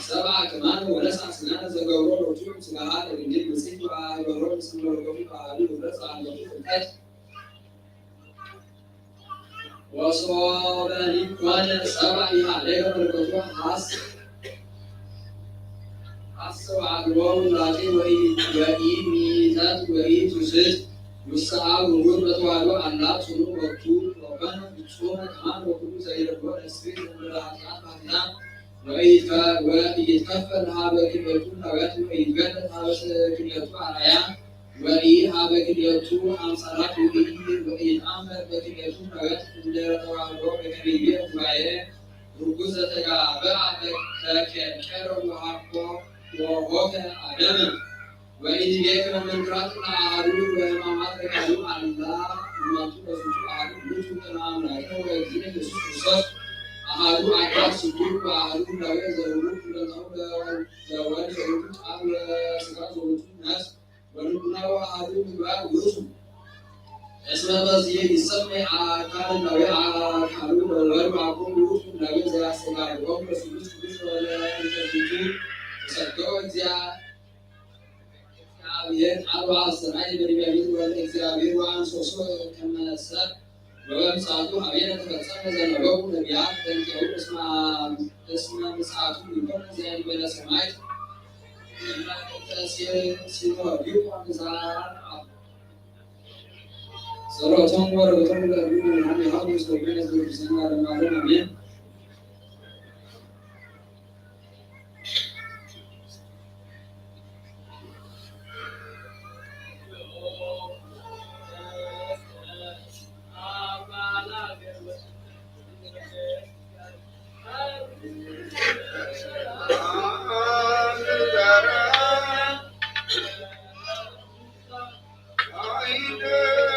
ሰብአ ከማነ ወነሣ ሥጋነ ዘገብሮ ሎቱ ሥጋሃ ለድንግል ንጽሕት ወአሕበሮ ምስለ መለኮቱ በአሐዱ ኅብረት ዘአልቦቱ ጥምቀት ወሶበኒ ኮነ ሰብአ ኢሃደገ መለኮቱ ሐሰብ አግቦሙ ላጤ ወኢሚጠት ወኢትውስት ውስተ አብ ወወልድ በተዋሕዶ አላ ጽኑ ወቅቱ ወኮነ ፍጹመ ከማነ ወኩሉ ዘይረክቦ ለስብእት ዘእንበለ ኃጢአት ባሕቲታ ወኢይትከፈል ኀበ ክልኤቱ ኅዳውያት ወኢይትገለጥ ኀበ ክልኤቱ አርአያ ወኢኀበ ክልኤቱ አምሳላት ወኢይትአመር በክልኤቱ ኅዳውያት እንደ ተዋሕዶ በከመ ይቤ ጉባኤ ርኩስ ዘተጋብአ ተኬንኬረ ወሆከ አደመ ወኢይቤከ መንክራት ለአሐዱ ወሕማማት ለካልኡ አላ እማቱ በዝንቱ አሐዱ ውእቱ ከመ አምላክነ ወእግዚእነ ኢየሱስ ክርስቶስ አሐዱ አካል ስሉዕ ወአሐዱ ኅላዌ ዘውእቱ ኩለንታሁ ለወልድ ዘውእቱ ቃል ወሥጋ ዘውእቱ ነፍስ ወልቡናሁ አሐዱ ምግባር ውእቱ እስመ በዝየ ይሰመይ አካል ኅላዌ አካሉ ለወልድ አኮ ውእቱ ኅላዌ ዘያስተጋብኦሙ ለስሉስ ቅዱስ ወለእንተርቲቱ ተሰገወ እግዚአብሔር ቃል ወአስተርአየ በዲበ ወለእግዚአብሔር ወአንሶሶ ከመ ሰብእ ወበምጽአቱ ኀቤነ ተፈጸመ ዘነበቡ ነቢያት በእንቲአሁ እስመ ምጽአቱ ይኮነ ዘእንበለ ሰማዕት ሲኖርዩ ጸሎቶሙ ወረድኤቶሙ ለእሉ ምእመናን ይሃቡ ምስለ ኩሉ ሕዝበ ክርስቲያን ለዓለመ ዓለም አሜን። I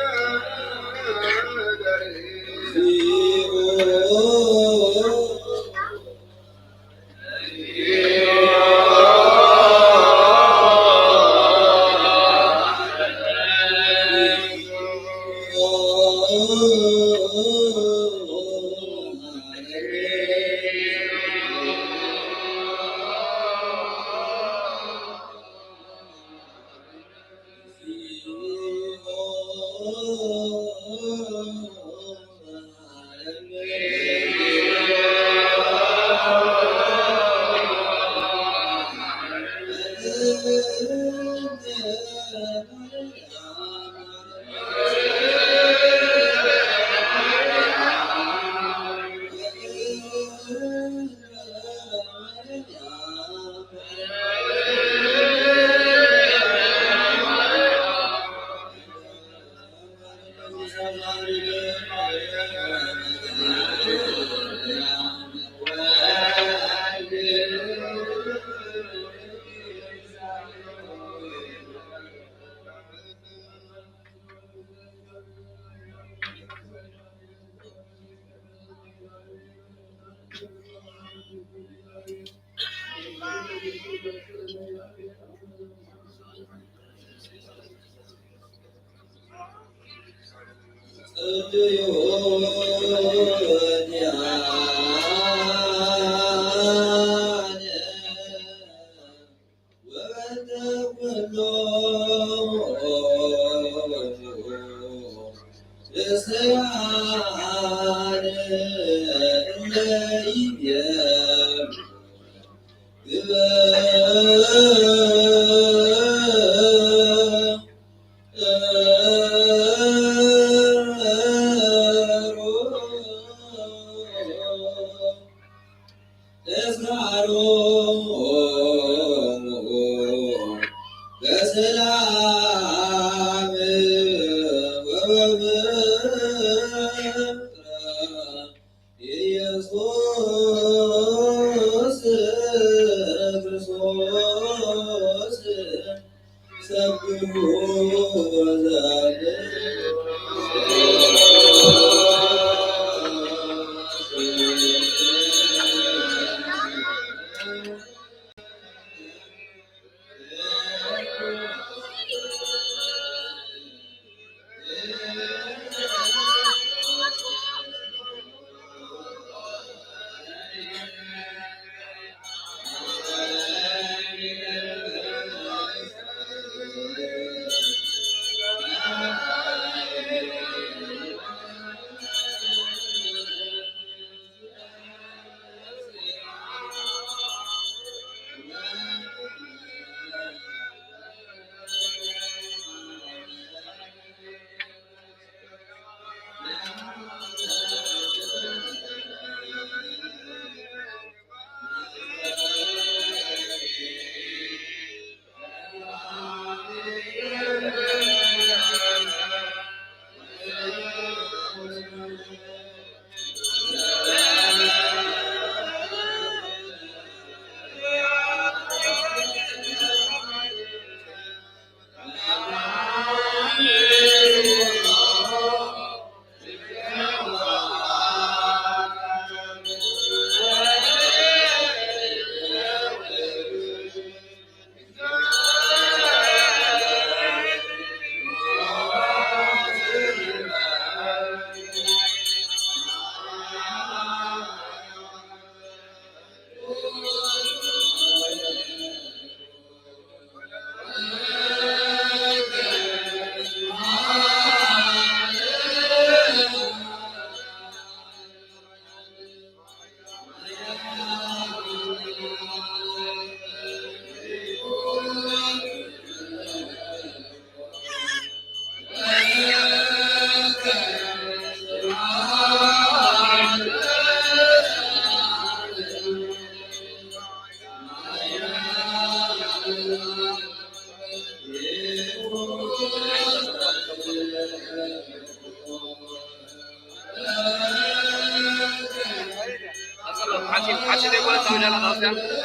같이 되고 나오잖아 나오잖아.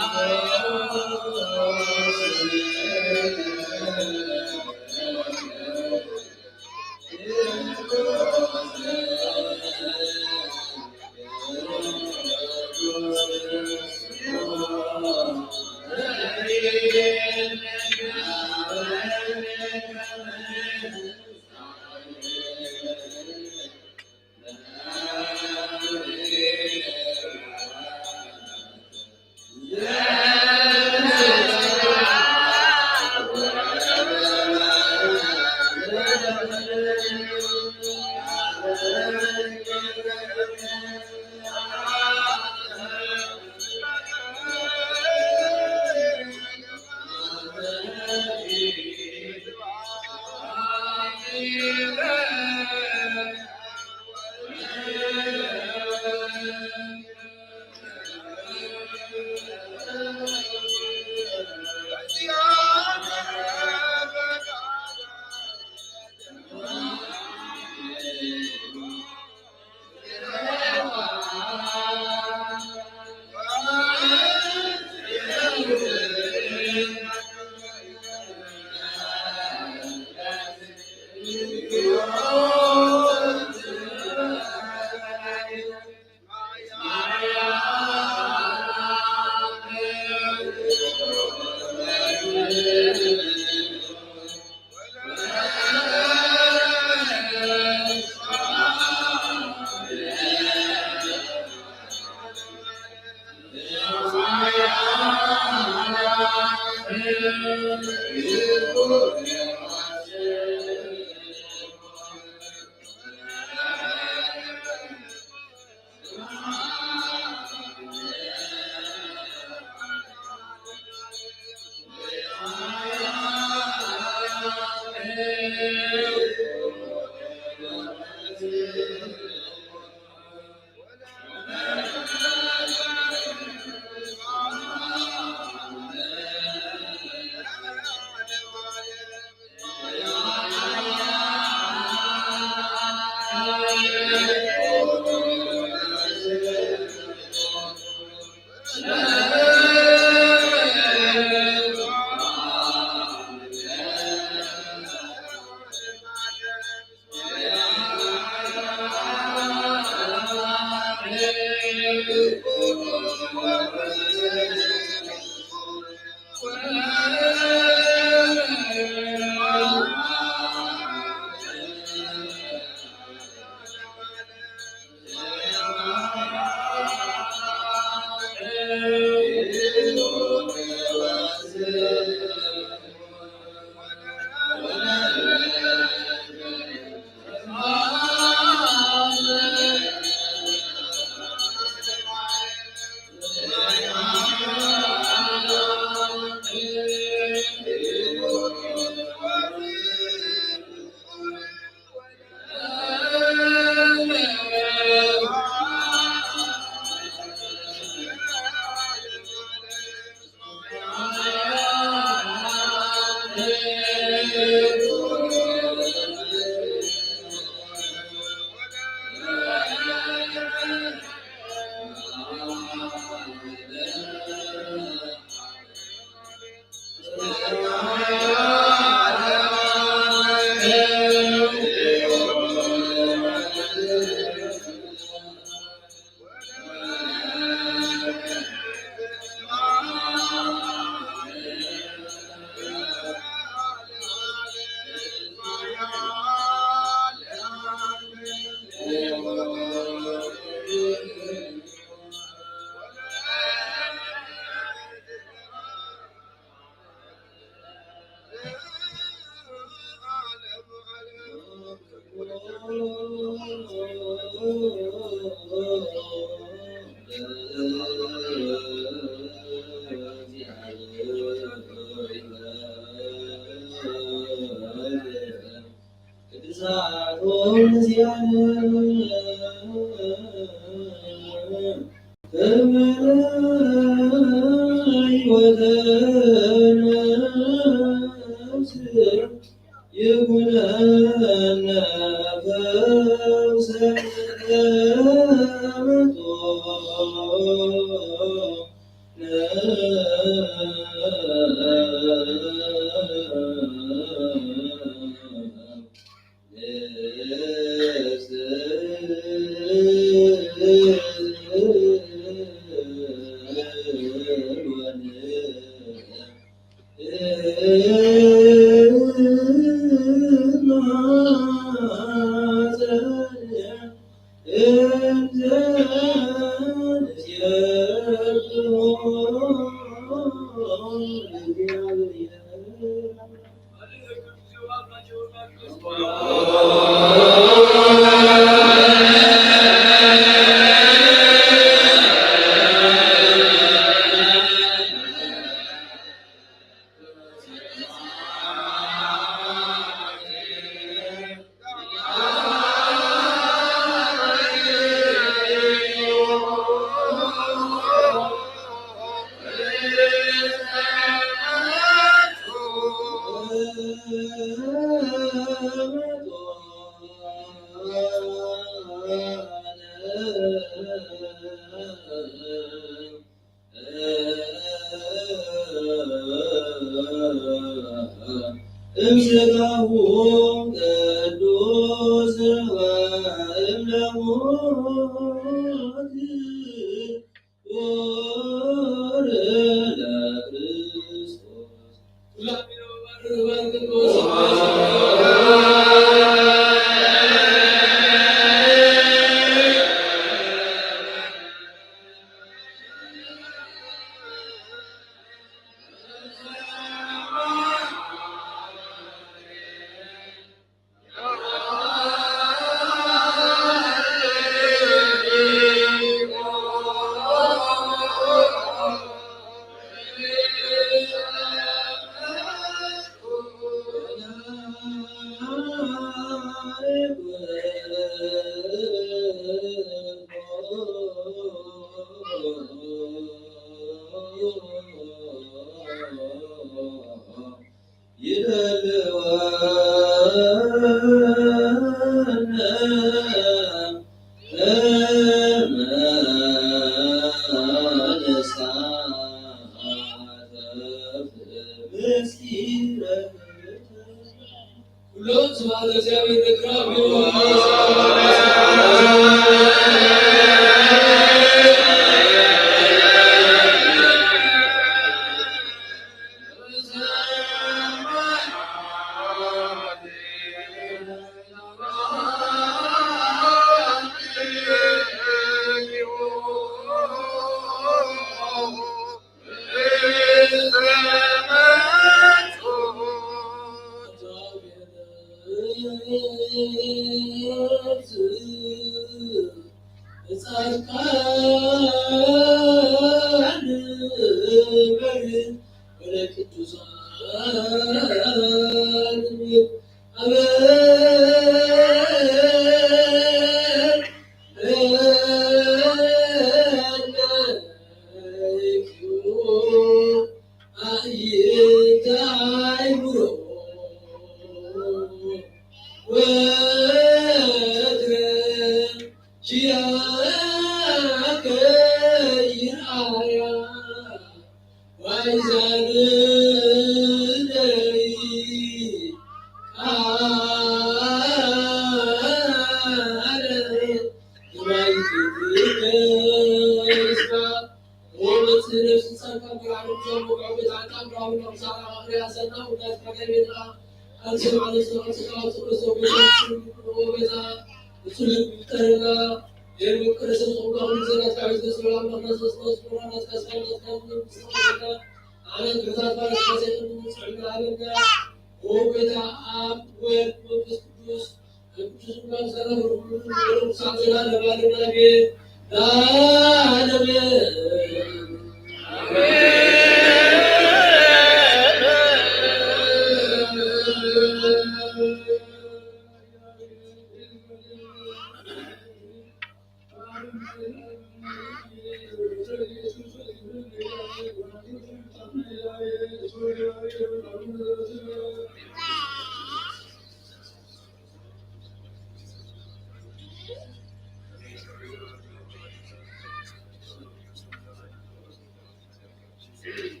Israel,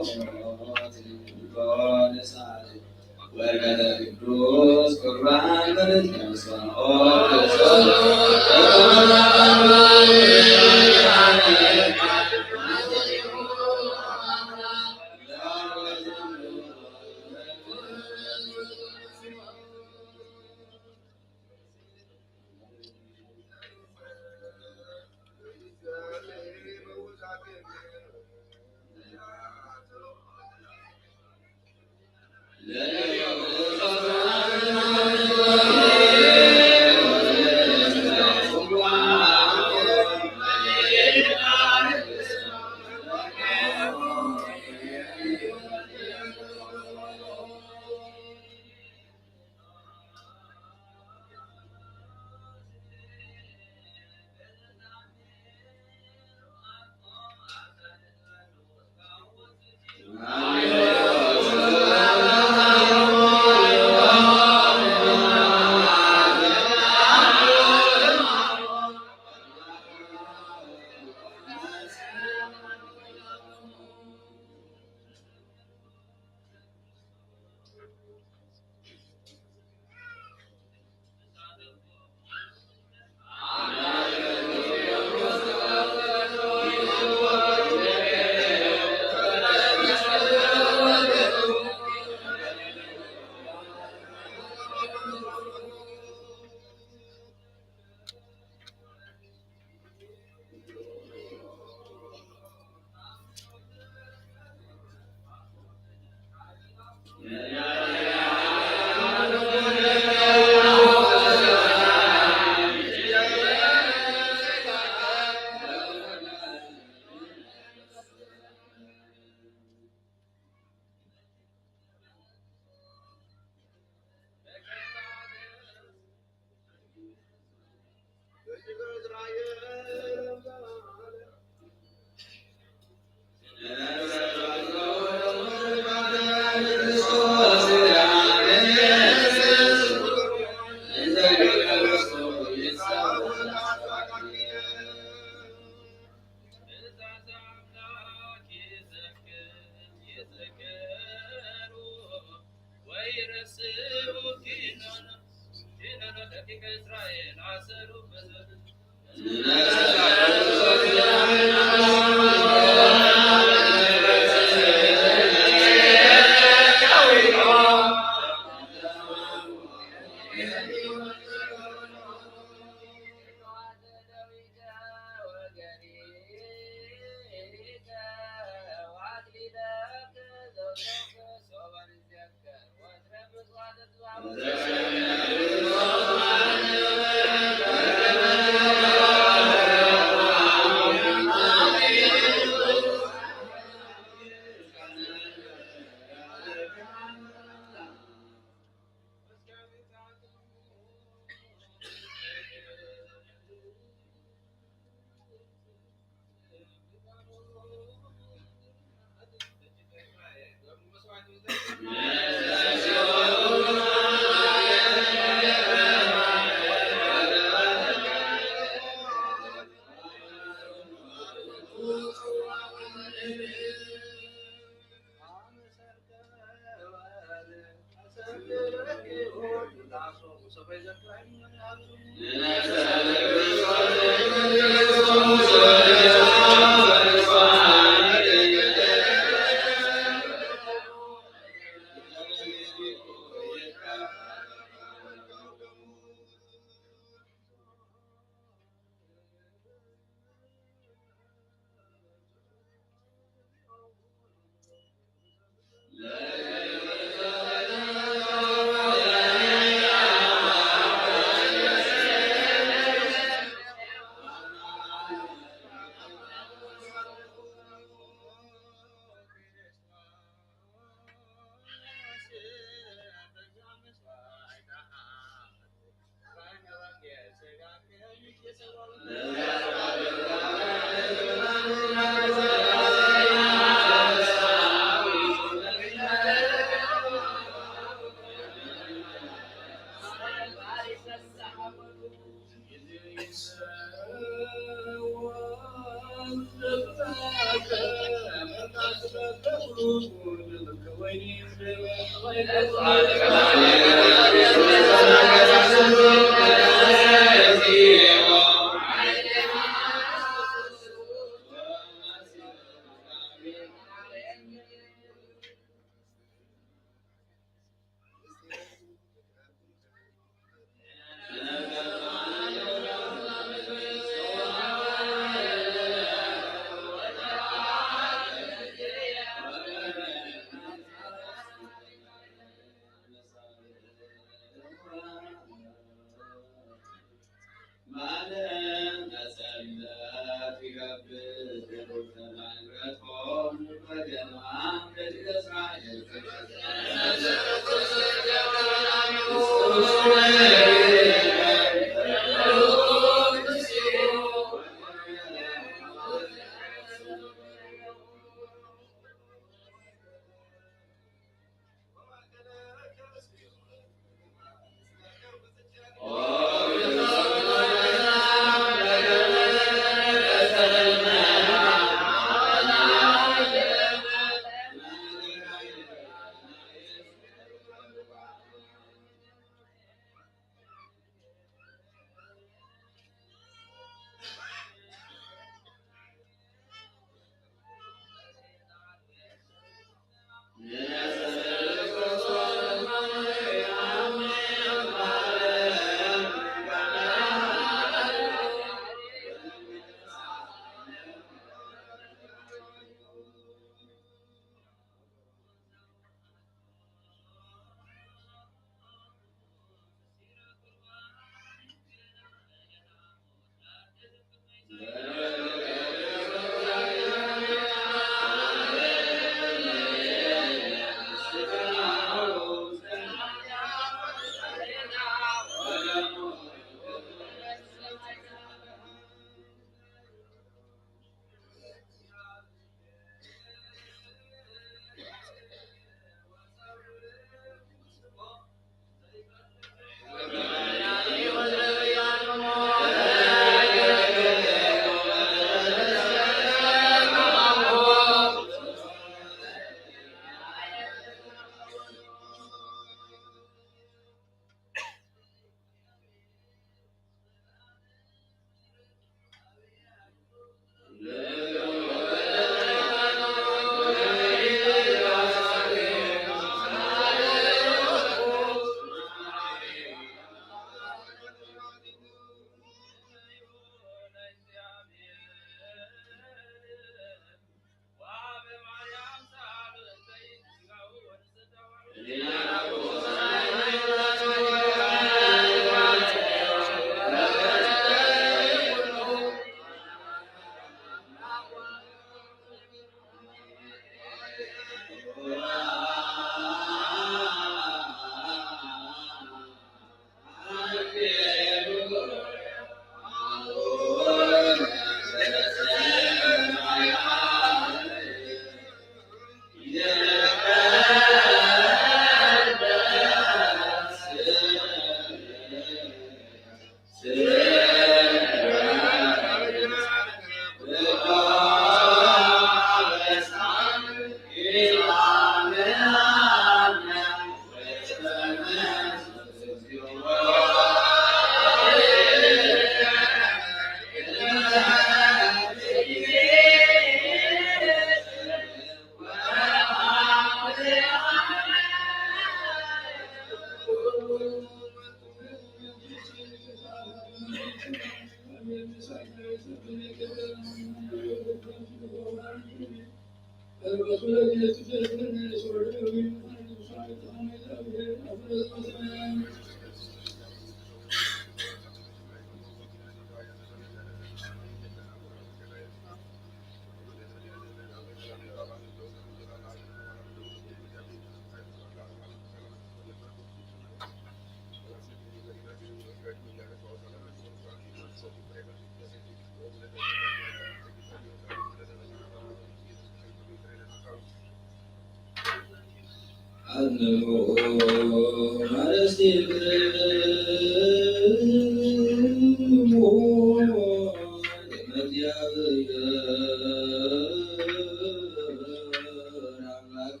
አምላክ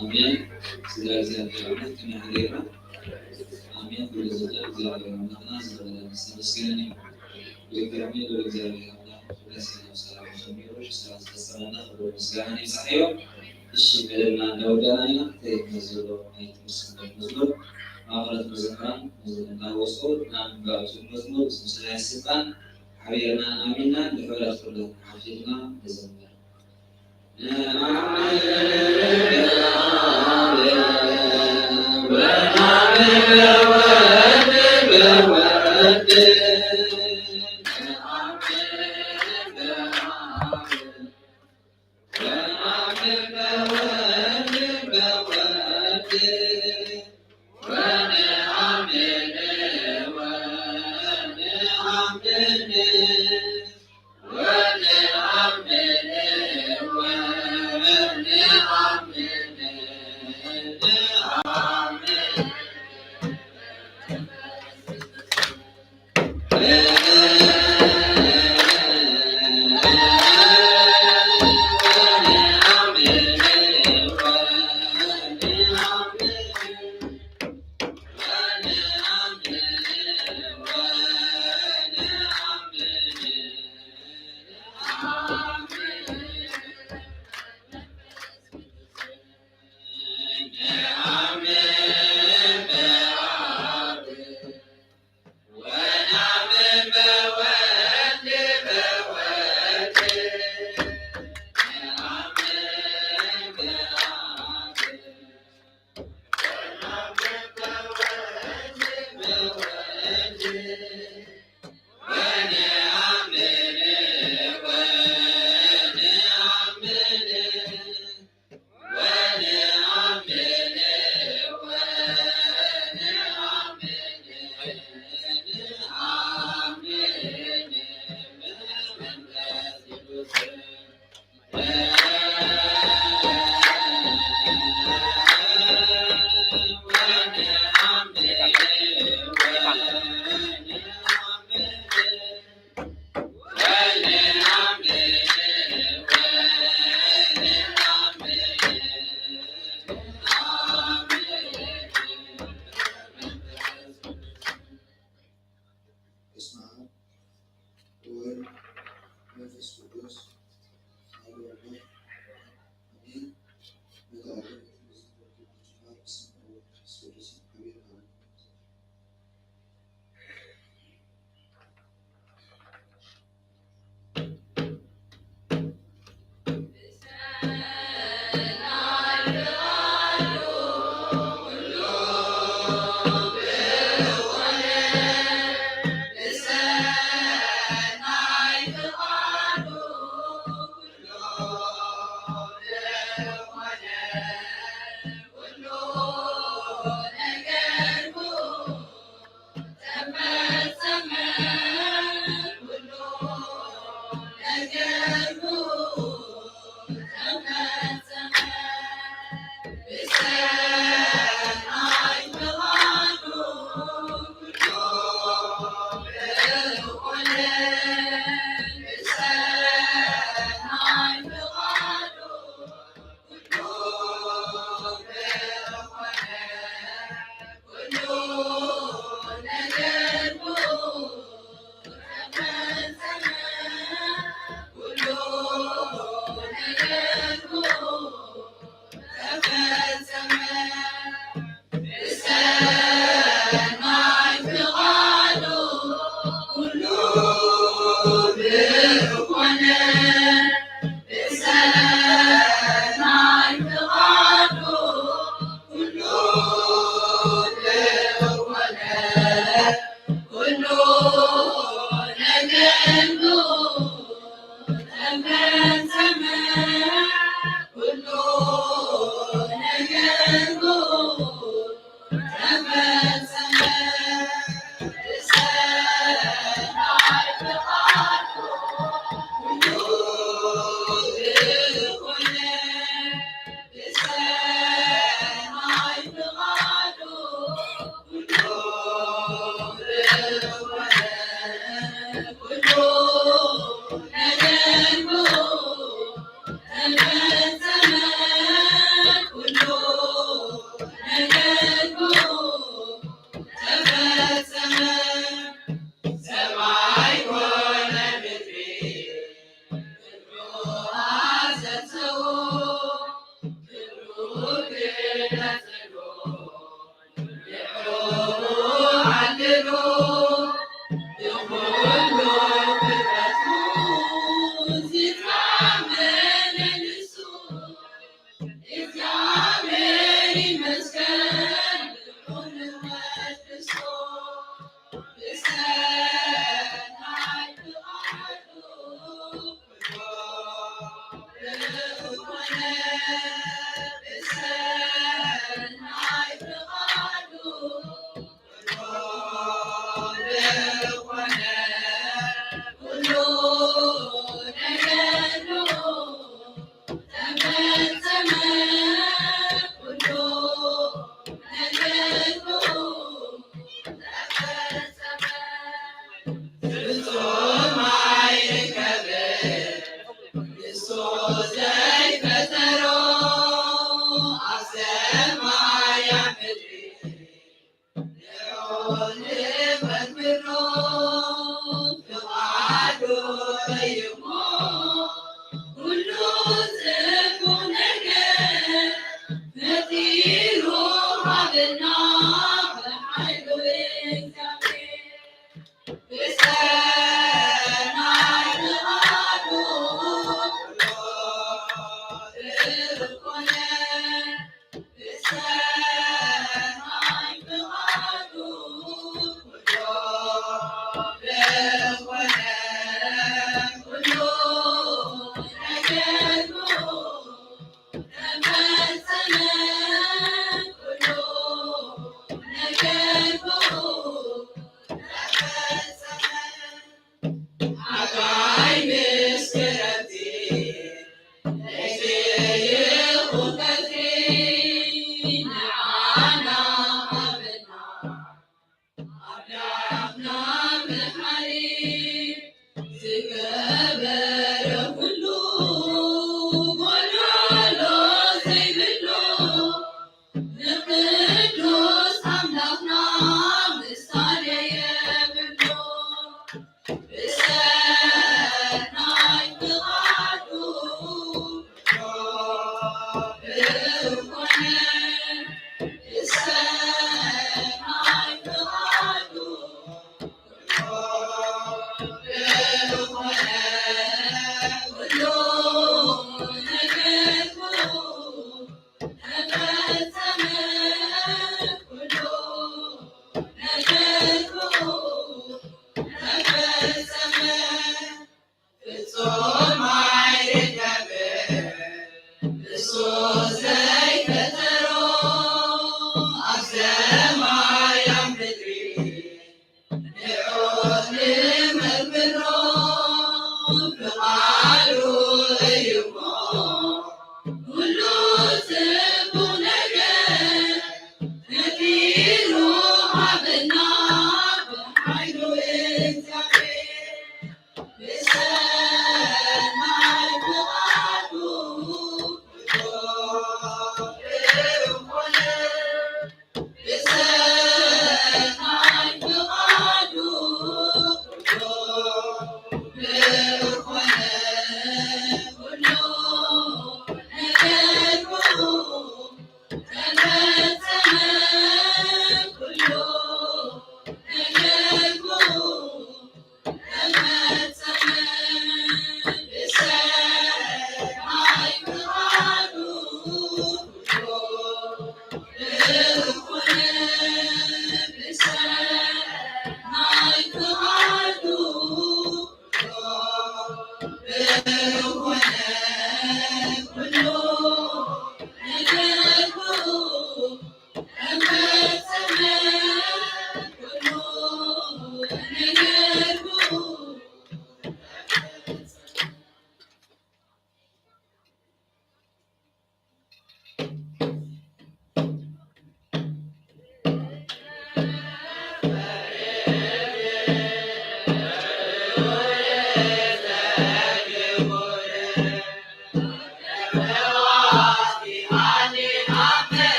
አሜን። ስለ እግዚአብሔር አምላክ ከመሐሌራ አሜን። ወለዘለ እግዚአብሔር አምላክና ስለዘለ ተመስገን ይሁን። ለከረሜ ለእግዚአብሔር አምላክ ለሰላም ሰላም ጀምሮሽ ስላስፈጸመና በምስጋና ይሳየው። እሺ በለና እንደወዳና ተይዘሎ አይተመስገን መዝሙር ማብራት መዘምራን መዝሙርና ወስኦ ናንጋቱ መዝሙር ስለ ስልጣን ሐቢርና አሚንና ለፈራስ ሁሉ ሐፊዝና መዘምር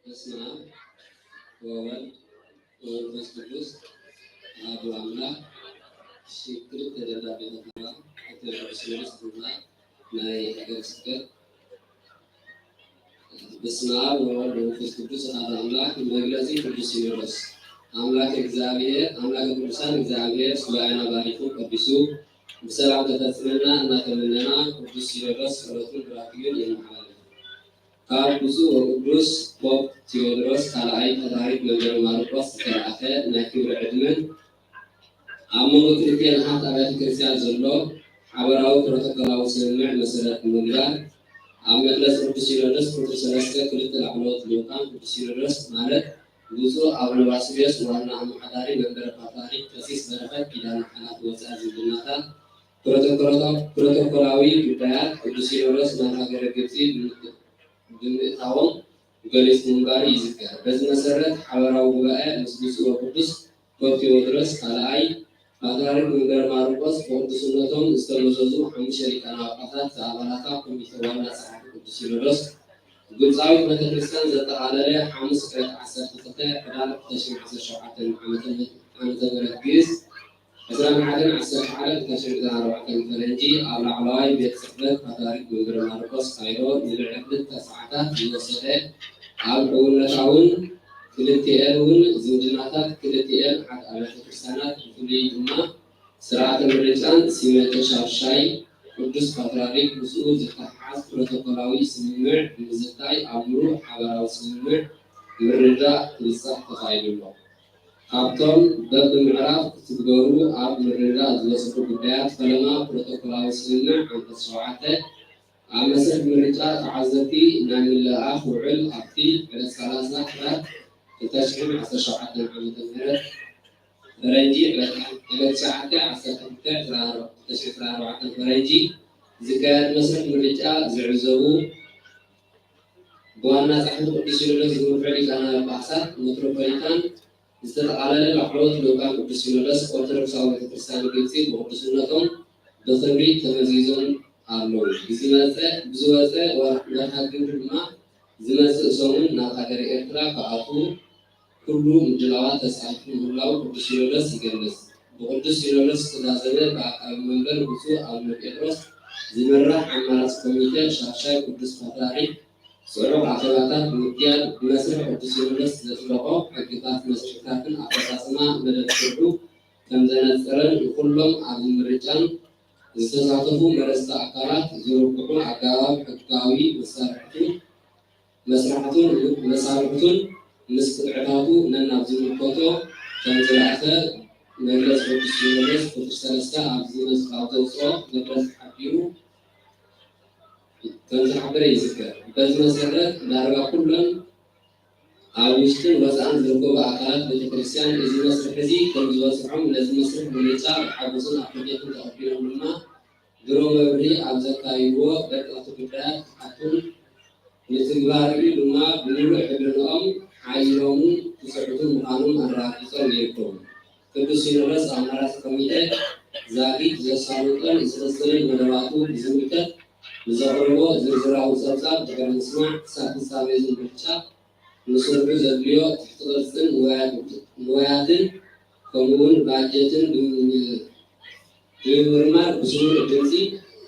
በስመ አብ ወወልድ ወመንፈስ ቅዱስ አሐዱ አምላክ። ሽክር ተደራቢ ተፈራ ተደራሲስና ናይ ሀገረ ስብከት በስመ አብ ወወልድ ወመንፈስ ቅዱስ አሐዱ አምላክ። መግለጺ ቅዱስ ሲኖዶስ አምላክ እግዚአብሔር አምላክ ቅዱሳን እግዚአብሔር ሱባኤና ባሪኩ ቀድሱ በሰላም ተፈጽመና እናተመለና ቅዱስ ሲኖዶስ ጸሎቱን ብራክዩን ይመሐል። ካብ ብፁዕ ወቅዱስ ፖፕ ቴዎድሮስ ካልኣይ ፓትርያርክ መንበረ ማርቆስ ዝተላእኸ ናይ ክብሪ ዕድመን ኣብ መንጎ ክልቲአን ሓንቲ ኣብያተ ክርስቲያን ዘሎ ሓበራዊ ፕሮቶኮላዊ ስምምዕ መሰረት ምግባር ኣብ መግለፂ ቅዱስ ሲኖዶስ ቁጥር 3 ክልተ ላዕለዎት ልኡካን ቅዱስ ሲኖዶስ ማለት ብፁዕ ኣቡነ ባስልዮስ ዋና ኣማሓዳሪ መንበረ ፓትርያርክ ቀሲስ በረኸት ኪዳነ ምሕረት ወፃኢ ዝምድናታት ፕሮቶኮላዊ ጉዳያት ቅዱስ ሲኖዶስ ናብ ሃገረ ግብፂ ብምእታዎም ገሊፅ ምንባሩ ይዝከር። በዚ መሰረት ሓበራዊ ጉባኤ ምስ ብፁዕ ወቅዱስ ፖፕ ቴዎድሮስ ካልኣይ ፓትርያርክ መንበረ ማርቆስ ብቅዱስነቶም ዝተመዘዙ 5 ሊቃነ ጳጳሳት ኣባላታ ኮሚቴ ዋና ጸሓፊ ቅዱስ ሲኖዶስ ግብፃዊት ቤተክርስትያን ዘጠቃለለ 5/12 ሕዳር 2017 ዓመተ ምህረት ግዕዝ 21/11/2024 ፈረንጂ ኣብ ላዕለዋይ ቤት ጽሕፈት ፓትርያርክ መንበረ ማርቆስ ካይሮ ንልዕሊ 2 ሰዓታት ዝወሰደ ኣብ ዕውነታውን ክልቲአን ዝምድናታት ክልቲአን ሓደ ኣብያተ ክርስቲያናት ብፍሉይ ድማ ስርዓተ ምርጫን ሲመተ ሻርሻይ ቅዱስ ፓትርያርክ ምስኡ ዝተሓሓዝ ፕሮቶኮላዊ ስምምዕ ብምዝታይ ኣብ ምሉእ ሓበራዊ ስምምዕ ምርዳእ ክብፃሕ ተኻይዱሎ። ካብቶም በብምዕራፍ ክትግበሩ ኣብ ምርዳእ ዝበፅሑ ጉዳያት ፈለማ ፕሮቶኮላዊ ስምምዕ ዓንቀጽ 7 ኣብ መስርሕ ምርጫ ተዓዘብቲ ናይ ምልኣኽ ውዕል ኣብቲ ዕለት 30 ሕዳር 2017 ዓመተ ምህረት ፈረንጂ ዕለት 9/12/2024 ፈረንጂ ዝካየድ መስርሕ ምርጫ ዝዕዘቡ ብዋና ጸሓፊ ቅዱስ ሲኖዶስ ዝምርሑ ሊቃነ ጳጳሳት ሜትሮፖሊታን ዝተጠቃለለ ላዕለዎት ልኡካን ቅዱስ ሲኖዶስ ኦርቶዶክሳዊ ቤተክርስትያን ግብፂ ብቅዱስነቶም ብክብሪ ተመዚዞም ኣለዉ። ብዝወፀ ወርሓ ግብሪ ድማ ዝመፅእ ሰሙን ናብ ሃገረ ኤርትራ ክኣትዉ ኩሉ ምድላዋት ተሳሒፉ ምህላው ቅዱስ ሲኖዶስ ይገልጽ። ብቅዱስ ሲኖዶስ ዝተዛዘበ ብኣቃቢ መንበር ብፁዕ ኣቡነ ጴጥሮስ ዝምራሕ ኣማራፂ ኮሚቴ ሻርሻይ ቅዱስ ፓትርያርክ ጽዑቕ ኣኼባታት ብምክያድ ብመስርሕ ቅዱስ ሲኖዶስ ዘፅደቆ ሕግታት መስርሕታትን ኣፈፃፅማ መደብ ስርሑ ከም ዘነፀረን ንኩሎም ኣብ ምርጫን ዝተሳተፉ መረፅቲ ኣካላት ዝርክሑ ኣገባብ ሕጋዊ መሳርሕቱን ምስ ቅጥዕታቱ ነናብ ዝምልከቶ ከም ዝለኣኸ መግለፂ ቅዱስ ሲኖዶስ ቁጥር 3 ኣብ ዝመፅእ ዘውፅኦ መግለፂ ሓቢሩ ከም ዝሓበረ ይዝከር። በዚ መሰረት ዳርጋ ኩሎን ኣብ ውሽጥን ወፃእን ዝርከቡ ኣካላት ቤተክርስትያን እዚ መስርሕ እዚ ከም ዝበፅሖም ነዚ መስርሕ ምርጫ ብሓጎስን ኣክብሮትን ተቐቢሎም ድማ ድሮ መብርሂ ኣብ ዘካይድዎ ደቀቅቲ ጉዳያት ሓቱን ንትግባር ድማ ብምሉእ ሕድንኦም ሓይሎምን ክስዕቱን ምዃኖም ኣረጋጊፆም ይርከቡ። ቅዱስ ሲኖዶስ ኣማራፂ ኮሚቴ ዛጊድ ዘሳልጦን ዝቅፅልን መደባቱ ብዝምልከት ንዘቕርቦ ዝርዝራዊ ፀብፃብ ድሕሪ ምስማዕ ክሳብ ፍጻሜ እዚ ምርጫ ንሰርሑ ዘድልዮ ትሕቲ ቅርፅን ንዋያትን ከምኡውን ባጀትን ብምምርማር ብስሩዕ ድምፂ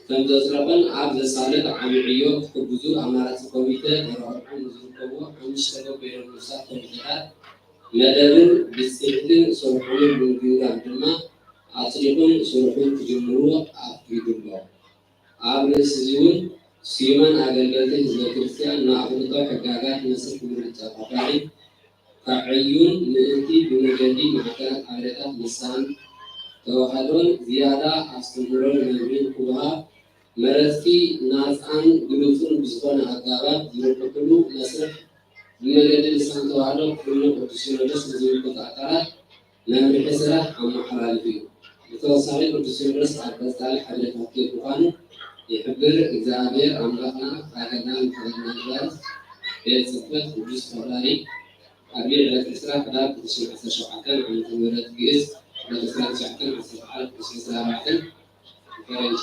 ከም ዘፅረቐን ኣብ ዘሳልጥ ዓብዪ ዕዮ ክሕግዙ ኣማራፂ ኮሚቴ ተረቂሖም ዝርከቡ 5 ገበይሮም ንሳት ኮሚቴታት መደብን ብፅሕትን ስርሖምን ብምግምጋም ድማ ኣፅዲቖም ስርሑን ክጅምሩ ኣፍሪዱሎ። ኣብ ርእሲ እዚ እውን ስዩማን ኣገልገልቲ ህዝበ ክርስቲያን ንኣፍልጦ ሕጋጋት መስርሕ ምርጫ ፓትርያርክ ካዕዩን ምእንቲ ብመገዲ ማዕከናት ሓበሬታት ምሳን ተዋህዶን ዝያዳ ኣስተምህሮን መምሪን ክወሃብ መረፅቲ ናፃን ግሉፅን ብዝኾነ ኣገባብ ዝርክሕሉ መስርሕ ብመገዲ ልሳን ተዋህዶ ክፍሉ ቅዱስ ሲኖዶስ ዝምልከቱ ኣካላት መምርሒ ስራሕ ኣመሓላልፉ እዩ። ብተወሳኺ ቅዱስ ሲኖዶስ ኣብ ቀፃሊ ሓበሬታት ምዃኑ يحبر እግዚአብሔር አምላክና ታገና ተናግሯል። ቤተሰበት ቅዱስ ፓትርያርክ አብይ ለክርስቲያ ፍዳት ተሽማሰሻው አከን ዓመተ ምህረት ግዕዝ ለክርስቲያን ሻከን 14 ፈረንጅ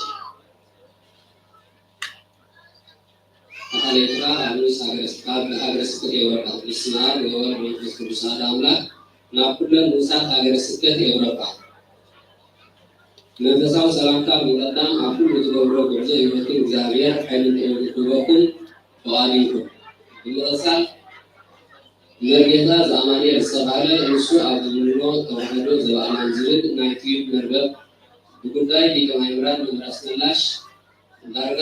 አሌክራ አሉስ ሀገረ ስብከት የወረዳ ስና የወር መንፈስ ቅዱስ አሐዱ አምላክ ናኩለን ንሳት ሀገረ ስብከት የወረዳ መንፈሳዊ ሰላምታ በመቀዳም አኩል የተገብረ ጉዞ ህይወት እግዚአብሔር ኃይልን የወደደበኩም ተዋዲኩ ይመሳል መርጌታ ዘአማኑኤል ዝተባህለ እሱ ኣብ ዝምሮ ተዋህዶ ዘበኣማን ዝብል ናይ ቲዩብ መርበብ ጉዳይ ሊቀ ማእምራን መምህር ስላሽ ዳርጋ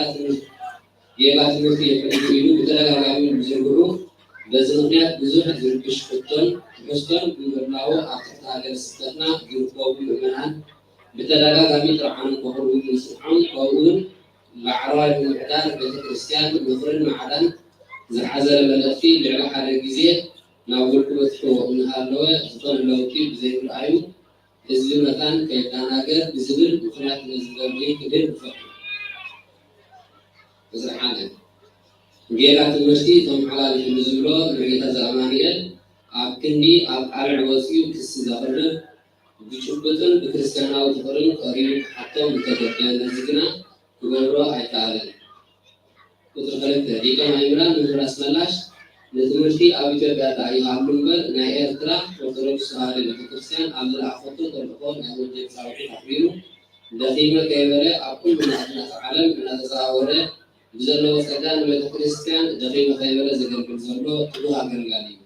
የጋ ትምህርት የፈልጉ ኢሉ በተደጋጋሚ ዝርግሩ በዚህ ምክንያት ብዙሕ ዝርግሽ ሕቶን ምህላው ኣብቲ ሀገረ ስብከትና ዝርከቡ ምእመናን በተደጋጋሚ ጥርዓን ከኽሩ ምስርሖም ከምኡውን ባዕራዊ ብምሕዳር ቤተክርስትያን ምኽርን ማዕዳን ዝሓዘለ መልእኽቲ ልዕሊ ሓደ ግዜ ናብ ውልቁ በትሕዎ እናሃለወ ዝኾነ ለውጢ ብዘይምርኣዩ ህዝቢ መካን ከይተናገር ብዝብል ምክንያት ነዝገብር ክድር ንፈቱ ተስርሓለ ጌጋ ትምህርቲ ተመሓላልፍ ንዝብሎ መርጌታ ዘአማኑኤል ኣብ ክንዲ ኣብ ቃልዕ ወፂኡ ክስ ዘቕርብ ብጭቡጥን ብክርስቲያናዊ ፍቅርን ቀሪቡ ሓቶም እንተገደለ ነዝግና ክገብሮ ኣይከኣለን። ቁጥሪ 2 ሊቀ ማእምራን መምህር ኣስመላሽ ንትምህርቲ ኣብ ኢትዮጵያ ተኣይሃሉ እምበር ናይ ኤርትራ ኦርቶዶክስ ተዋህዶ ቤተክርስትያን ኣብ ዝለኣኸቶ ተልእኮ ናይ ወንጌል ፃውዒት ኣኽቢሩ ደኺመ ከይበለ ኣብ ኩሉ ናትናት ዓለም እናተዘዋወረ ብዘለዎ ፀጋ ንቤተክርስትያን ደኺመ ከይበለ ዘገልግል ዘሎ ትጉህ ኣገልጋሊ እዩ።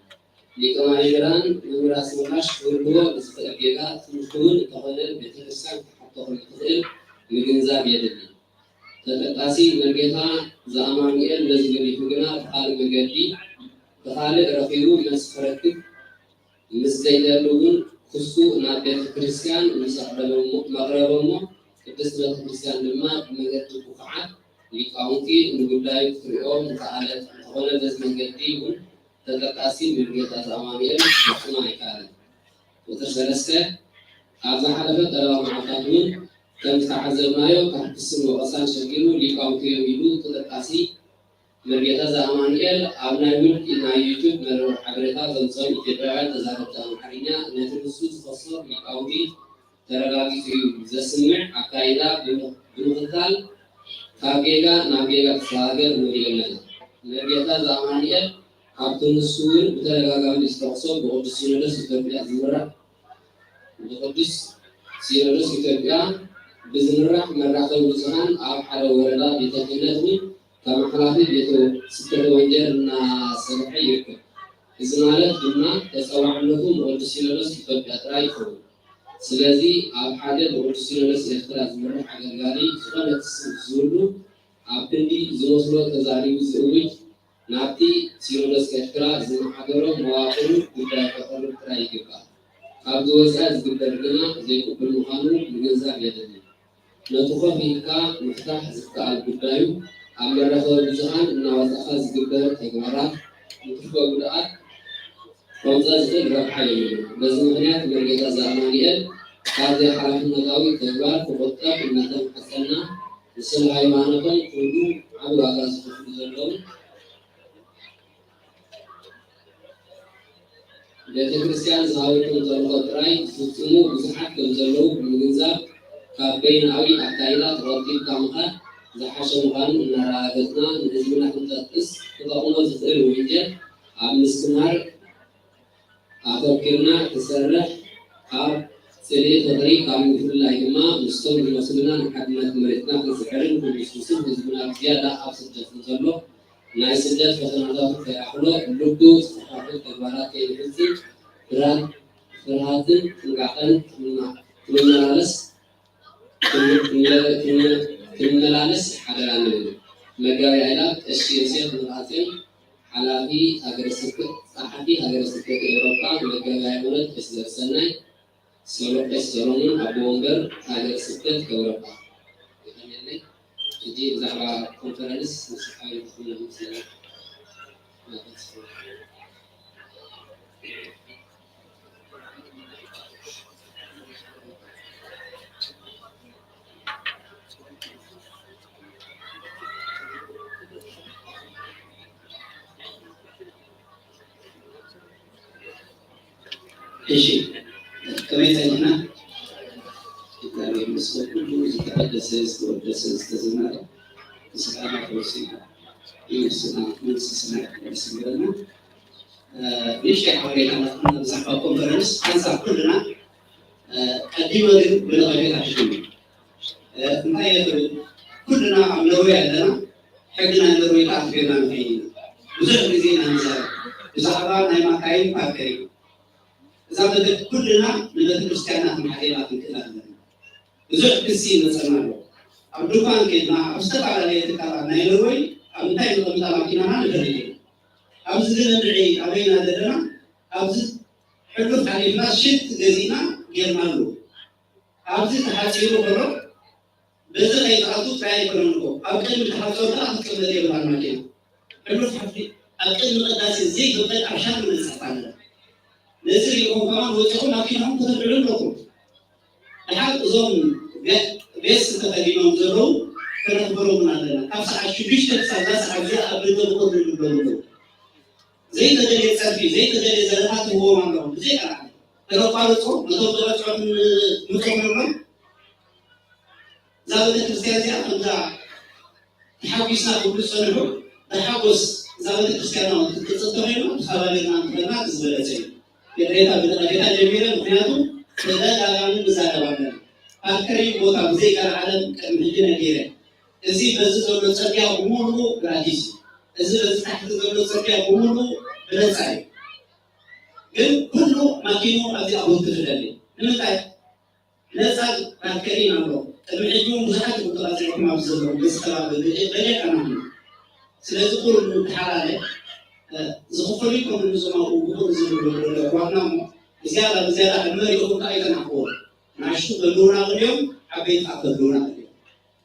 ሊቀ ማእምራን መምህር ኣስመላሽ ክህልዎ ብዝኽእል ጌጋ ትምህርቲ እውን እንተኾነ ቤተክርስትያን ክሓቶ ክኽእል ምግንዛብ የድሊ። ተጠቃሲ መርጌታ ዘአማኑኤል ነዚ ገሊፉ ግና ብካልእ መንገዲ ብካልእ ረኺቡ መልሲ ክረክብ ምስ ዘይደሊ እውን ክሱ ናብ ቤተክርስትያን ምስ መቕረበ እሞ ቅድስቲ ቤተክርስትያን ድማ ብመንገዲ ኩፍዓት ሊቃውንቲ ንጉዳዩ ክሪኦ ንከኣለት እንተኾነ በዚ መንገዲ እውን ተጠቃሲ መርጌታ ዘአማኑኤል ክፍፅሞ ኣይከኣለን። ቁጥሪ 3 ኣብ ዝሓለፈ ቀረባ መዓልታት እውን ከም ዝተሓዘብናዮ ካብ ክስን ወቀሳን ሸጊሩ ሊቃውንቲ እዮም ኢሉ ተጠቃሲ መርጌታ ዘአማኑኤል ኣብ ናይ ውልቂ ናይ ዩቱብ መርበብ ሓበሬታ ዘምፅኦም ኢትዮጵያውያን ተዛረብቲ ኣምሓርኛ ነቲ ንሱ ዝፈስር ሊቃውንቲ ተረጋጊፁ እዩ ዘስምዕ ኣካይዳ ብምኽታል ካብ ጌጋ ናብ ጌጋ ክሰሃገር ንሪኦ ኣለና። መርጌታ ዘአማኑኤል ካብቲ ንሱ እውን ብተደጋጋሚ ዝተወቅሶ ብቅዱስ ሲኖዶስ ኢትዮጵያ ዝምራሕ ብቅዱስ ሲኖዶስ ኢትዮጵያ ብዝምራሕ መራኸቢ ብዙሓን ኣብ ሓደ ወረዳ ቤተ ክህነት እውን ካብ ሓላፊ ቤተ ስብከተ ወንጌል እናሰርሐ ይርከብ። እዚ ማለት ድማ ተፀዋዕነቱ ብቅዱስ ሲኖዶስ ኢትዮጵያ ጥራይ ይኸውን። ስለዚ ኣብ ሓደ ብቅዱስ ሲኖዶስ ኤርትራ ዝምራሕ ኣገልጋሊ ዝኾነ ክስብ ዝብሉ ኣብ ክንዲ ዝመስሎ ተዛሪቡ ዝእውጅ ናብቲ ሲኖዶስ ኤርትራ ዝመሓደሮ መዋቅሩ ጉዳይ ከቕርብ ጥራይ ይግባእ። ካብ ዝወፃኢ ዝግበር ግና ዘይቅበል ምዃኑ ምግንዛብ የድሊ። ነቲ ኮፍ ኢልካ ምፍታሕ ዝከኣል ጉዳዩ ኣብ መራኸቢ ብዙሓን እናወፃእኻ ዝግበር ተግባራት ንትርፈ ጉድኣት ከምፅእ ዝኽእል ረብሓ የብሉ። በዚ ምክንያት መርጌታ ዘአማኑኤል ካብ ዘይሓላፍነታዊ ተግባር ክቆጠብ እናተማሓፀና ንስለ ሃይማኖቶም ኩሉ ዓብ ዋጋ ዝከፍሉ ዘለዉ ቤተክርስትያን ዝሃበቶም ዘልቆ ጥራይ ዝፍፅሙ ብዙሓት ከም ዘለዉ ብምግንዛብ ካብ በይናዊ ኣካይዳ ተቐጢልካ ምኻድ ዝሓሸ ምዃኑ እናረጋገፅና ንህዝብና ክንጠቅስ ክጠቕሞ ዝኽእል ወንጀል ኣብ ምስትምሃር ኣተኪርና ክሰርሕ ካብ ፅልኢ ፍቅሪ ካብ ምፍላይ ድማ ምስቶም ዝመስሉና ንሓድነት መሬትና ክንስዕርን ክንስስን ህዝብና ዝያዳ ኣብ ስደት ዘሎ ናይ ስደት ፈተናታት ከይኣኽሎ ልቡ ዝተሓፈ ተግባራት ከይንፍፅም ፍርሃትን ጥንቃቐን ክንመላለስ ሓደራ ንብል። መጋቢ ኣእላፍ ቀሺ ዮሴፍ ንባፅን ሓላፊ ሃገረ ስብከት ጸሓፊ ሃገረ ስብከት ኤውሮጳ መጋቢ ሃይማኖት ቀሺ ዘርሰናይ ቀሺ ሰሎሞን ኣቦ ወንበር ሃገረ ስብከት ኤውሮጳ እጂ ብዛዕባ ኮንፈረንስ ንስሓዊ ክፍልና ምስለ እሺ ከመይታይና እግዚአብሔር ይመስገን ሁሉ ዝተቀደሰ ዝተወደሰ ዝተዘመረ ምስጋና ተወሲና ስና ስግረና ليش حوالي أنا بزحمة كونفرنس أنصح كلنا قديما بنغير عشان ما يفرق كلنا عم نروي عندنا حقنا نروي تعرفنا في وزر بزين هنزار بزحمة نايم كاين باكري إذا بدك كلنا نبدأ كريستيانات محليات كذا وزر كسين مثلا أبدوكان كنا أستطيع على يتكلم نايروي أمتى يقوم تلاقينا نقدر أبز ندعي علينا درنا أبز حلف علينا شت جزينا جرمالو أبز تحاجيرو برو بزر أي تعطو تعي برنكو أبكر من تحاجو ده أبكر من دير بالمكان حلف حفي أبكر من الناس زي قبل عشان من السفانة نزل يوم كمان وتقول لكن هم تدعون لكم الحال زون بس تقريبا زرو كرهبرو من عندنا أبز عشوبيش تبصر عزيز أبدا بقول لكم زي تدري سافي زي تدري زلمات هو ما عندهم زي كلام لو قالوا صوت ما تقدر تقول متكلم زاد الكريستيان زي أنت تحاويسنا كل سنة تحاوس زاد الكريستيان تتصدقين خبرنا عن الناس بلاتين يدريها بدرجة جميلة بنياتو كذا كلام بزاف بعدين أكري بوتا زي كلام كمجنة كيره إذا بس زود تركيا أموره براديس إذا تحت زود تركيا أموره بلاتين ግን ሁሉ ማኪኑ አዚ አሁን ተደለ ንምታይ ነፃ አከሪና ነው ተምሕጁ ብዙሓት ቁጥራት ማብዘሎ በስተራብ በለቀና ስለዚህ ሁሉ ተሓላለ ዝኽፈሉ ይኮኑ ዝማኡ ሁሉ ዝብሉ ዋናው እዚያ መሪኡ ካይተናቆ ናሹ በሉና ልዮም አቤት አበሉና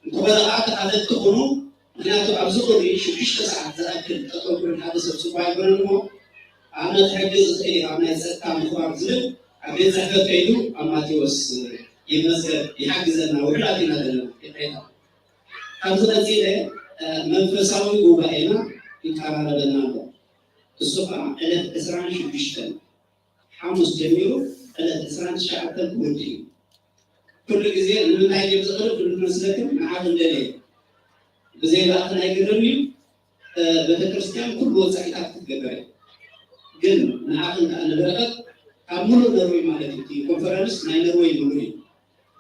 እንተበለዓ ተዓለት ሆኖ ምክንያቱ ኣብዚ ኩሉ ሽዱሽተ ሰዓት ዝኣክል ጠጠው ክብል ሓደ ሰብ ፅቡቅ ኣይኮነን እሞ أنا أتحدث إيه أنا أستطيع مخبر زل أبي زحمة كيلو أما تيوس يمسك يحجز لنا وحداتنا لنا إيه هذا زيله منفساوي وبعينا يكرر لنا الصفا على إسرائيل شو بيشتغل حمص جميله على إسرائيل شعب الكردي كل جزء من هاي الجزء كل مسلكم معاه دليل بزي الأخنا يقدرني بتكريستيان كل وسائل تقدر ግን ንዓቕን ኣነደረቀት ካብ ሙሉእ ነርወይ ማለት እዩ ኮንፈረንስ ናይ ነርወይ ሙሉእ እዩ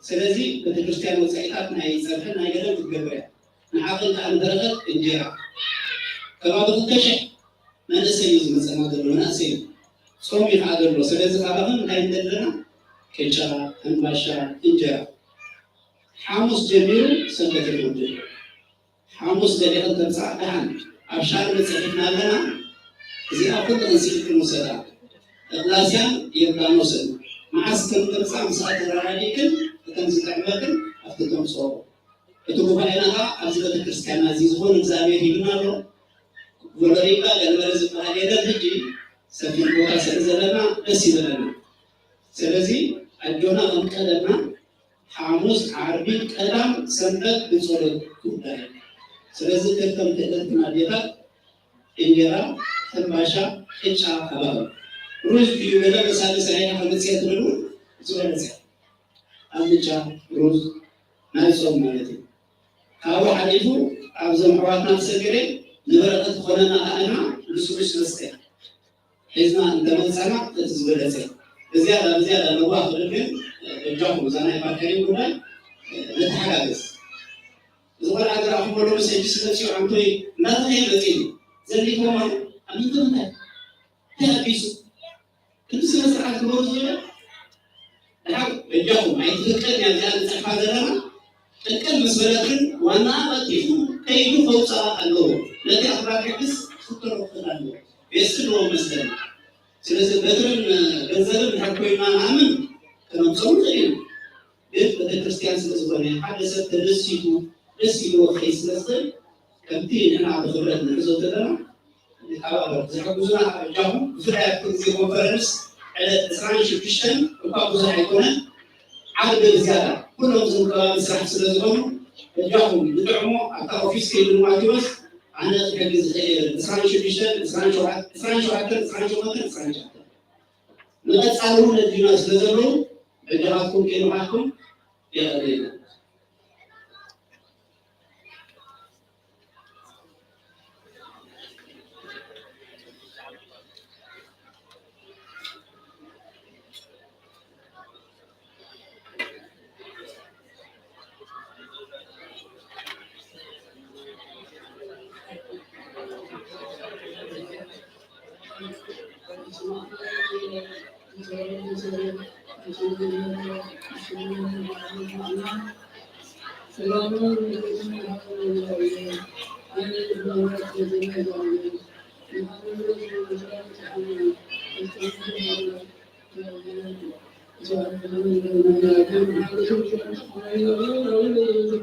ስለዚ ቤተክርስትያን ወፃኢታት ናይ ፀብሕን ናይ ገለን ትገብር እያ ንዓቕን ኣነደረቀት እንጀራ ከባቢ 2,000 መንእሰይ እዩ ዝመፀና ዘሎ መንእሰይ እዩ ጾም ይኸዓ ዘሎ ስለዚ ካብን እንታይ እንደለና ቅጫ ሕንባሻ እንጀራ ሓሙስ ጀሚሩ ሰንበት ይውድል ሓሙስ ደቂቕን ተምፃእ ደሓን ኣብ ሻር መፅሒፍና ኣለና إذا أقول أنسيك المسألة لازم يبقى نوصل مع سكن ترسع مساعد الراديكل تنزل عملكم أفتكم صوب أتوقع بينها أبزلت الكريستيان عزيز هون إزامي هيبنا له ولريبا للمرز الهادي الهجي سفين بوكا سنزلنا نسيبنا سلزي الجونا أنقذنا حاموس عربي كلام سنبت بصورة كبيرة سلزي تركم تقدرنا ديها إنجرا تنباشا إنشاء خبر روز بيومنا مسألة سعيدة خمسية تقولون زوجة مسألة أمجا روز نايسون مالتي هذا حديثه أبزم حواتنا السجري نبرة خلنا أنا لسويش نسكت حزنا أنت من سنة تتزبلتي بزيادة نواف الفيلم الجو زانا يفكرين كمان نتحدث زوجة أقرأ أقول له سيجلس نفسي وعنتوي ما تغير بتيني زلي كمان أمين تمنى تهبيسو كل سنة ساعات كبار زوجة الحق الجو ما يتذكر يعني هذا الحفاظ لنا تذكر مسؤولياتنا وأنا أتيفو كيلو فوق اللو الذي أخبار حدث خطر وخطر اللو يسلو مثلا سلسلة بدرن بنزل حكوي ما نعمل كنا نصور زين بيت بدل كريستيان سلسلة حدثت تدرسيتو وخيس لسه كمتين أنا على خبرتنا نزلت لنا زحموزنا جاهم زحمة كنزي كونفرنس على إسرائيل شو بيشتن وقابو زحمة يكونه عدد بزيادة كلهم زنقا إسرائيل سلسلهم جاهم بدعمو أعطى أوفيس كيلو المعتوس أنا حجز إسرائيل شو بيشتن إسرائيل شو عكر إسرائيل شو عكر لقد سألون الدينا سلسلهم جاءكم كيلو معكم يا أبينا Thank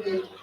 you.